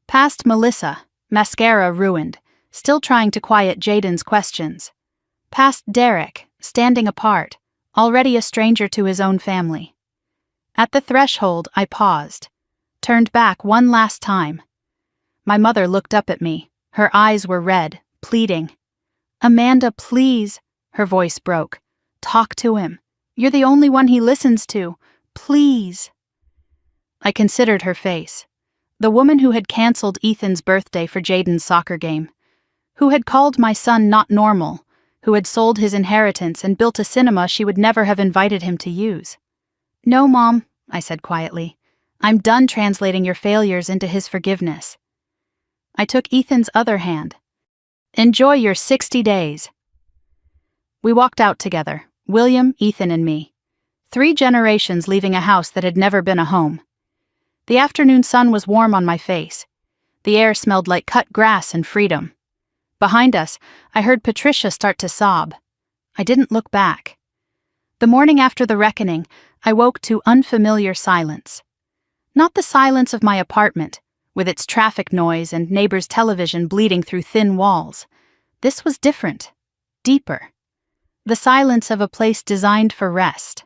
past Melissa, mascara ruined, still trying to quiet Jaden's questions, past Derek, standing apart, already a stranger to his own family. At the threshold, I paused, turned back one last time. My mother looked up at me. Her eyes were red, pleading. "Amanda, please," her voice broke. "Talk to him. You're the only one he listens to. Please." I considered her face. The woman who had canceled Ethan's birthday for Jaden's soccer game, who had called my son not normal, who had sold his inheritance and built a cinema she would never have invited him to use. "No, Mom," I said quietly. "I'm done translating your failures into his forgiveness." I took Ethan's other hand. "Enjoy your 60 days." We walked out together, William, Ethan, and me. 3 generations leaving a house that had never been a home. The afternoon sun was warm on my face. The air smelled like cut grass and freedom. Behind us, I heard Patricia start to sob. I didn't look back. The morning after the reckoning, I woke to unfamiliar silence. Not the silence of my apartment, with its traffic noise and neighbors' television bleeding through thin walls. This was different, deeper. The silence of a place designed for rest.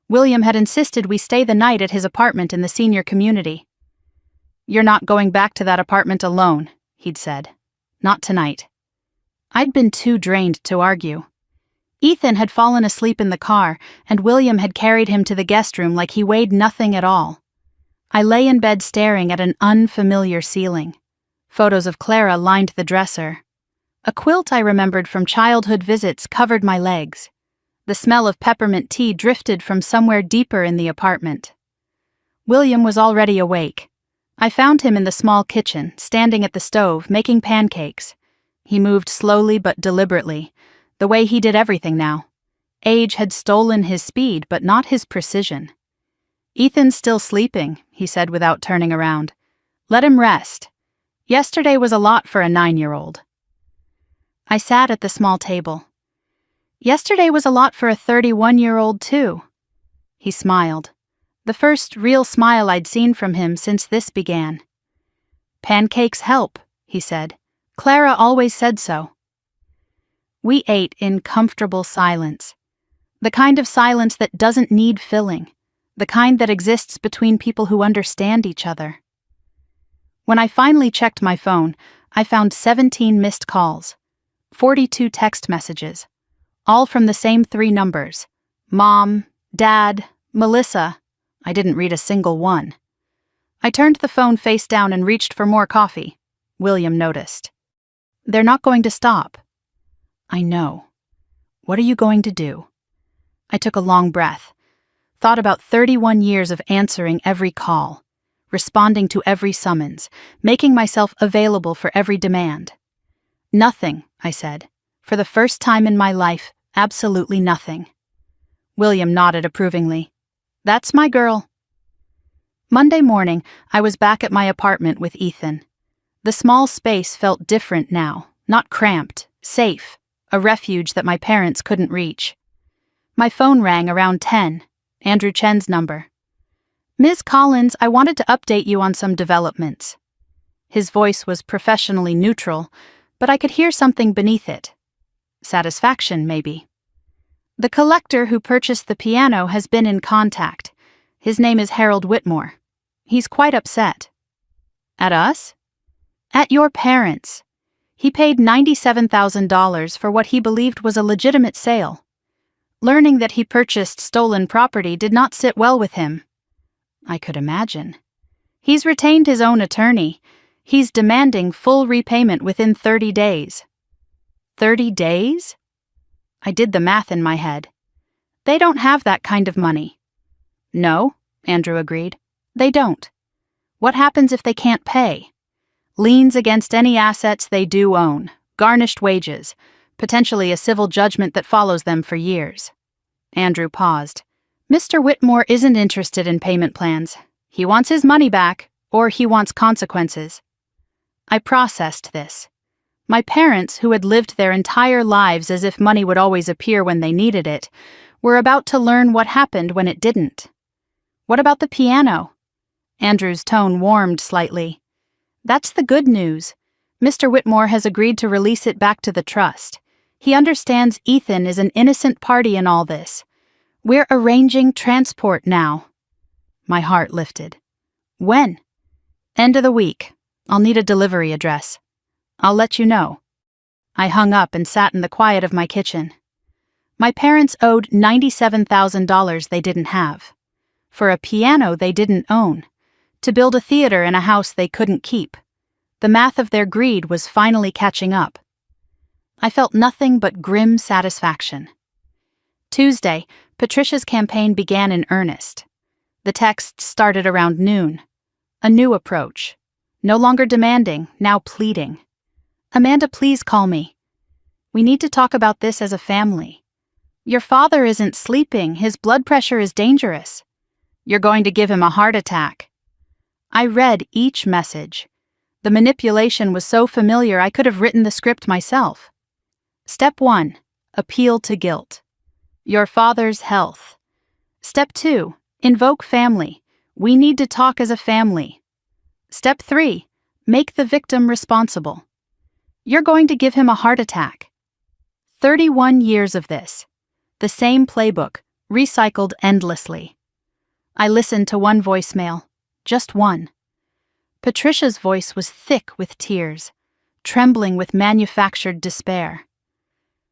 William had insisted we stay the night at his apartment in the senior community. "You're not going back to that apartment alone," he'd said. "Not tonight." I'd been too drained to argue. Ethan had fallen asleep in the car, and William had carried him to the guest room like he weighed nothing at all. I lay in bed staring at an unfamiliar ceiling. Photos of Clara lined the dresser. A quilt I remembered from childhood visits covered my legs. The smell of peppermint tea drifted from somewhere deeper in the apartment. William was already awake. I found him in the small kitchen, standing at the stove, making pancakes. He moved slowly but deliberately, the way he did everything now. Age had stolen his speed, but not his precision. "Ethan's still sleeping," he said without turning around. "Let him rest. Yesterday was a lot for a 9-year-old. I sat at the small table. "Yesterday was a lot for a 31-year-old too." He smiled. The first real smile I'd seen from him since this began. "Pancakes help," he said. "Clara always said so." We ate in comfortable silence. The kind of silence that doesn't need filling. The kind that exists between people who understand each other. When I finally checked my phone, I found 17 missed calls, 42 text messages, all from the same 3 numbers. Mom, Dad, Melissa. I didn't read a single one. I turned the phone face down and reached for more coffee. William noticed. "They're not going to stop." "I know. What are you going to do?" I took a long breath, thought about 31 years of answering every call, responding to every summons, making myself available for every demand. "Nothing," I said. "For the first time in my life, absolutely nothing." William nodded approvingly. "That's my girl." Monday morning, I was back at my apartment with Ethan. The small space felt different now, not cramped, safe, a refuge that my parents couldn't reach. My phone rang around 10, Andrew Chen's number. "Ms. Collins, I wanted to update you on some developments." His voice was professionally neutral, but I could hear something beneath it. Satisfaction, maybe. "The collector who purchased the piano has been in contact. His name is Harold Whitmore. He's quite upset." "At us?" "At your parents. He paid $97,000 for what he believed was a legitimate sale. Learning that he purchased stolen property did not sit well with him. I could imagine. He's retained his own attorney. He's demanding full repayment within 30 days. 30 days? I did the math in my head. They don't have that kind of money. No, Andrew agreed. They don't. What happens if they can't pay? Liens against any assets they do own, garnished wages, potentially a civil judgment that follows them for years. Andrew paused. Mr. Whitmore isn't interested in payment plans. He wants his money back, or he wants consequences. I processed this. My parents, who had lived their entire lives as if money would always appear when they needed it, were about to learn what happened when it didn't. What about the piano? Andrew's tone warmed slightly. That's the good news. Mr. Whitmore has agreed to release it back to the trust. He understands Ethan is an innocent party in all this. We're arranging transport now. My heart lifted. When? End of the week. I'll need a delivery address. I'll let you know. I hung up and sat in the quiet of my kitchen. My parents owed $97,000 they didn't have. For a piano they didn't own. To build a theater in a house they couldn't keep. The math of their greed was finally catching up. I felt nothing but grim satisfaction. Tuesday, Patricia's campaign began in earnest. The texts started around noon. A new approach. No longer demanding, now pleading. Amanda, please call me. We need to talk about this as a family. Your father isn't sleeping. His blood pressure is dangerous. You're going to give him a heart attack. I read each message. The manipulation was so familiar I could have written the script myself. Step 1. Appeal to guilt. Your father's health. Step 2. Invoke family. We need to talk as a family. Step 3. Make the victim responsible. You're going to give him a heart attack. 31 years of this. The same playbook, recycled endlessly. I listened to one voicemail. Just one. Patricia's voice was thick with tears, trembling with manufactured despair.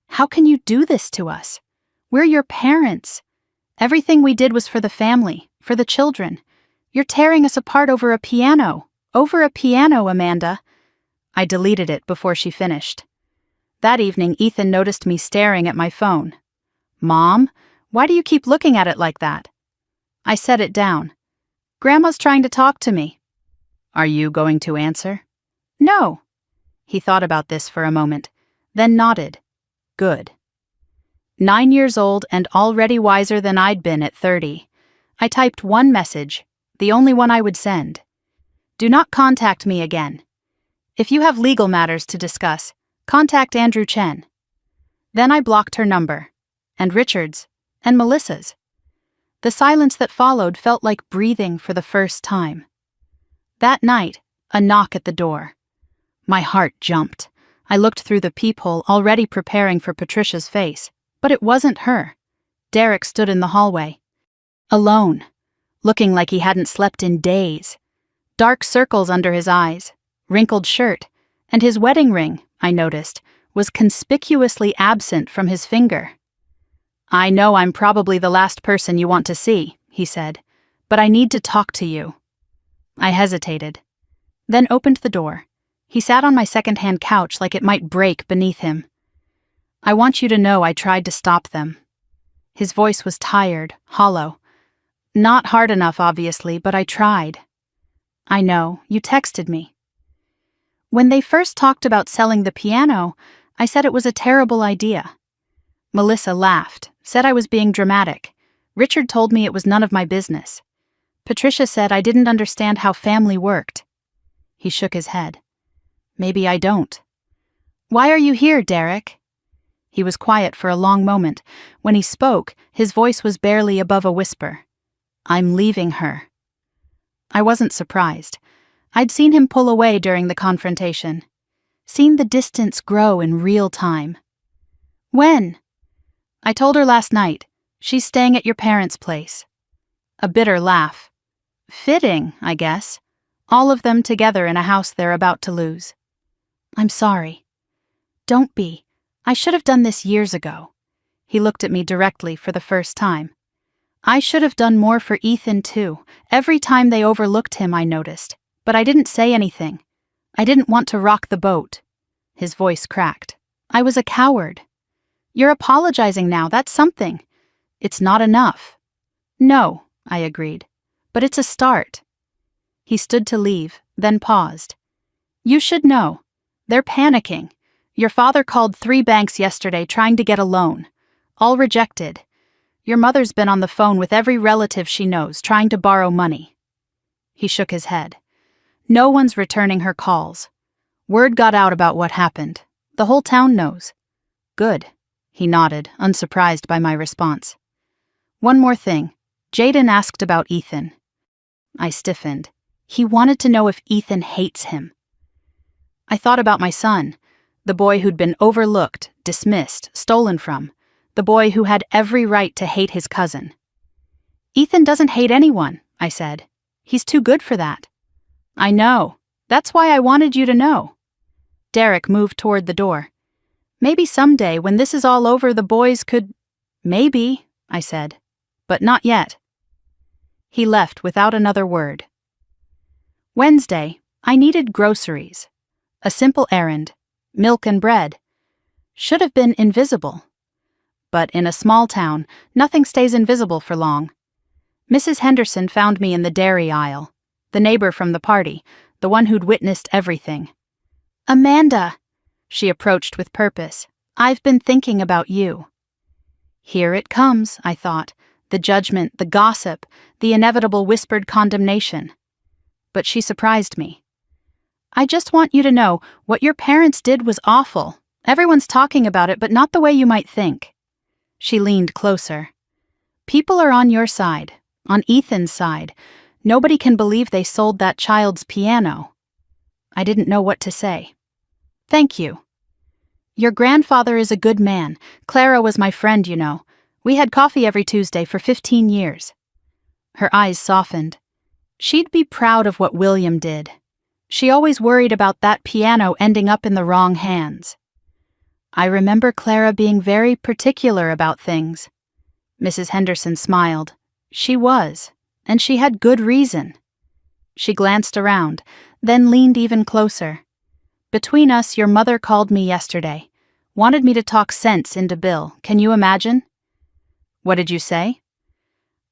How can you do this to us? We're your parents. Everything we did was for the family, for the children. You're tearing us apart over a piano. Over a piano, Amanda. I deleted it before she finished. That evening, Ethan noticed me staring at my phone. Mom, why do you keep looking at it like that? I set it down. Grandma's trying to talk to me. Are you going to answer? No. He thought about this for a moment, then nodded. Good. 9 years old and already wiser than I'd been at 30. I typed one message, the only one I would send. Do not contact me again. If you have legal matters to discuss, contact Andrew Chen. Then I blocked her number, and Richard's, and Melissa's. The silence that followed felt like breathing for the first time. That night, a knock at the door. My heart jumped. I looked through the peephole, already preparing for Patricia's face, but it wasn't her. Derek stood in the hallway. Alone, looking like he hadn't slept in days. Dark circles under his eyes, wrinkled shirt, and his wedding ring, I noticed, was conspicuously absent from his finger. I know I'm probably the last person you want to see, he said, but I need to talk to you. I hesitated, then opened the door. He sat on my second-hand couch like it might break beneath him. I want you to know I tried to stop them. His voice was tired, hollow. Not hard enough, obviously, but I tried. I know, you texted me. When they first talked about selling the piano, I said it was a terrible idea. Melissa laughed, said I was being dramatic. Richard told me it was none of my business. Patricia said I didn't understand how family worked. He shook his head. Maybe I don't. Why are you here, Derek? He was quiet for a long moment. When he spoke, his voice was barely above a whisper. I'm leaving her. I wasn't surprised. I'd seen him pull away during the confrontation. Seen the distance grow in real time. When? I told her last night. She's staying at your parents' place. A bitter laugh. Fitting, I guess. All of them together in a house they're about to lose. I'm sorry. Don't be. I should have done this years ago. He looked at me directly for the first time. I should have done more for Ethan too. Every time they overlooked him, I noticed. But I didn't say anything. I didn't want to rock the boat. His voice cracked. I was a coward. You're apologizing now, that's something. It's not enough. No, I agreed. But it's a start. He stood to leave, then paused. You should know. They're panicking. Your father called 3 banks yesterday trying to get a loan. All rejected. Your mother's been on the phone with every relative she knows trying to borrow money. He shook his head. No one's returning her calls. Word got out about what happened. The whole town knows. Good. He nodded, unsurprised by my response. One more thing. Jaden asked about Ethan. I stiffened. He wanted to know if Ethan hates him. I thought about my son, the boy who'd been overlooked, dismissed, stolen from, the boy who had every right to hate his cousin. Ethan doesn't hate anyone, I said. He's too good for that. I know. That's why I wanted you to know. Derek moved toward the door. Maybe someday, when this is all over, the boys could... Maybe, I said. But not yet. He left without another word. Wednesday, I needed groceries. A simple errand. Milk and bread. Should have been invisible. But in a small town, nothing stays invisible for long. Mrs. Henderson found me in the dairy aisle. The neighbor from the party, the one who'd witnessed everything. Amanda, she approached with purpose. I've been thinking about you. Here it comes, I thought. The judgment, the gossip, the inevitable whispered condemnation. But she surprised me. I just want you to know, what your parents did was awful. Everyone's talking about it, but not the way you might think. She leaned closer. People are on your side, on Ethan's side. Nobody can believe they sold that child's piano. I didn't know what to say. Thank you. Your grandfather is a good man. Clara was my friend, you know. We had coffee every Tuesday for 15 years. Her eyes softened. She'd be proud of what William did. She always worried about that piano ending up in the wrong hands. I remember Clara being very particular about things. Mrs. Henderson smiled. She was, and she had good reason. She glanced around, then leaned even closer. Between us, your mother called me yesterday. Wanted me to talk sense into Bill. Can you imagine? What did you say?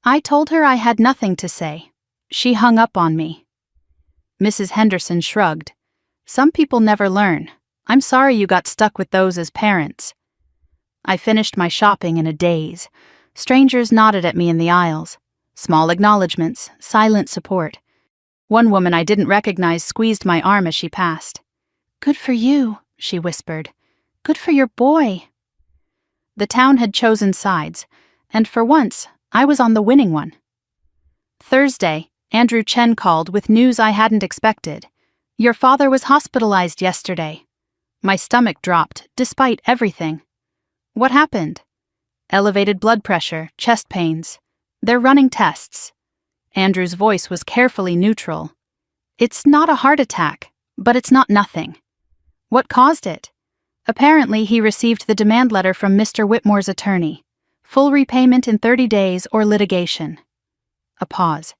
I told her I had nothing to say. She hung up on me. Mrs. Henderson shrugged. Some people never learn. I'm sorry you got stuck with those as parents. I finished my shopping in a daze. Strangers nodded at me in the aisles. Small acknowledgments, silent support. One woman I didn't recognize squeezed my arm as she passed. Good for you, she whispered. Good for your boy. The town had chosen sides, and for once, I was on the winning one. Thursday, Andrew Chen called with news I hadn't expected. Your father was hospitalized yesterday. My stomach dropped, despite everything. What happened? Elevated blood pressure, chest pains. They're running tests. Andrew's voice was carefully neutral. It's not a heart attack, but it's not nothing. What caused it? Apparently, he received the demand letter from Mr. Whitmore's attorney. Full repayment in 30 days or litigation. A pause.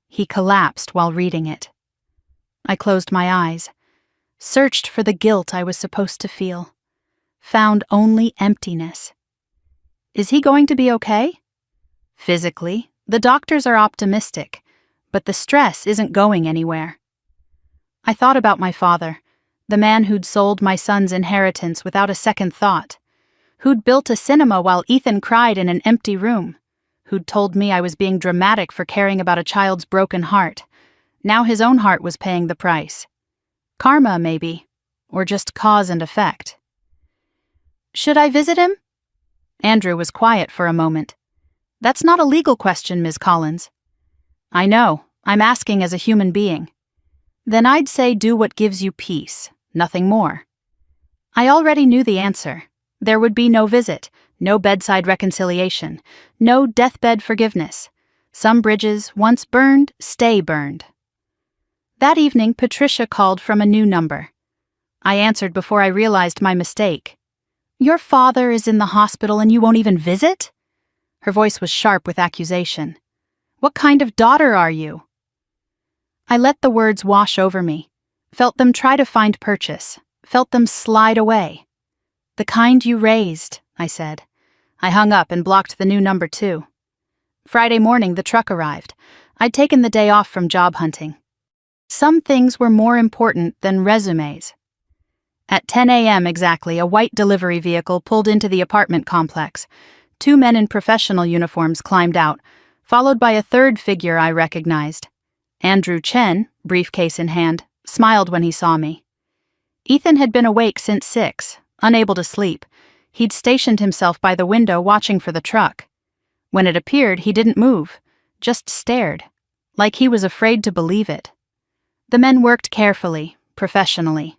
He collapsed while reading it. I closed my eyes. Searched for the guilt I was supposed to feel. Found only emptiness. Is he going to be okay? Physically, the doctors are optimistic, but the stress isn't going anywhere. I thought about my father, the man who'd sold my son's inheritance without a second thought, who'd built a cinema while Ethan cried in an empty room, who'd told me I was being dramatic for caring about a child's broken heart. Now his own heart was paying the price. Karma, maybe, or just cause and effect. Should I visit him? Andrew was quiet for a moment. That's not a legal question, Ms. Collins. I know, I'm asking as a human being. Then I'd say do what gives you peace, nothing more. I already knew the answer. There would be no visit, no bedside reconciliation, no deathbed forgiveness. Some bridges, once burned, stay burned. That evening, Patricia called from a new number. I answered before I realized my mistake. Your father is in the hospital and you won't even visit? Her voice was sharp with accusation. What kind of daughter are you? I let the words wash over me, felt them try to find purchase, felt them slide away. The kind you raised, I said. I hung up and blocked the new number too. Friday morning, the truck arrived. I'd taken the day off from job hunting. Some things were more important than resumes. At 10 a.m. exactly, a white delivery vehicle pulled into the apartment complex. 2 men in professional uniforms climbed out, followed by a third figure I recognized. Andrew Chen, briefcase in hand, smiled when he saw me. Ethan had been awake since 6, unable to sleep. He'd stationed himself by the window watching for the truck. When it appeared, he didn't move, just stared, like he was afraid to believe it. The men worked carefully, professionally.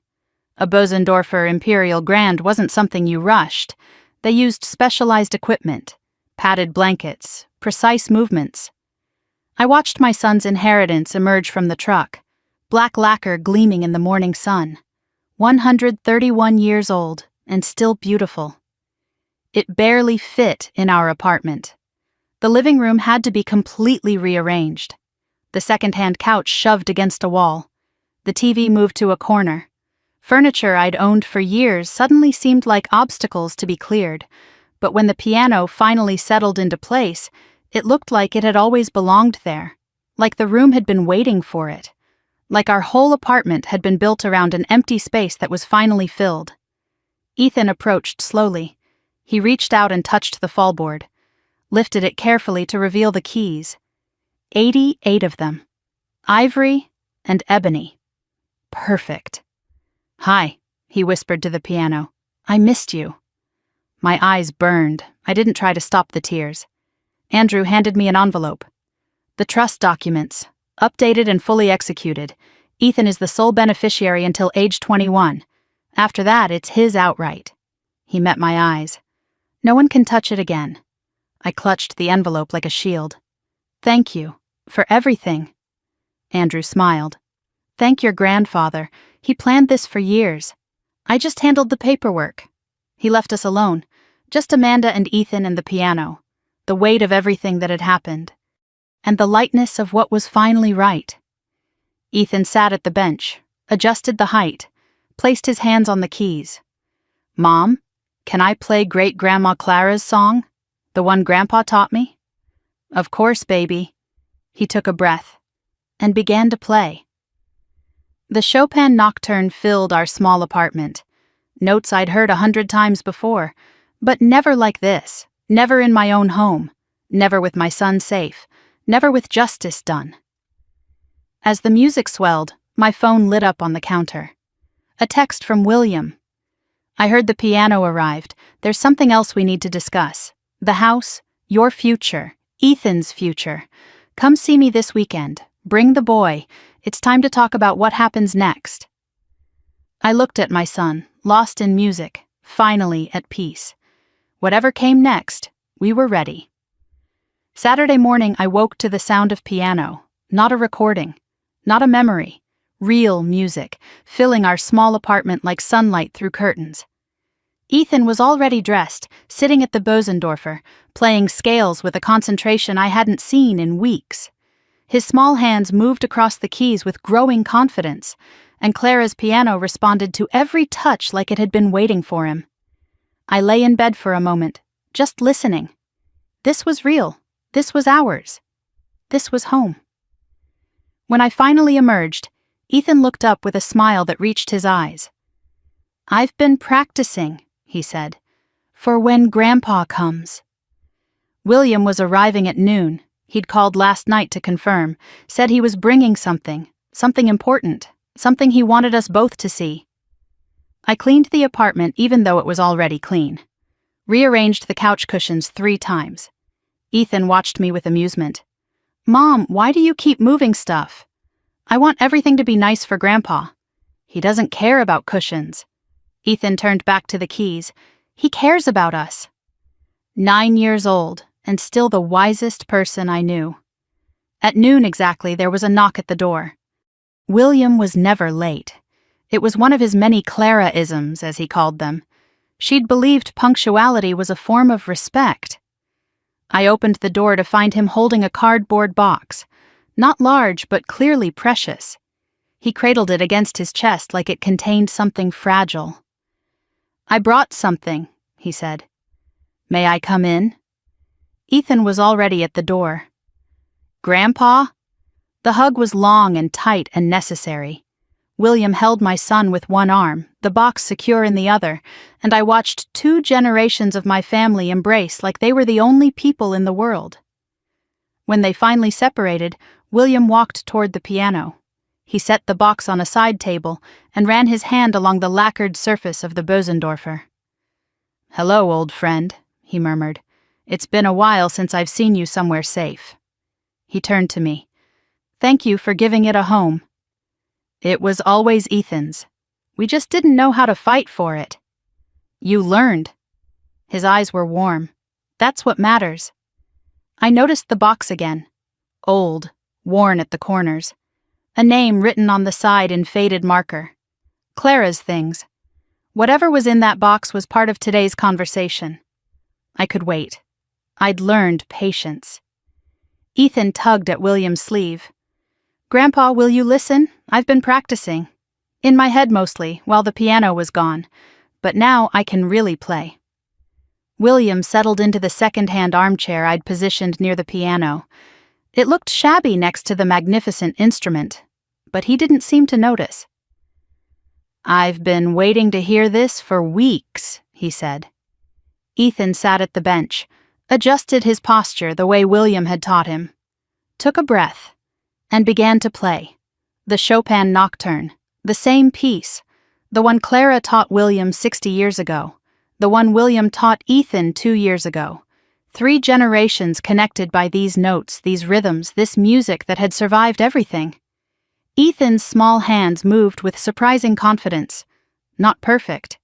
A Bosendorfer Imperial Grand wasn't something you rushed. They used specialized equipment, padded blankets, precise movements. I watched my son's inheritance emerge from the truck, black lacquer gleaming in the morning sun. 131 years old and still beautiful. It barely fit in our apartment. The living room had to be completely rearranged. The second-hand couch shoved against a wall. The TV moved to a corner. Furniture I'd owned for years suddenly seemed like obstacles to be cleared, but when the piano finally settled into place, it looked like it had always belonged there, like the room had been waiting for it, like our whole apartment had been built around an empty space that was finally filled. Ethan approached slowly. He reached out and touched the fallboard, lifted it carefully to reveal the keys. 88 of them. Ivory and ebony. Perfect. Hi, he whispered to the piano. I missed you. My eyes burned. I didn't try to stop the tears. Andrew handed me an envelope. The trust documents, updated and fully executed. Ethan is the sole beneficiary until age 21. After that, it's his outright. He met my eyes. No one can touch it again. I clutched the envelope like a shield. Thank you, for everything. Andrew smiled. Thank your grandfather. He planned this for years. I just handled the paperwork. He left us alone, just Amanda and Ethan and the piano, the weight of everything that had happened, and the lightness of what was finally right. Ethan sat at the bench, adjusted the height, placed his hands on the keys. Mom, can I play Great-Grandma Clara's song? The one Grandpa taught me? Of course, baby. He took a breath and began to play. The Chopin Nocturne filled our small apartment. Notes I'd heard 100 times before, but never like this, never in my own home, never with my son safe, never with justice done. As the music swelled, my phone lit up on the counter. A text from William. I heard the piano arrived. There's something else we need to discuss. The house, your future, Ethan's future. Come see me this weekend. Bring the boy. It's time to talk about what happens next. I looked at my son, lost in music, finally at peace. Whatever came next, we were ready. Saturday morning, I woke to the sound of piano, not a recording, not a memory, real music, filling our small apartment like sunlight through curtains. Ethan was already dressed, sitting at the Bosendorfer, playing scales with a concentration I hadn't seen in weeks. His small hands moved across the keys with growing confidence, and Clara's piano responded to every touch like it had been waiting for him. I lay in bed for a moment, just listening. This was real. This was ours. This was home. When I finally emerged, Ethan looked up with a smile that reached his eyes. I've been practicing, he said, for when Grandpa comes. William was arriving at noon. He'd called last night to confirm, said he was bringing something important, something he wanted us both to see. I cleaned the apartment even though it was already clean. Rearranged the couch cushions 3 times. Ethan watched me with amusement. Mom, why do you keep moving stuff? I want everything to be nice for Grandpa. He doesn't care about cushions. Ethan turned back to the keys. He cares about us. 9 years old, and still the wisest person I knew. At noon exactly, there was a knock at the door. William was never late. It was one of his many Clara-isms, as he called them. She'd believed punctuality was a form of respect. I opened the door to find him holding a cardboard box, not large but clearly precious. He cradled it against his chest like it contained something fragile. "I brought something," he said. "May I come in?" Ethan was already at the door. "Grandpa?" The hug was long and tight and necessary. William held my son with one arm, the box secure in the other, and I watched 2 generations of my family embrace like they were the only people in the world. When they finally separated, William walked toward the piano. He set the box on a side table and ran his hand along the lacquered surface of the Bösendorfer. "Hello, old friend," he murmured. "It's been a while since I've seen you somewhere safe." He turned to me. "Thank you for giving it a home." "It was always Ethan's. We just didn't know how to fight for it." "You learned." His eyes were warm. "That's what matters." I noticed the box again. Old, worn at the corners. A name written on the side in faded marker. Clara's things. Whatever was in that box was part of today's conversation. I could wait. I'd learned patience. Ethan tugged at William's sleeve. "Grandpa, will you listen? I've been practicing. In my head mostly, while the piano was gone. But now I can really play." William settled into the second-hand armchair I'd positioned near the piano. It looked shabby next to the magnificent instrument, but he didn't seem to notice. "I've been waiting to hear this for weeks," he said. Ethan sat at the bench, adjusted his posture the way William had taught him, took a breath, and began to play. The Chopin Nocturne, the same piece, the one Clara taught William 60 years ago, the one William taught Ethan 2 years ago. 3 generations connected by these notes, these rhythms, this music that had survived everything. Ethan's small hands moved with surprising confidence. Not perfect,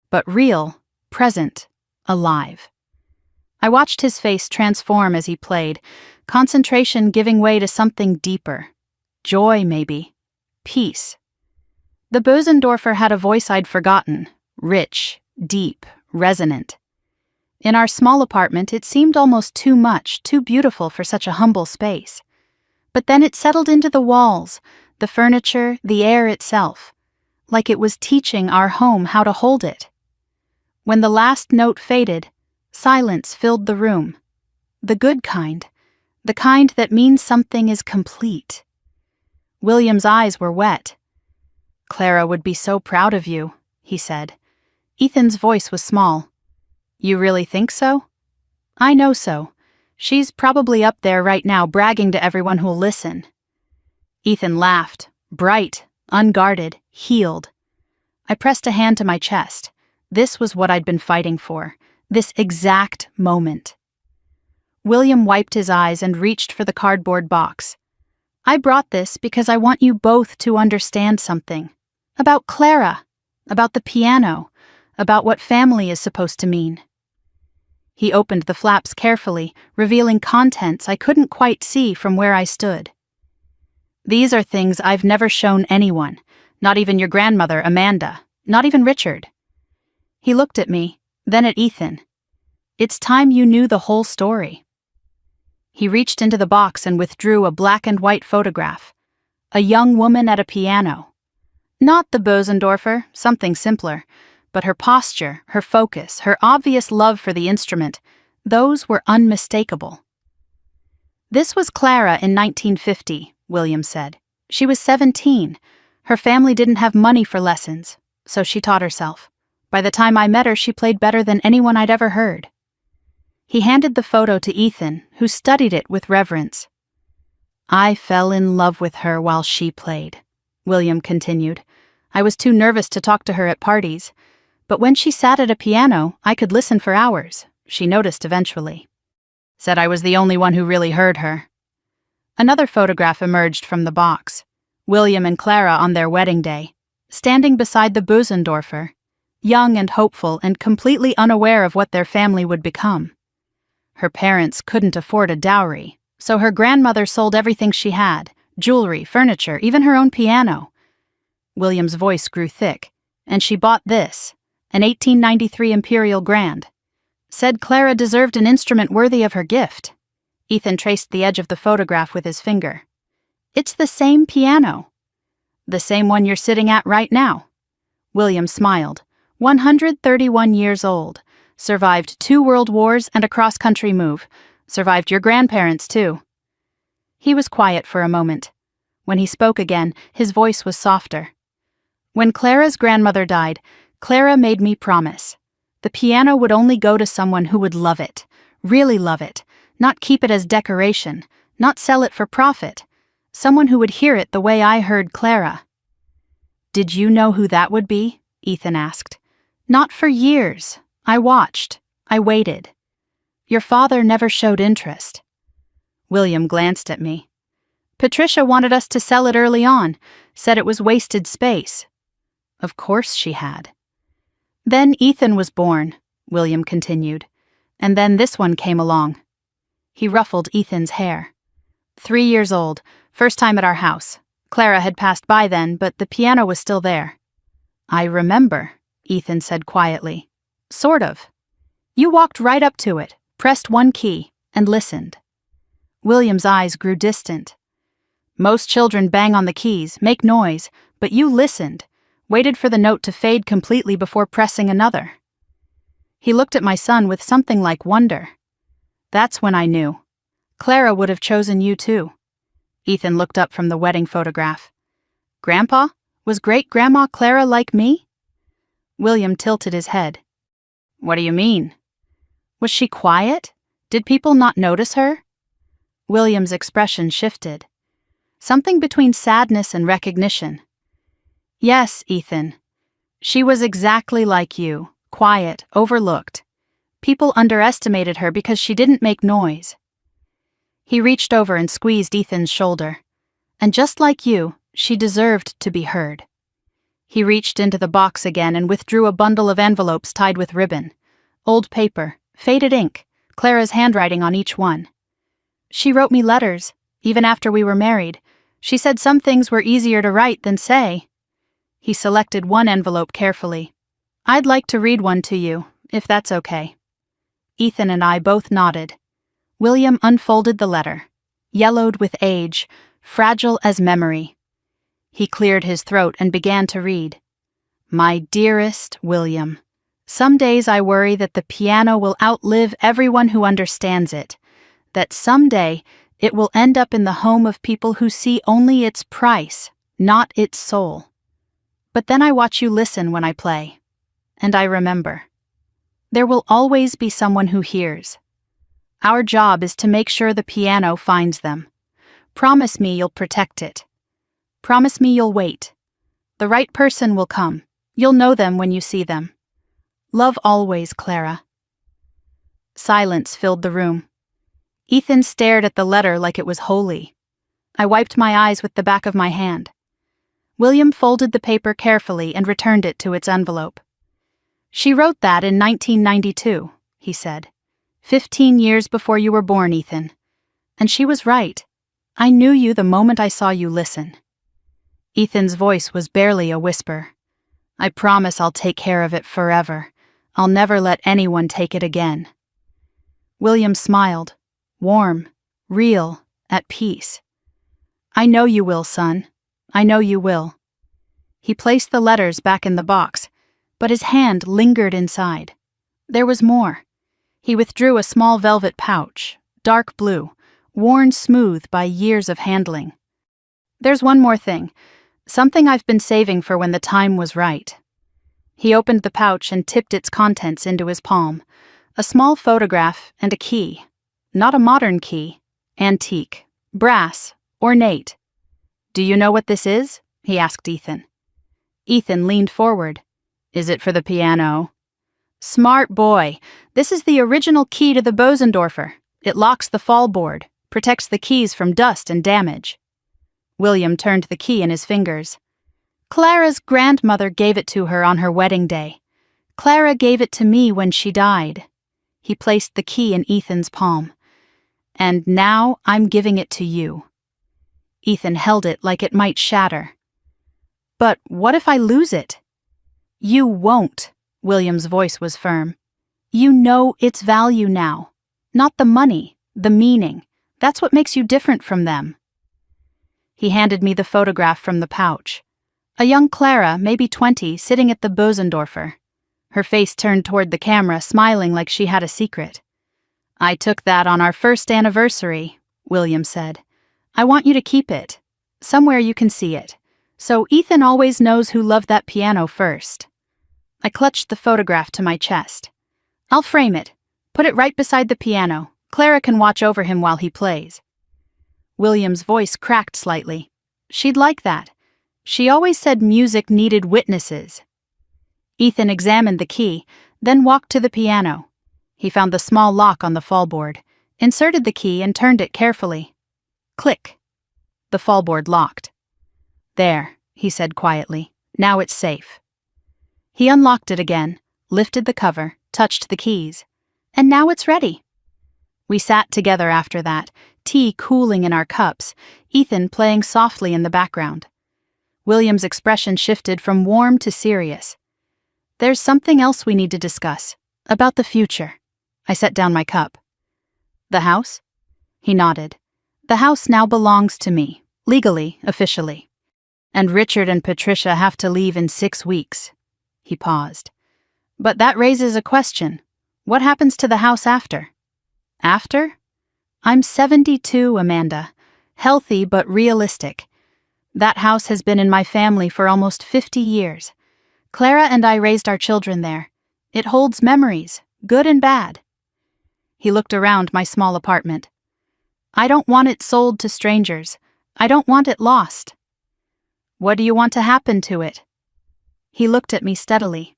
but real, present, alive. I watched his face transform as he played, concentration giving way to something deeper. Joy, maybe. Peace. The Bösendorfer had a voice I'd forgotten, rich, deep, resonant. In our small apartment, it seemed almost too much, too beautiful for such a humble space. But then it settled into the walls, the furniture, the air itself, like it was teaching our home how to hold it. When the last note faded, silence filled the room. The good kind, the kind that means something is complete. William's eyes were wet. "Clara would be so proud of you," he said. Ethan's voice was small. "You really think so?" "I know so. She's probably up there right now bragging to everyone who'll listen." Ethan laughed, bright, unguarded, healed. I pressed a hand to my chest. This was what I'd been fighting for, this exact moment. William wiped his eyes and reached for the cardboard box. "I brought this because I want you both to understand something. About Clara, about the piano, about what family is supposed to mean." He opened the flaps carefully, revealing contents I couldn't quite see from where I stood. "These are things I've never shown anyone, not even your grandmother, Amanda, not even Richard." He looked at me, then at Ethan. "It's time you knew the whole story." He reached into the box and withdrew a black and white photograph. A young woman at a piano. Not the Bösendorfer, something simpler, but her posture, her focus, her obvious love for the instrument, those were unmistakable. "This was Clara in 1950, William said. She was 17. Her family didn't have money for lessons, so she taught herself. By the time I met her, she played better than anyone I'd ever heard." He handed the photo to Ethan, who studied it with reverence. "I fell in love with her while she played," William continued. "I was too nervous to talk to her at parties. But when she sat at a piano, I could listen for hours. She noticed eventually. Said I was the only one who really heard her." Another photograph emerged from the box. William and Clara on their wedding day, standing beside the Bösendorfer, young and hopeful and completely unaware of what their family would become. Her parents couldn't afford a dowry, so her grandmother sold everything she had, jewelry, furniture, even her own piano. William's voice grew thick. And she bought this, an 1893 Imperial Grand. Said Clara deserved an instrument worthy of her gift. Ethan traced the edge of the photograph with his finger. It's the same piano. The same one you're sitting at right now. William smiled. 131 years old. Survived 2 world wars and a cross-country move. Survived your grandparents, too. He was quiet for a moment. When he spoke again, his voice was softer. When Clara's grandmother died, Clara made me promise. The piano would only go to someone who would love it, really love it, not keep it as decoration, not sell it for profit. Someone who would hear it the way I heard Clara. Did you know who that would be? Ethan asked. Not for years. I watched. I waited. Your father never showed interest. William glanced at me. Patricia wanted us to sell it early on, said it was wasted space. Of course she had. Then Ethan was born, William continued, and then this one came along. He ruffled Ethan's hair. 3 years old, first time at our house. Clara had passed by then, but the piano was still there. I remember, Ethan said quietly. Sort of. You walked right up to it, pressed one key, and listened. William's eyes grew distant. Most children bang on the keys, make noise, but you listened, waited for the note to fade completely before pressing another. He looked at my son with something like wonder. That's when I knew. Clara would have chosen you too. Ethan looked up from the wedding photograph. Grandpa? Was great-grandma Clara like me? William tilted his head. What do you mean? Was she quiet? Did people not notice her? William's expression shifted. Something between sadness and recognition. Yes, Ethan. She was exactly like you, quiet, overlooked. People underestimated her because she didn't make noise. He reached over and squeezed Ethan's shoulder. And just like you, she deserved to be heard. He reached into the box again and withdrew a bundle of envelopes tied with ribbon. Old paper, faded ink, Clara's handwriting on each one. She wrote me letters, even after we were married. She said some things were easier to write than say. He selected one envelope carefully. I'd like to read one to you, if that's okay. Ethan and I both nodded. William unfolded the letter, yellowed with age, fragile as memory. He cleared his throat and began to read. My dearest William, some days I worry that the piano will outlive everyone who understands it, that someday it will end up in the home of people who see only its price, not its soul. But then I watch you listen when I play, and I remember. There will always be someone who hears. Our job is to make sure the piano finds them. Promise me you'll protect it. Promise me you'll wait. The right person will come. You'll know them when you see them. Love always, Clara. Silence filled the room. Ethan stared at the letter like it was holy. I wiped my eyes with the back of my hand. William folded the paper carefully and returned it to its envelope. She wrote that in 1992, he said. 15 years before you were born, Ethan. And she was right. I knew you the moment I saw you listen. Ethan's voice was barely a whisper. I promise I'll take care of it forever. I'll never let anyone take it again. William smiled, warm, real, at peace. I know you will, son. I know you will. He placed the letters back in the box, but his hand lingered inside. There was more. He withdrew a small velvet pouch, dark blue, worn smooth by years of handling. There's one more thing, something I've been saving for when the time was right. He opened the pouch and tipped its contents into his palm, a small photograph and a key. Not a modern key, antique, brass, ornate. Do you know what this is? He asked Ethan. Ethan leaned forward. Is it for the piano? Smart boy. This is the original key to the Bosendorfer. It locks the fall board, protects the keys from dust and damage. William turned the key in his fingers. Clara's grandmother gave it to her on her wedding day. Clara gave it to me when she died. He placed the key in Ethan's palm. And now I'm giving it to you. Ethan held it like it might shatter. But what if I lose it? You won't, William's voice was firm. You know its value now. Not the money, the meaning. That's what makes you different from them. He handed me the photograph from the pouch. A young Clara, maybe 20, sitting at the Bösendorfer. Her face turned toward the camera, smiling like she had a secret. I took that on our first anniversary, William said. I want you to keep it. Somewhere you can see it. So Ethan always knows who loved that piano first. I clutched the photograph to my chest. I'll frame it. Put it right beside the piano. Clara can watch over him while he plays. William's voice cracked slightly. She'd like that. She always said music needed witnesses. Ethan examined the key, then walked to the piano. He found the small lock on the fallboard, inserted the key and turned it carefully. Click. The fallboard locked. There, he said quietly. Now it's safe. He unlocked it again, lifted the cover, touched the keys. And now it's ready. We sat together after that, tea cooling in our cups, Ethan playing softly in the background. William's expression shifted from warm to serious. There's something else we need to discuss, about the future. I set down my cup. The house? He nodded. The house now belongs to me, legally, officially. And Richard and Patricia have to leave in 6 weeks. He paused. But that raises a question. What happens to the house after? After? I'm 72, Amanda. Healthy but realistic. That house has been in my family for almost 50 years. Clara and I raised our children there. It holds memories, good and bad. He looked around my small apartment. I don't want it sold to strangers. I don't want it lost. What do you want to happen to it? He looked at me steadily.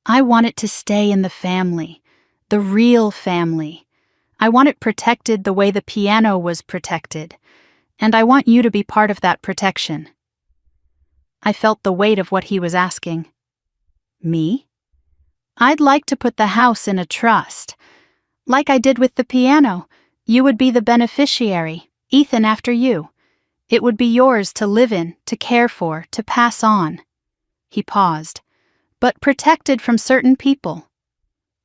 I want it to stay in the family, the real family. I want it protected the way the piano was protected, and I want you to be part of that protection. I felt the weight of what he was asking. Me? I'd like to put the house in a trust. Like I did with the piano, you would be the beneficiary, Ethan after you. It would be yours to live in, to care for, to pass on. He paused, but protected from certain people.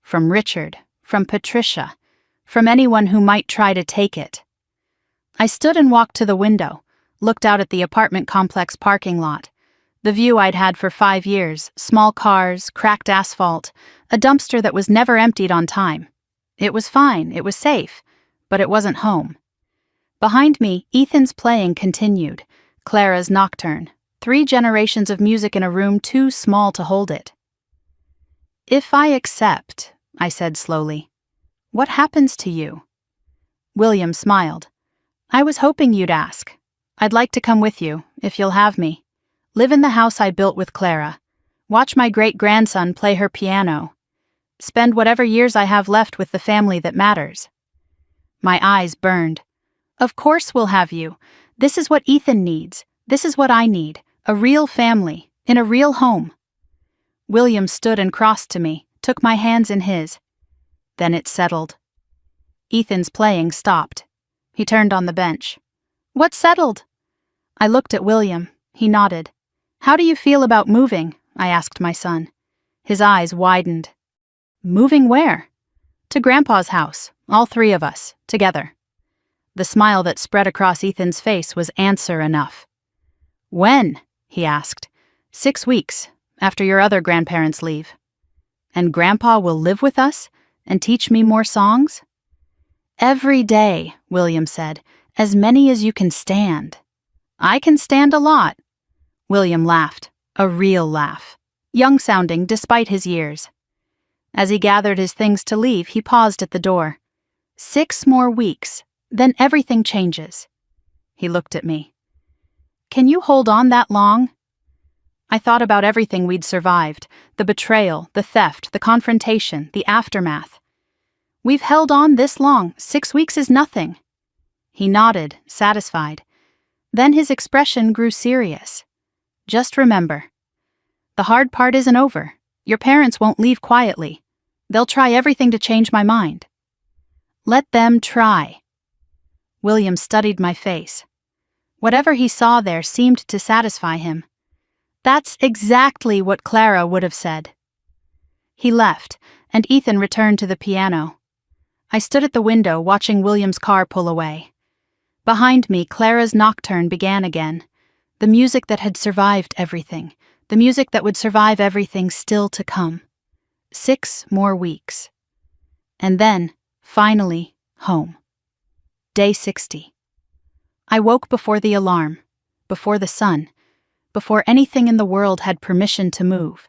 From Richard, from Patricia, from anyone who might try to take it. I stood and walked to the window, looked out at the apartment complex parking lot. The view I'd had for 5 years, small cars, cracked asphalt, a dumpster that was never emptied on time. It was fine, it was safe, but it wasn't home. Behind me, Ethan's playing continued, Clara's nocturne, 3 generations of music in a room too small to hold it. If I accept, I said slowly, what happens to you? William smiled. I was hoping you'd ask. I'd like to come with you, if you'll have me. Live in the house I built with Clara. Watch my great-grandson play her piano. Spend whatever years I have left with the family that matters. My eyes burned. Of course we'll have you. This is what Ethan needs. This is what I need. A real family, in a real home. William stood and crossed to me, took my hands in his. Then it settled. Ethan's playing stopped. He turned on the bench. What settled? I looked at William. He nodded. How do you feel about moving? I asked my son. His eyes widened. Moving where? To Grandpa's house, all 3 of us, together. The smile that spread across Ethan's face was answer enough. When? He asked. 6 weeks, after your other grandparents leave. And Grandpa will live with us and teach me more songs? Every day, William said, as many as you can stand. I can stand a lot. William laughed, a real laugh, young-sounding despite his years. As he gathered his things to leave, he paused at the door. 6 more weeks, then everything changes. He looked at me. Can you hold on that long? I thought about everything we'd survived, the betrayal, the theft, the confrontation, the aftermath. We've held on this long, 6 weeks is nothing. He nodded, satisfied. Then his expression grew serious. Just remember, the hard part isn't over. Your parents won't leave quietly. They'll try everything to change my mind. Let them try. William studied my face. Whatever he saw there seemed to satisfy him. That's exactly what Clara would have said. He left, and Ethan returned to the piano. I stood at the window watching William's car pull away. Behind me, Clara's nocturne began again. The music that had survived everything. The music that would survive everything still to come. 6 more weeks. And then, finally, home. Day 60. I woke before the alarm, before the sun, before anything in the world had permission to move.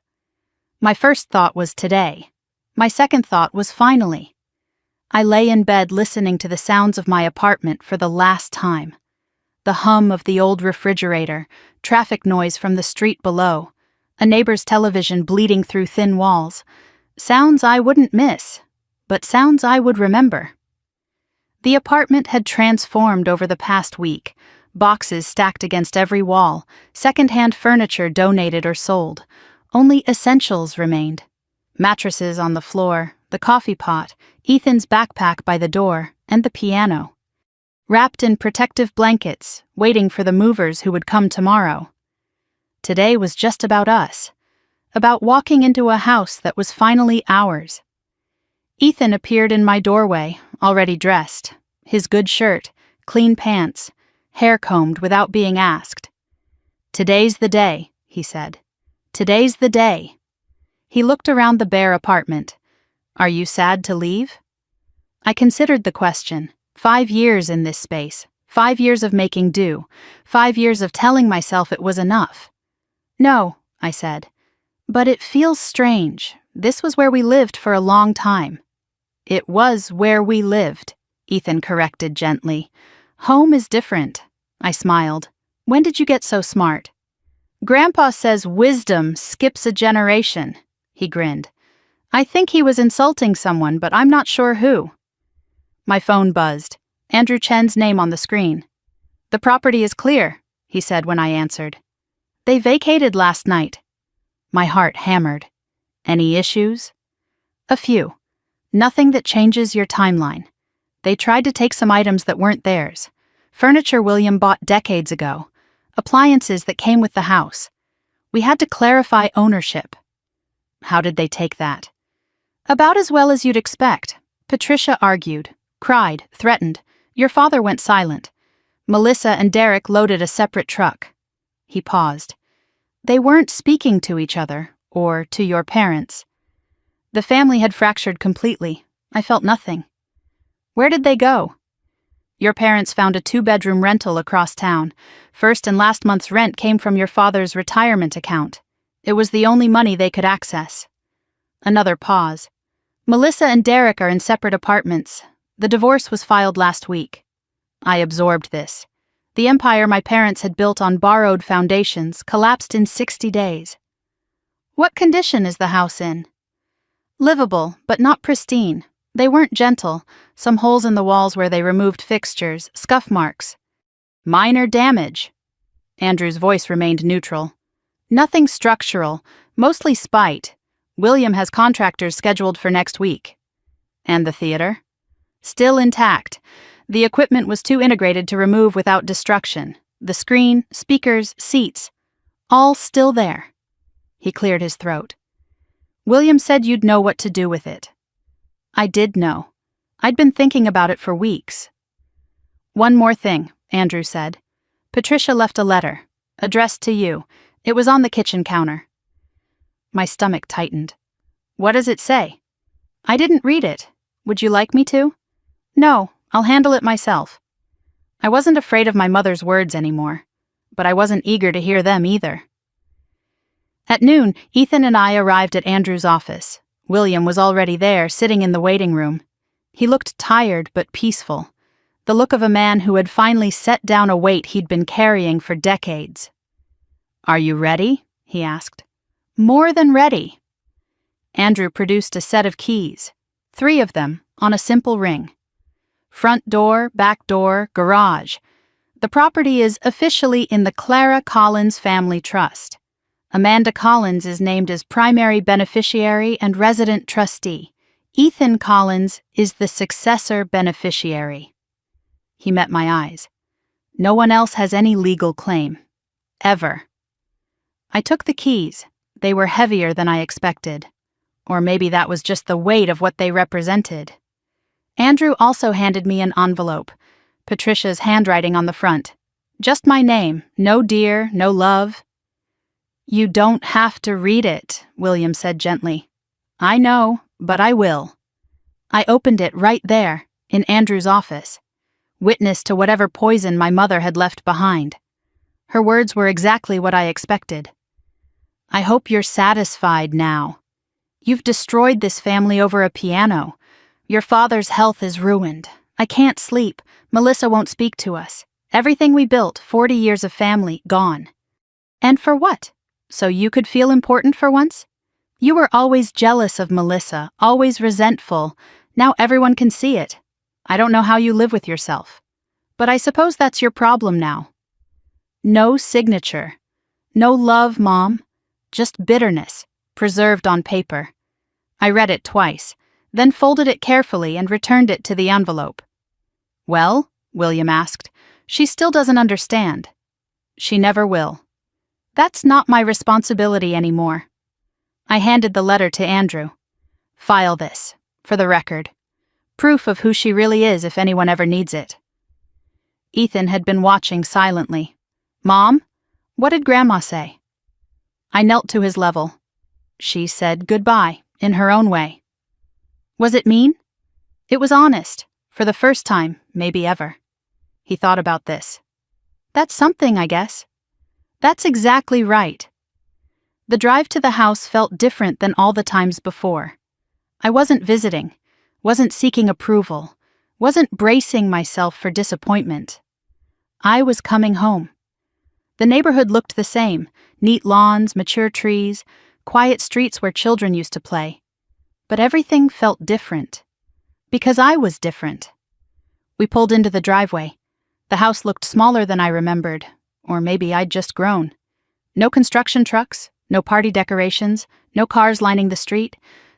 My first thought was today. My second thought was finally. I lay in bed listening to the sounds of my apartment for the last time. The hum of the old refrigerator, traffic noise from the street below, a neighbor's television bleeding through thin walls. Sounds I wouldn't miss, but sounds I would remember. The apartment had transformed over the past week. Boxes stacked against every wall, second-hand furniture donated or sold. Only essentials remained. Mattresses on the floor, the coffee pot, Ethan's backpack by the door, and the piano. Wrapped in protective blankets, waiting for the movers who would come tomorrow. Today was just about us. About walking into a house that was finally ours. Ethan appeared in my doorway, already dressed. His good shirt, clean pants, hair combed without being asked. "Today's the day," he said. "Today's the day." He looked around the bare apartment. "Are you sad to leave?" I considered the question. 5 years in this space. 5 years of making do. 5 years of telling myself it was enough. "No," I said. "But it feels strange. This was where we lived for a long time." "It was where we lived," Ethan corrected gently. "Home is different." I smiled. "When did you get so smart?" "Grandpa says wisdom skips a generation," he grinned. I think he was insulting someone, but I'm not sure who. My phone buzzed. Andrew Chen's name on the screen. "The property is clear," he said when I answered. "They vacated last night." My heart hammered. "Any issues?" "A few. Nothing that changes your timeline. They tried to take some items that weren't theirs. Furniture William bought decades ago. Appliances that came with the house. We had to clarify ownership." "How did they take that?" "About as well as you'd expect." Patricia argued, cried, threatened. Your father went silent. Melissa and Derek loaded a separate truck. He paused. "They weren't speaking to each other, or to your parents." The family had fractured completely. I felt nothing. "Where did they go?" "Your parents found a 2-bedroom rental across town. First and last month's rent came from your father's retirement account. It was the only money they could access." Another pause. "Melissa and Derek are in separate apartments. The divorce was filed last week." I absorbed this. The empire my parents had built on borrowed foundations collapsed in 60 days. "What condition is the house in?" "Livable, but not pristine. They weren't gentle. Some holes in the walls where they removed fixtures, scuff marks." "Minor damage." Andrew's voice remained neutral. "Nothing structural, mostly spite. William has contractors scheduled for next week." "And the theater?" "Still intact. The equipment was too integrated to remove without destruction. The screen, speakers, seats, all still there." He cleared his throat. "William said you'd know what to do with it." I did know. I'd been thinking about it for weeks. "One more thing," Andrew said. "Patricia left a letter, addressed to you. It was on the kitchen counter." My stomach tightened. "What does it say?" "I didn't read it. Would you like me to?" "No, I'll handle it myself." I wasn't afraid of my mother's words anymore, but I wasn't eager to hear them either. At noon, Ethan and I arrived at Andrew's office. William was already there, sitting in the waiting room. He looked tired but peaceful, the look of a man who had finally set down a weight he'd been carrying for decades. "Are you ready?" he asked. "More than ready." Andrew produced a set of keys, 3 of them, on a simple ring. Front door, back door, garage. The property is officially in the Clara Collins Family Trust. Amanda Collins is named as primary beneficiary and resident trustee. Ethan Collins is the successor beneficiary. He met my eyes. "No one else has any legal claim. Ever." I took the keys. They were heavier than I expected. Or maybe that was just the weight of what they represented. Andrew also handed me an envelope, Patricia's handwriting on the front. Just my name, no dear, no love. You don't have to read it, William said gently. I know, but I will. I opened it right there, in Andrew's office, witness to whatever poison my mother had left behind. Her words were exactly what I expected. I hope you're satisfied now. You've destroyed this family over a piano. Your father's health is ruined. I can't sleep. Melissa won't speak to us. Everything we built, 40 years of family, gone. And for what? So you could feel important for once? You were always jealous of Melissa, always resentful. Now everyone can see it. I don't know how you live with yourself. But I suppose that's your problem now. No signature. No love, Mom. Just bitterness, preserved on paper. I read it twice, then folded it carefully and returned it to the envelope. Well? William asked. She still doesn't understand. She never will. That's not my responsibility anymore. I handed the letter to Andrew. File this, for the record. Proof of who she really is if anyone ever needs it. Ethan had been watching silently. Mom, what did Grandma say? I knelt to his level. She said goodbye, in her own way. Was it mean? It was honest, for the first time, maybe ever. He thought about this. That's something, I guess. That's exactly right. The drive to the house felt different than all the times before. I wasn't visiting, wasn't seeking approval, wasn't bracing myself for disappointment. I was coming home. The neighborhood looked the same, neat lawns, mature trees, quiet streets where children used to play. But everything felt different. Because I was different. We pulled into the driveway. The house looked smaller than I remembered, or maybe I'd just grown. No construction trucks, no party decorations, no cars lining the street,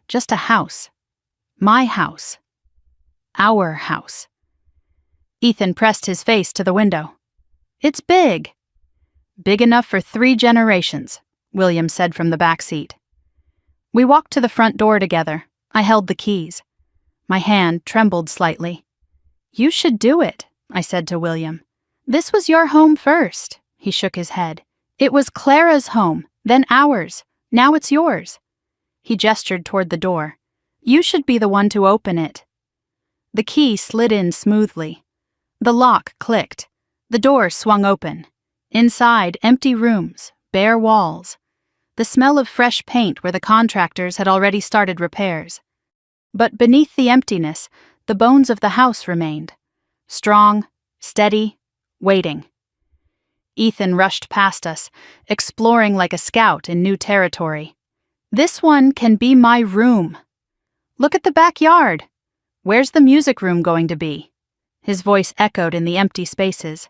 just a house. My house. Our house. Ethan pressed his face to the window. It's big. Big enough for 3 generations, William said from the back seat. We walked to the front door together. I held the keys. My hand trembled slightly. You should do it, I said to William. This was your home first, he shook his head. It was Clara's home, then ours. Now it's yours. He gestured toward the door. You should be the one to open it. The key slid in smoothly. The lock clicked. The door swung open. Inside, empty rooms, bare walls. The smell of fresh paint where the contractors had already started repairs. But beneath the emptiness, the bones of the house remained. Strong, steady, waiting. Ethan rushed past us, exploring like a scout in new territory. This one can be my room. Look at the backyard. Where's the music room going to be? His voice echoed in the empty spaces.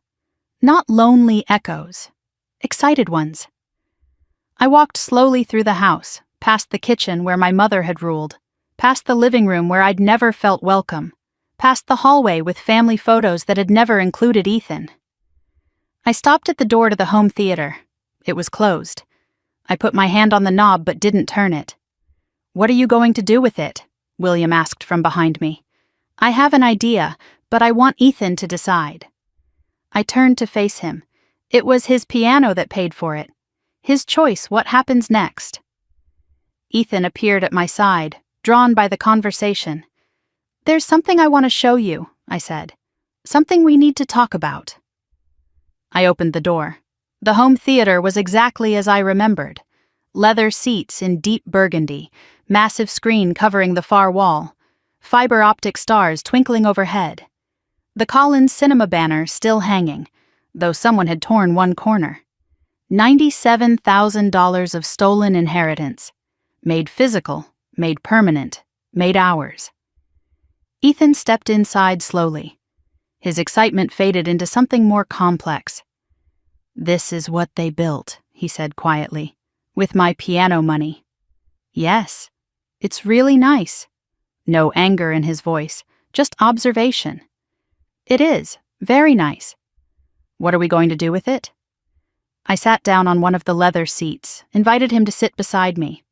Not lonely echoes, excited ones. I walked slowly through the house, past the kitchen where my mother had ruled, past the living room where I'd never felt welcome, past the hallway with family photos that had never included Ethan. I stopped at the door to the home theater. It was closed. I put my hand on the knob but didn't turn it. What are you going to do with it? William asked from behind me. I have an idea, but I want Ethan to decide. I turned to face him. It was his piano that paid for it. His choice what happens next. Ethan appeared at my side, drawn by the conversation. There's something I want to show you, I said. Something we need to talk about. I opened the door. The home theater was exactly as I remembered. Leather seats in deep burgundy, massive screen covering the far wall, fiber optic stars twinkling overhead. The Collins Cinema banner still hanging, though someone had torn one corner. $97,000 of stolen inheritance. Made physical, made permanent, made ours. Ethan stepped inside slowly. His excitement faded into something more complex. This is what they built, he said quietly, with my piano money. Yes, it's really nice. No anger in his voice, just observation. It is, very nice. What are we going to do with it? I sat down on one of the leather seats, invited him to sit beside me.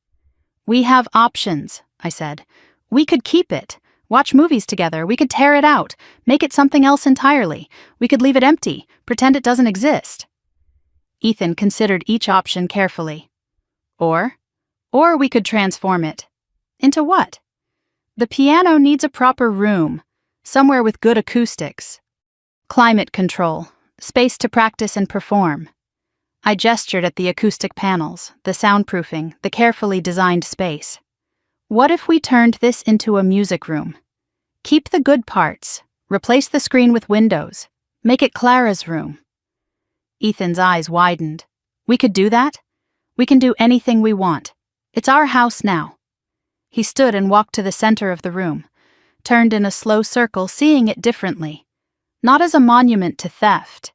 "We have options," I said. "We could keep it, watch movies together, we could tear it out, make it something else entirely, we could leave it empty, pretend it doesn't exist." Ethan considered each option carefully. Or we could transform it. Into what? The piano needs a proper room, somewhere with good acoustics. Climate control, space to practice and perform. I gestured at the acoustic panels, the soundproofing, the carefully designed space. What if we turned this into a music room? Keep the good parts, replace the screen with windows, make it Clara's room. Ethan's eyes widened. We could do that? We can do anything we want. It's our house now. He stood and walked to the center of the room, turned in a slow circle, seeing it differently. Not as a monument to theft,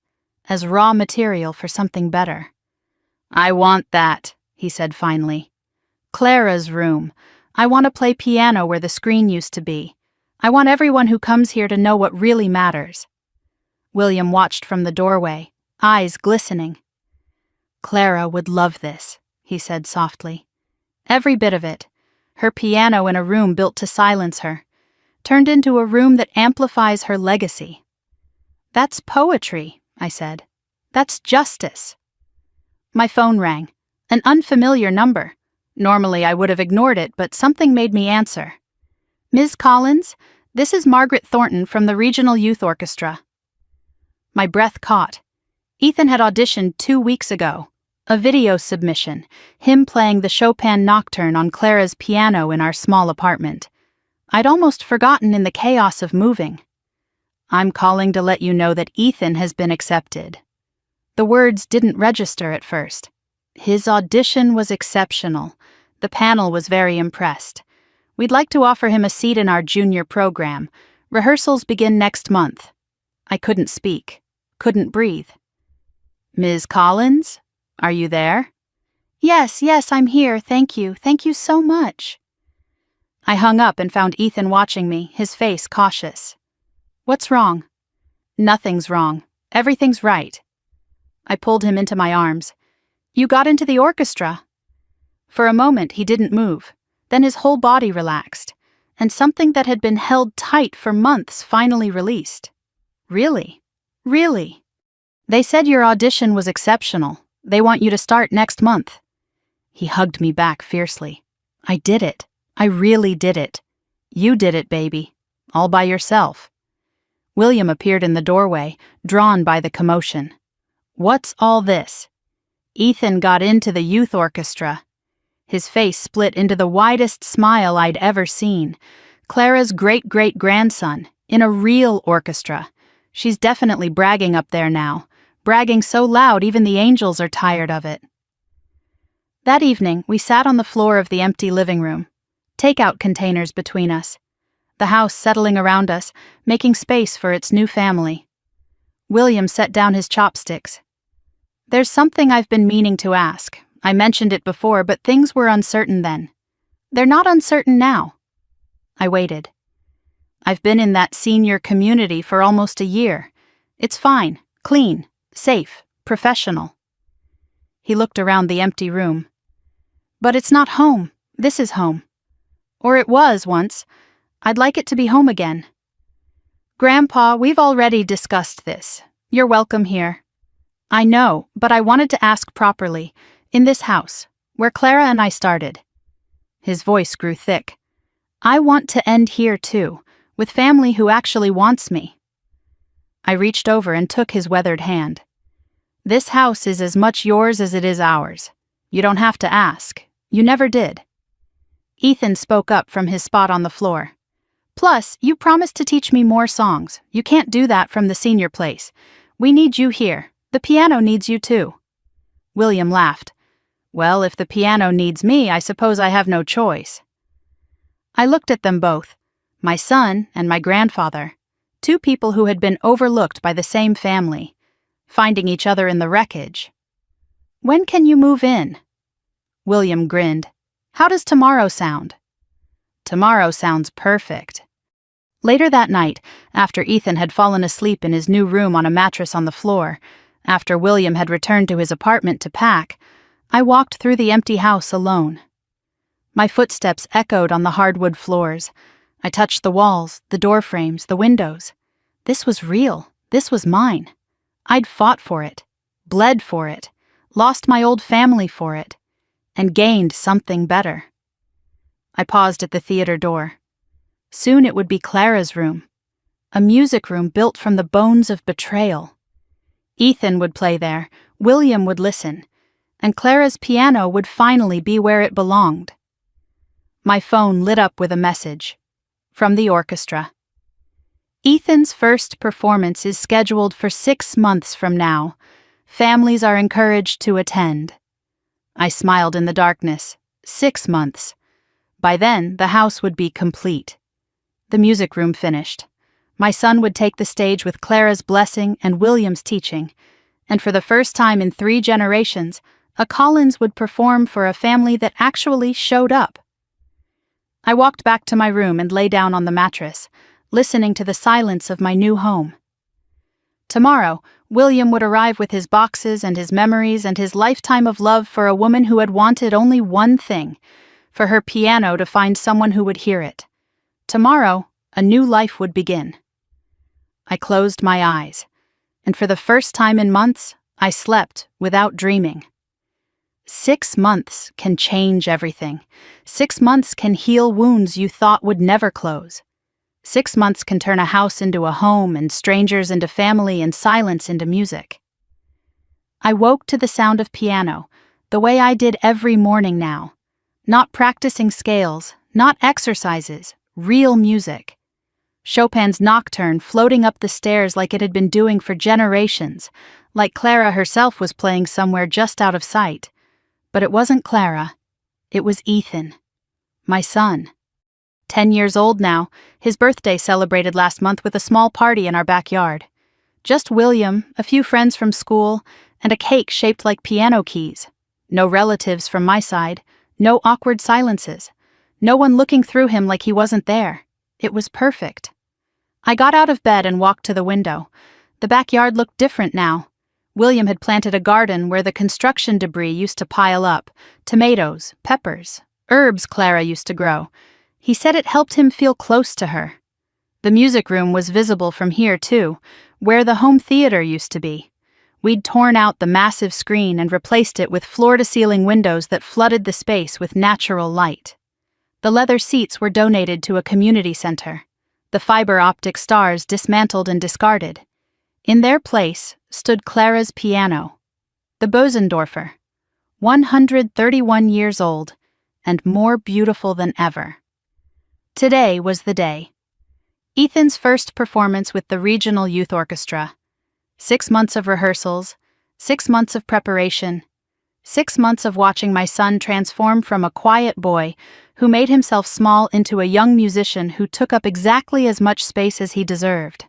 as raw material for something better. "I want that," he said finally. "Clara's room. I want to play piano where the screen used to be. I want everyone who comes here to know what really matters." William watched from the doorway, eyes glistening. "Clara would love this," he said softly. "Every bit of it. Her piano in a room built to silence her, turned into a room that amplifies her legacy." "That's poetry," I said. "That's justice." My phone rang. An unfamiliar number. Normally I would have ignored it, but something made me answer. "Ms. Collins, this is Margaret Thornton from the Regional Youth Orchestra." My breath caught. Ethan had auditioned 2 weeks ago. A video submission, him playing the Chopin Nocturne on Clara's piano in our small apartment. I'd almost forgotten in the chaos of moving. "I'm calling to let you know that Ethan has been accepted." The words didn't register at first. His audition was exceptional. The panel was very impressed. We'd like to offer him a seat in our junior program. Rehearsals begin next month. I couldn't speak, couldn't breathe. "Ms. Collins? Are you there?" Yes, I'm here, thank you so much." I hung up and found Ethan watching me, his face cautious. "What's wrong?" "Nothing's wrong. Everything's right." I pulled him into my arms. "You got into the orchestra." For a moment he didn't move, then his whole body relaxed, and something that had been held tight for months finally released. "Really? Really? They said your audition was exceptional. They want you to start next month." He hugged me back fiercely. "I did it. I really did it. You did it, baby. All by yourself." William appeared in the doorway, drawn by the commotion. "What's all this?" Ethan got into the youth orchestra. His face split into the widest smile I'd ever seen. Clara's great-great-grandson, in a real orchestra. She's definitely bragging up there now. Bragging so loud even the angels are tired of it. That evening, we sat on the floor of the empty living room. Takeout containers between us. The house settling around us, making space for its new family. William set down his chopsticks. "There's something I've been meaning to ask. I mentioned it before, but things were uncertain then. They're not uncertain now." I waited. "I've been in that senior community for almost a year. It's fine, clean, safe, professional." He looked around the empty room. "But it's not home. This is home. Or it was once. I'd like it to be home again." "Grandpa, we've already discussed this. You're welcome here." "I know, but I wanted to ask properly. In this house, where Clara and I started." His voice grew thick. "I want to end here too, with family who actually wants me." I reached over and took his weathered hand. "This house is as much yours as it is ours. You don't have to ask. You never did." Ethan spoke up from his spot on the floor. "Plus, you promised to teach me more songs. You can't do that from the senior place. We need you here. The piano needs you too." William laughed. "Well, if the piano needs me, I suppose I have no choice." I looked at them both, my son and my grandfather, two people who had been overlooked by the same family, finding each other in the wreckage. "When can you move in?" William grinned. "How does tomorrow sound?" "Tomorrow sounds perfect." Later that night, after Ethan had fallen asleep in his new room on a mattress on the floor, After William had returned to his apartment to pack, I walked through the empty house alone. My footsteps echoed on the hardwood floors. I touched the walls, the door frames, the windows. This was real. This was mine. I'd fought for it, bled for it, lost my old family for it, and gained something better. I paused at the theater door. Soon it would be Clara's room, a music room built from the bones of betrayal. Ethan would play there, William would listen, and Clara's piano would finally be where it belonged. My phone lit up with a message from the orchestra. Ethan's first performance is scheduled for 6 months from now. Families are encouraged to attend. I smiled in the darkness. 6 months. By then, the house would be complete. The music room finished. My son would take the stage with Clara's blessing and William's teaching, and for the first time in 3 generations, a Collins would perform for a family that actually showed up. I walked back to my room and lay down on the mattress, listening to the silence of my new home. Tomorrow, William would arrive with his boxes and his memories and his lifetime of love for a woman who had wanted only one thing, for her piano to find someone who would hear it. Tomorrow, a new life would begin. I closed my eyes, and for the first time in months, I slept without dreaming. 6 months can change everything. 6 months can heal wounds you thought would never close. 6 months can turn a house into a home and strangers into family and silence into music. I woke to the sound of piano, the way I did every morning now. Not practicing scales, not exercises, real music. Chopin's Nocturne floating up the stairs like it had been doing for generations, like Clara herself was playing somewhere just out of sight. But it wasn't Clara. It was Ethan, my son. 10 years old now, his birthday celebrated last month with a small party in our backyard. Just William, a few friends from school, and a cake shaped like piano keys. No relatives from my side, no awkward silences. No one looking through him like he wasn't there. It was perfect. I got out of bed and walked to the window. The backyard looked different now. William had planted a garden where the construction debris used to pile up, tomatoes, peppers, herbs Clara used to grow. He said it helped him feel close to her. The music room was visible from here, too, where the home theater used to be. We'd torn out the massive screen and replaced it with floor-to-ceiling windows that flooded the space with natural light. The leather seats were donated to a community center. The fiber optic stars dismantled and discarded. In their place stood Clara's piano, the Bosendorfer, 131 years old, and more beautiful than ever. Today was the day. Ethan's first performance with the Regional Youth Orchestra. 6 months of rehearsals, 6 months of preparation, 6 months of watching my son transform from a quiet boy who made himself small into a young musician who took up exactly as much space as he deserved.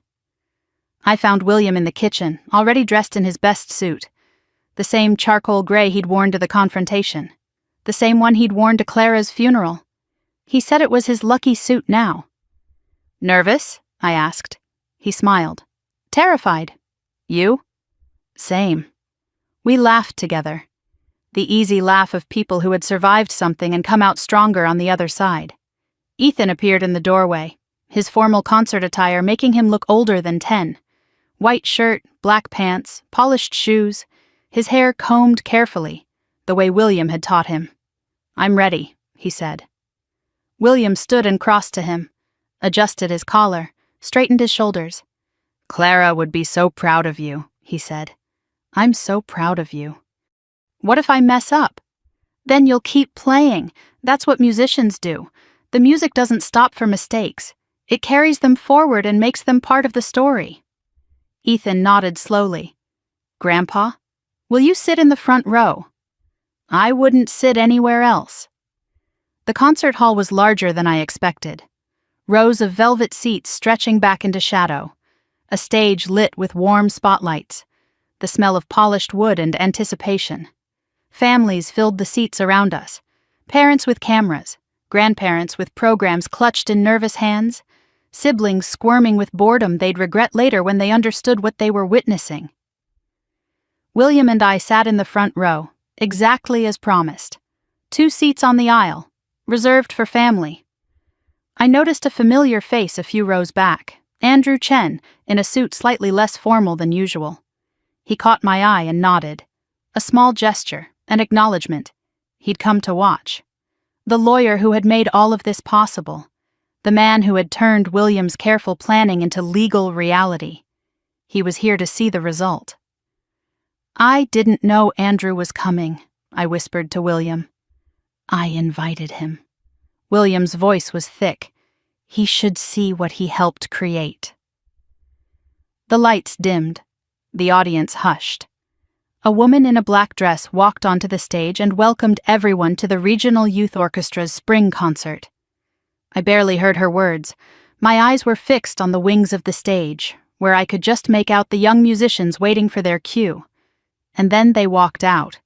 I found William in the kitchen, already dressed in his best suit. The same charcoal gray he'd worn to the confrontation. The same one he'd worn to Clara's funeral. He said it was his lucky suit now. "Nervous?" I asked. He smiled. "Terrified. You?" "Same." We laughed together. The easy laugh of people who had survived something and come out stronger on the other side. Ethan appeared in the doorway, his formal concert attire making him look older than 10. White shirt, black pants, polished shoes, his hair combed carefully, the way William had taught him. "I'm ready," he said. William stood and crossed to him, adjusted his collar, straightened his shoulders. "Clara would be so proud of you," he said. "I'm so proud of you." "What if I mess up?" "Then you'll keep playing. That's what musicians do. The music doesn't stop for mistakes. It carries them forward and makes them part of the story." Ethan nodded slowly. "Grandpa, will you sit in the front row?" "I wouldn't sit anywhere else." The concert hall was larger than I expected. Rows of velvet seats stretching back into shadow. A stage lit with warm spotlights. The smell of polished wood and anticipation. Families filled the seats around us. Parents with cameras, grandparents with programs clutched in nervous hands, siblings squirming with boredom they'd regret later when they understood what they were witnessing. William and I sat in the front row, exactly as promised. 2 seats on the aisle, reserved for family. I noticed a familiar face a few rows back, Andrew Chen, in a suit slightly less formal than usual. He caught my eye and nodded. A small gesture, an acknowledgement. He'd come to watch. The lawyer who had made all of this possible. The man who had turned William's careful planning into legal reality. He was here to see the result. "I didn't know Andrew was coming," I whispered to William. "I invited him." William's voice was thick. "He should see what he helped create." The lights dimmed. The audience hushed. A woman in a black dress walked onto the stage and welcomed everyone to the Regional Youth Orchestra's spring concert. I barely heard her words. My eyes were fixed on the wings of the stage, where I could just make out the young musicians waiting for their cue. And then they walked out.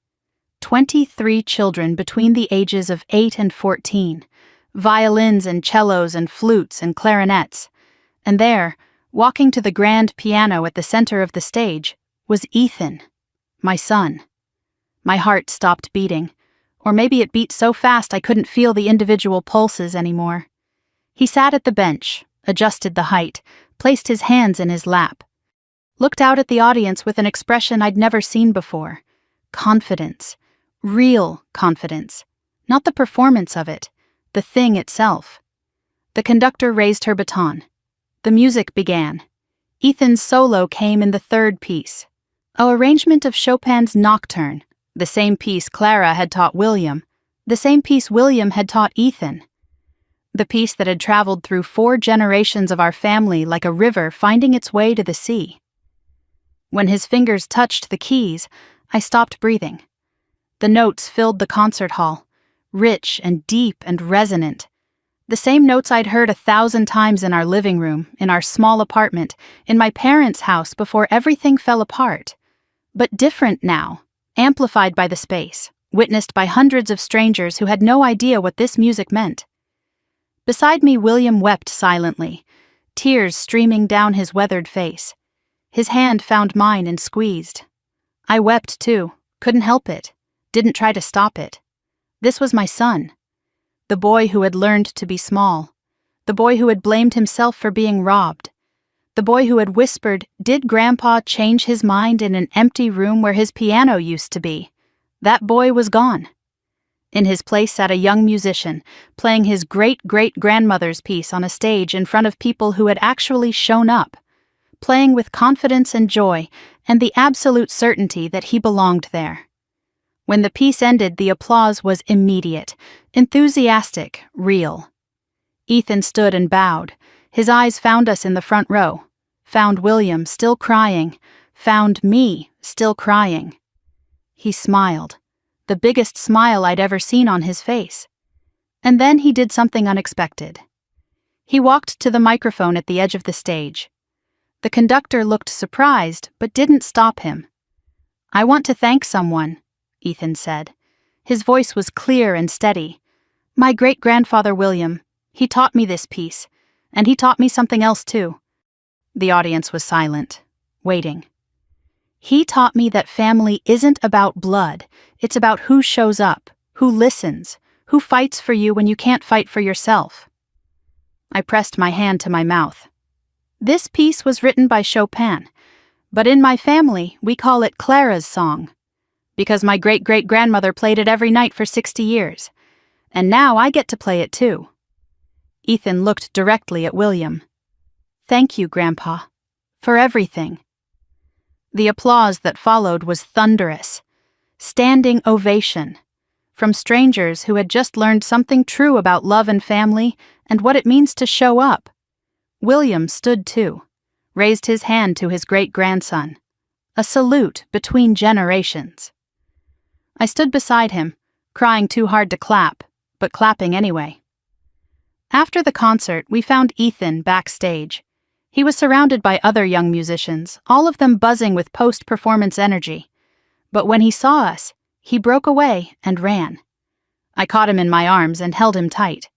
23 children between the ages of 8 and 14, violins and cellos and flutes and clarinets. And there, walking to the grand piano at the center of the stage, was Ethan, my son. My heart stopped beating, or maybe it beat so fast I couldn't feel the individual pulses anymore. He sat at the bench, adjusted the height, placed his hands in his lap, looked out at the audience with an expression I'd never seen before. Confidence. Real confidence. Not the performance of it, the thing itself. The conductor raised her baton. The music began. Ethan's solo came in the third piece. An arrangement of Chopin's Nocturne, the same piece Clara had taught William, the same piece William had taught Ethan. The piece that had traveled through 4 generations of our family like a river finding its way to the sea. When his fingers touched the keys, I stopped breathing. The notes filled the concert hall, rich and deep and resonant. The same notes I'd heard 1,000 times in our living room, in our small apartment, in my parents' house before everything fell apart. But different now, amplified by the space, witnessed by hundreds of strangers who had no idea what this music meant. Beside me, William wept silently, tears streaming down his weathered face. His hand found mine and squeezed. I wept too, couldn't help it, didn't try to stop it. This was my son. The boy who had learned to be small. The boy who had blamed himself for being robbed. The boy who had whispered, "Did Grandpa change his mind in an empty room where his piano used to be?" That boy was gone. In his place sat a young musician, playing his great-great-grandmother's piece on a stage in front of people who had actually shown up, playing with confidence and joy and the absolute certainty that he belonged there. When the piece ended, the applause was immediate, enthusiastic, real. Ethan stood and bowed. His eyes found us in the front row, found William still crying, found me still crying. He smiled, the biggest smile I'd ever seen on his face. And then he did something unexpected. He walked to the microphone at the edge of the stage. The conductor looked surprised, but didn't stop him. "I want to thank someone," Ethan said. His voice was clear and steady. "My great-grandfather William, he taught me this piece, and he taught me something else too." The audience was silent, waiting. "He taught me that family isn't about blood, it's about who shows up, who listens, who fights for you when you can't fight for yourself." I pressed my hand to my mouth. This piece was written by Chopin, but in my family we call it Clara's song, because my great-great-grandmother played it every night for 60 years, and now I get to play it too. Ethan looked directly at William. "Thank you, Grandpa, for everything." The applause that followed was thunderous. Standing ovation. From strangers who had just learned something true about love and family and what it means to show up. William stood too, raised his hand to his great-grandson. A salute between generations. I stood beside him, crying too hard to clap, but clapping anyway. After the concert, we found Ethan backstage. He was surrounded by other young musicians, all of them buzzing with post-performance energy. But when he saw us, he broke away and ran. I caught him in my arms and held him tight.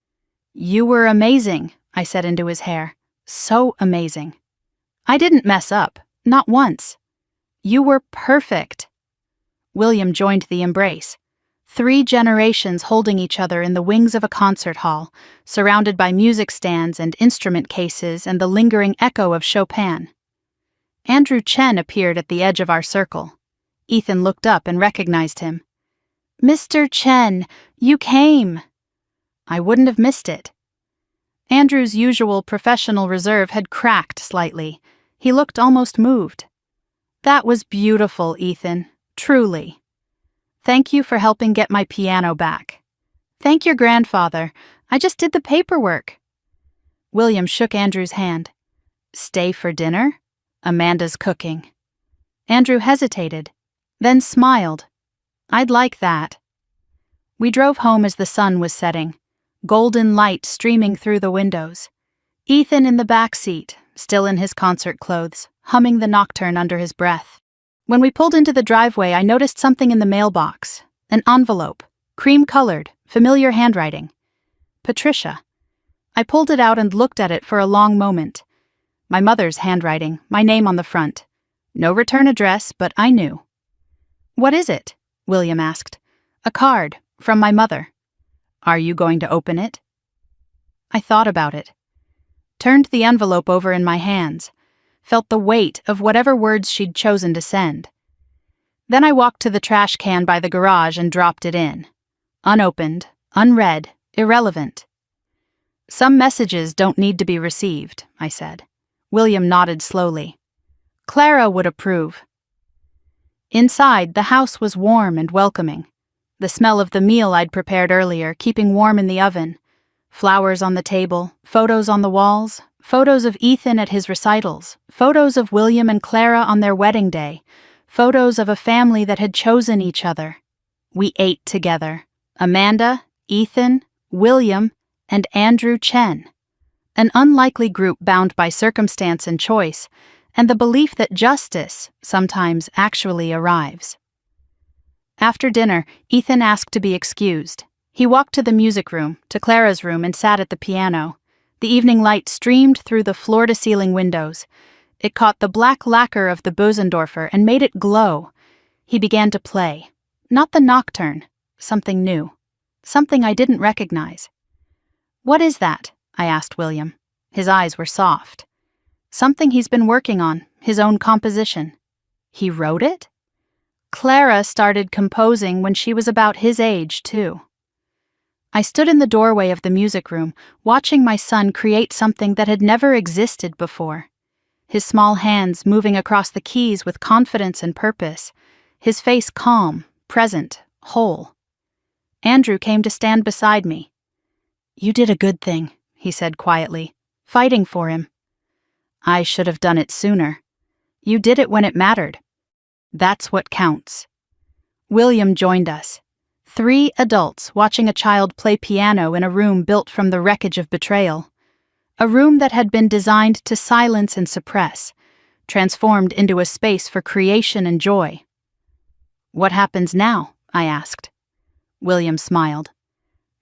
"You were amazing," I said into his hair. "So amazing." "I didn't mess up, not once." "You were perfect," William joined the embrace. 3 generations holding each other in the wings of a concert hall, surrounded by music stands and instrument cases and the lingering echo of Chopin. Andrew Chen appeared at the edge of our circle. Ethan looked up and recognized him. "Mr. Chen, you came!" I wouldn't have missed it. Andrew's usual professional reserve had cracked slightly. He looked almost moved. "That was beautiful, Ethan. Truly. Thank you for helping get my piano back." "Thank your grandfather. I just did the paperwork." William shook Andrew's hand. "Stay for dinner? Amanda's cooking." Andrew hesitated, then smiled. "I'd like that." We drove home as the sun was setting, golden light streaming through the windows. Ethan in the back seat, still in his concert clothes, humming the nocturne under his breath. When we pulled into the driveway, I noticed something in the mailbox. An envelope, cream-colored, familiar handwriting. Patricia. I pulled it out and looked at it for a long moment. My mother's handwriting, my name on the front. No return address, but I knew. "What is it?" William asked. "A card, from my mother." "Are you going to open it?" I thought about it. Turned the envelope over in my hands. Felt the weight of whatever words she'd chosen to send. Then I walked to the trash can by the garage and dropped it in. Unopened, unread, irrelevant. "Some messages don't need to be received," I said. William nodded slowly. "Clara would approve." Inside, the house was warm and welcoming. The smell of the meal I'd prepared earlier, keeping warm in the oven. Flowers on the table, photos on the walls, photos of Ethan at his recitals, photos of William and Clara on their wedding day, photos of a family that had chosen each other. We ate together. Amanda, Ethan, William, and Andrew Chen. An unlikely group bound by circumstance and choice, and the belief that justice sometimes actually arrives. After dinner, Ethan asked to be excused. He walked to the music room, to Clara's room, and sat at the piano. The evening light streamed through the floor-to-ceiling windows. It caught the black lacquer of the Bösendorfer and made it glow. He began to play. Not the nocturne, something new. Something I didn't recognize. "What is that?" I asked William. His eyes were soft. "Something he's been working on, his own composition." "He wrote it?" "Clara started composing when she was about his age, too." I stood in the doorway of the music room, watching my son create something that had never existed before. His small hands moving across the keys with confidence and purpose, his face calm, present, whole. Andrew came to stand beside me. "You did a good thing," he said quietly, "fighting for him." "I should have done it sooner. You did it when it mattered. That's what counts." William joined us. 3 adults watching a child play piano in a room built from the wreckage of betrayal. A room that had been designed to silence and suppress, transformed into a space for creation and joy. "What happens now?" I asked. William smiled.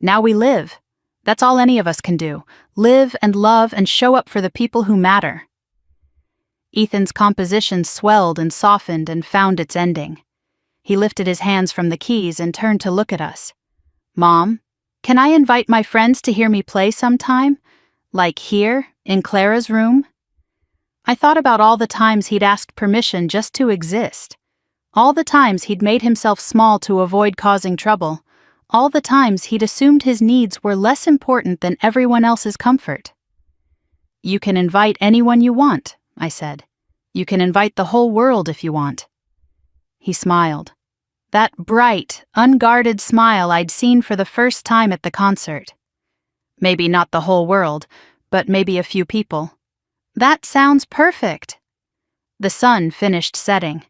"Now we live. That's all any of us can do. Live and love and show up for the people who matter." Ethan's composition swelled and softened and found its ending. He lifted his hands from the keys and turned to look at us. "Mom, can I invite my friends to hear me play sometime? Like here, in Clara's room?" I thought about all the times he'd asked permission just to exist. All the times he'd made himself small to avoid causing trouble. All the times he'd assumed his needs were less important than everyone else's comfort. "You can invite anyone you want," I said. "You can invite the whole world if you want." He smiled. That bright, unguarded smile I'd seen for the first time at the concert. "Maybe not the whole world, but maybe a few people." "That sounds perfect." The sun finished setting.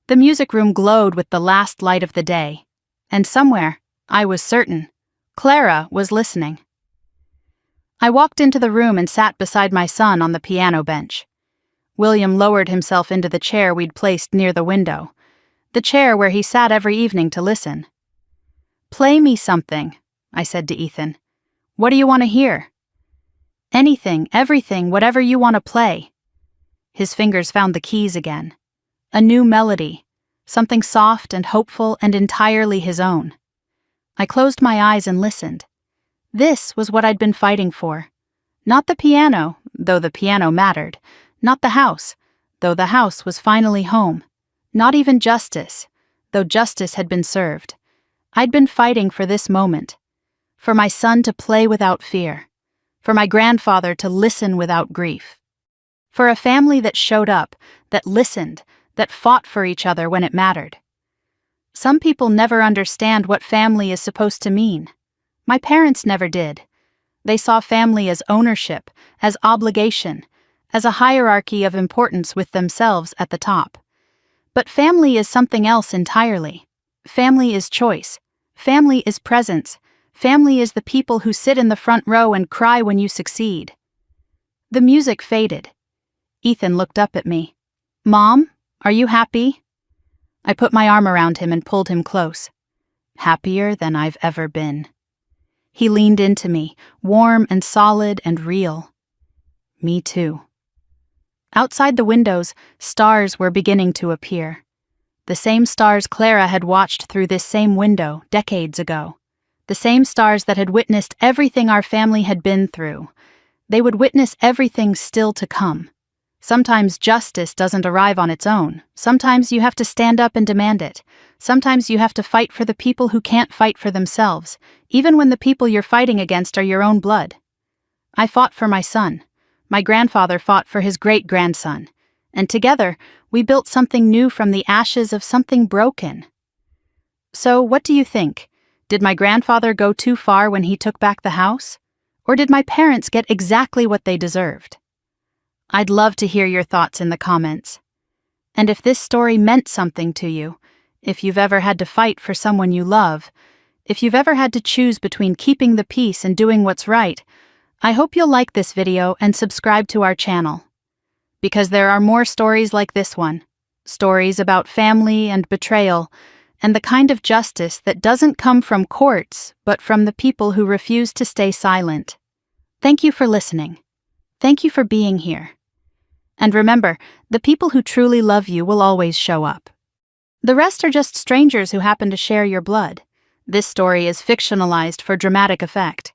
The music room glowed with the last light of the day. And somewhere, I was certain, Clara was listening. I walked into the room and sat beside my son on the piano bench. William lowered himself into the chair we'd placed near the window, the chair where he sat every evening to listen. "Play me something," I said to Ethan. "What do you want to hear?" "Anything, everything, whatever you want to play." His fingers found the keys again. A new melody, something soft and hopeful and entirely his own. I closed my eyes and listened. This was what I'd been fighting for. Not the piano, though the piano mattered. Not the house, though the house was finally home. Not even justice, though justice had been served. I'd been fighting for this moment. For my son to play without fear. For my grandfather to listen without grief. For a family that showed up, that listened, that fought for each other when it mattered. Some people never understand what family is supposed to mean. My parents never did. They saw family as ownership, as obligation, as a hierarchy of importance with themselves at the top. But family is something else entirely. Family is choice. Family is presence. Family is the people who sit in the front row and cry when you succeed. The music faded. Ethan looked up at me. "Mom, are you happy?" I put my arm around him and pulled him close. Happier than I've ever been. He leaned into me, warm and solid and real. Me too. Outside the windows, stars were beginning to appear. The same stars Clara had watched through this same window decades ago. The same stars that had witnessed everything our family had been through. They would witness everything still to come. Sometimes justice doesn't arrive on its own. Sometimes you have to stand up and demand it. Sometimes you have to fight for the people who can't fight for themselves, even when the people you're fighting against are your own blood. I fought for my son. My grandfather fought for his great-grandson. And together, we built something new from the ashes of something broken. So, what do you think? Did my grandfather go too far when he took back the house? Or did my parents get exactly what they deserved? I'd love to hear your thoughts in the comments. And if this story meant something to you, if you've ever had to fight for someone you love, if you've ever had to choose between keeping the peace and doing what's right, I hope you'll like this video and subscribe to our channel. Because there are more stories like this one. Stories about family and betrayal, and the kind of justice that doesn't come from courts, but from the people who refuse to stay silent. Thank you for listening. Thank you for being here. And remember, the people who truly love you will always show up. The rest are just strangers who happen to share your blood. This story is fictionalized for dramatic effect.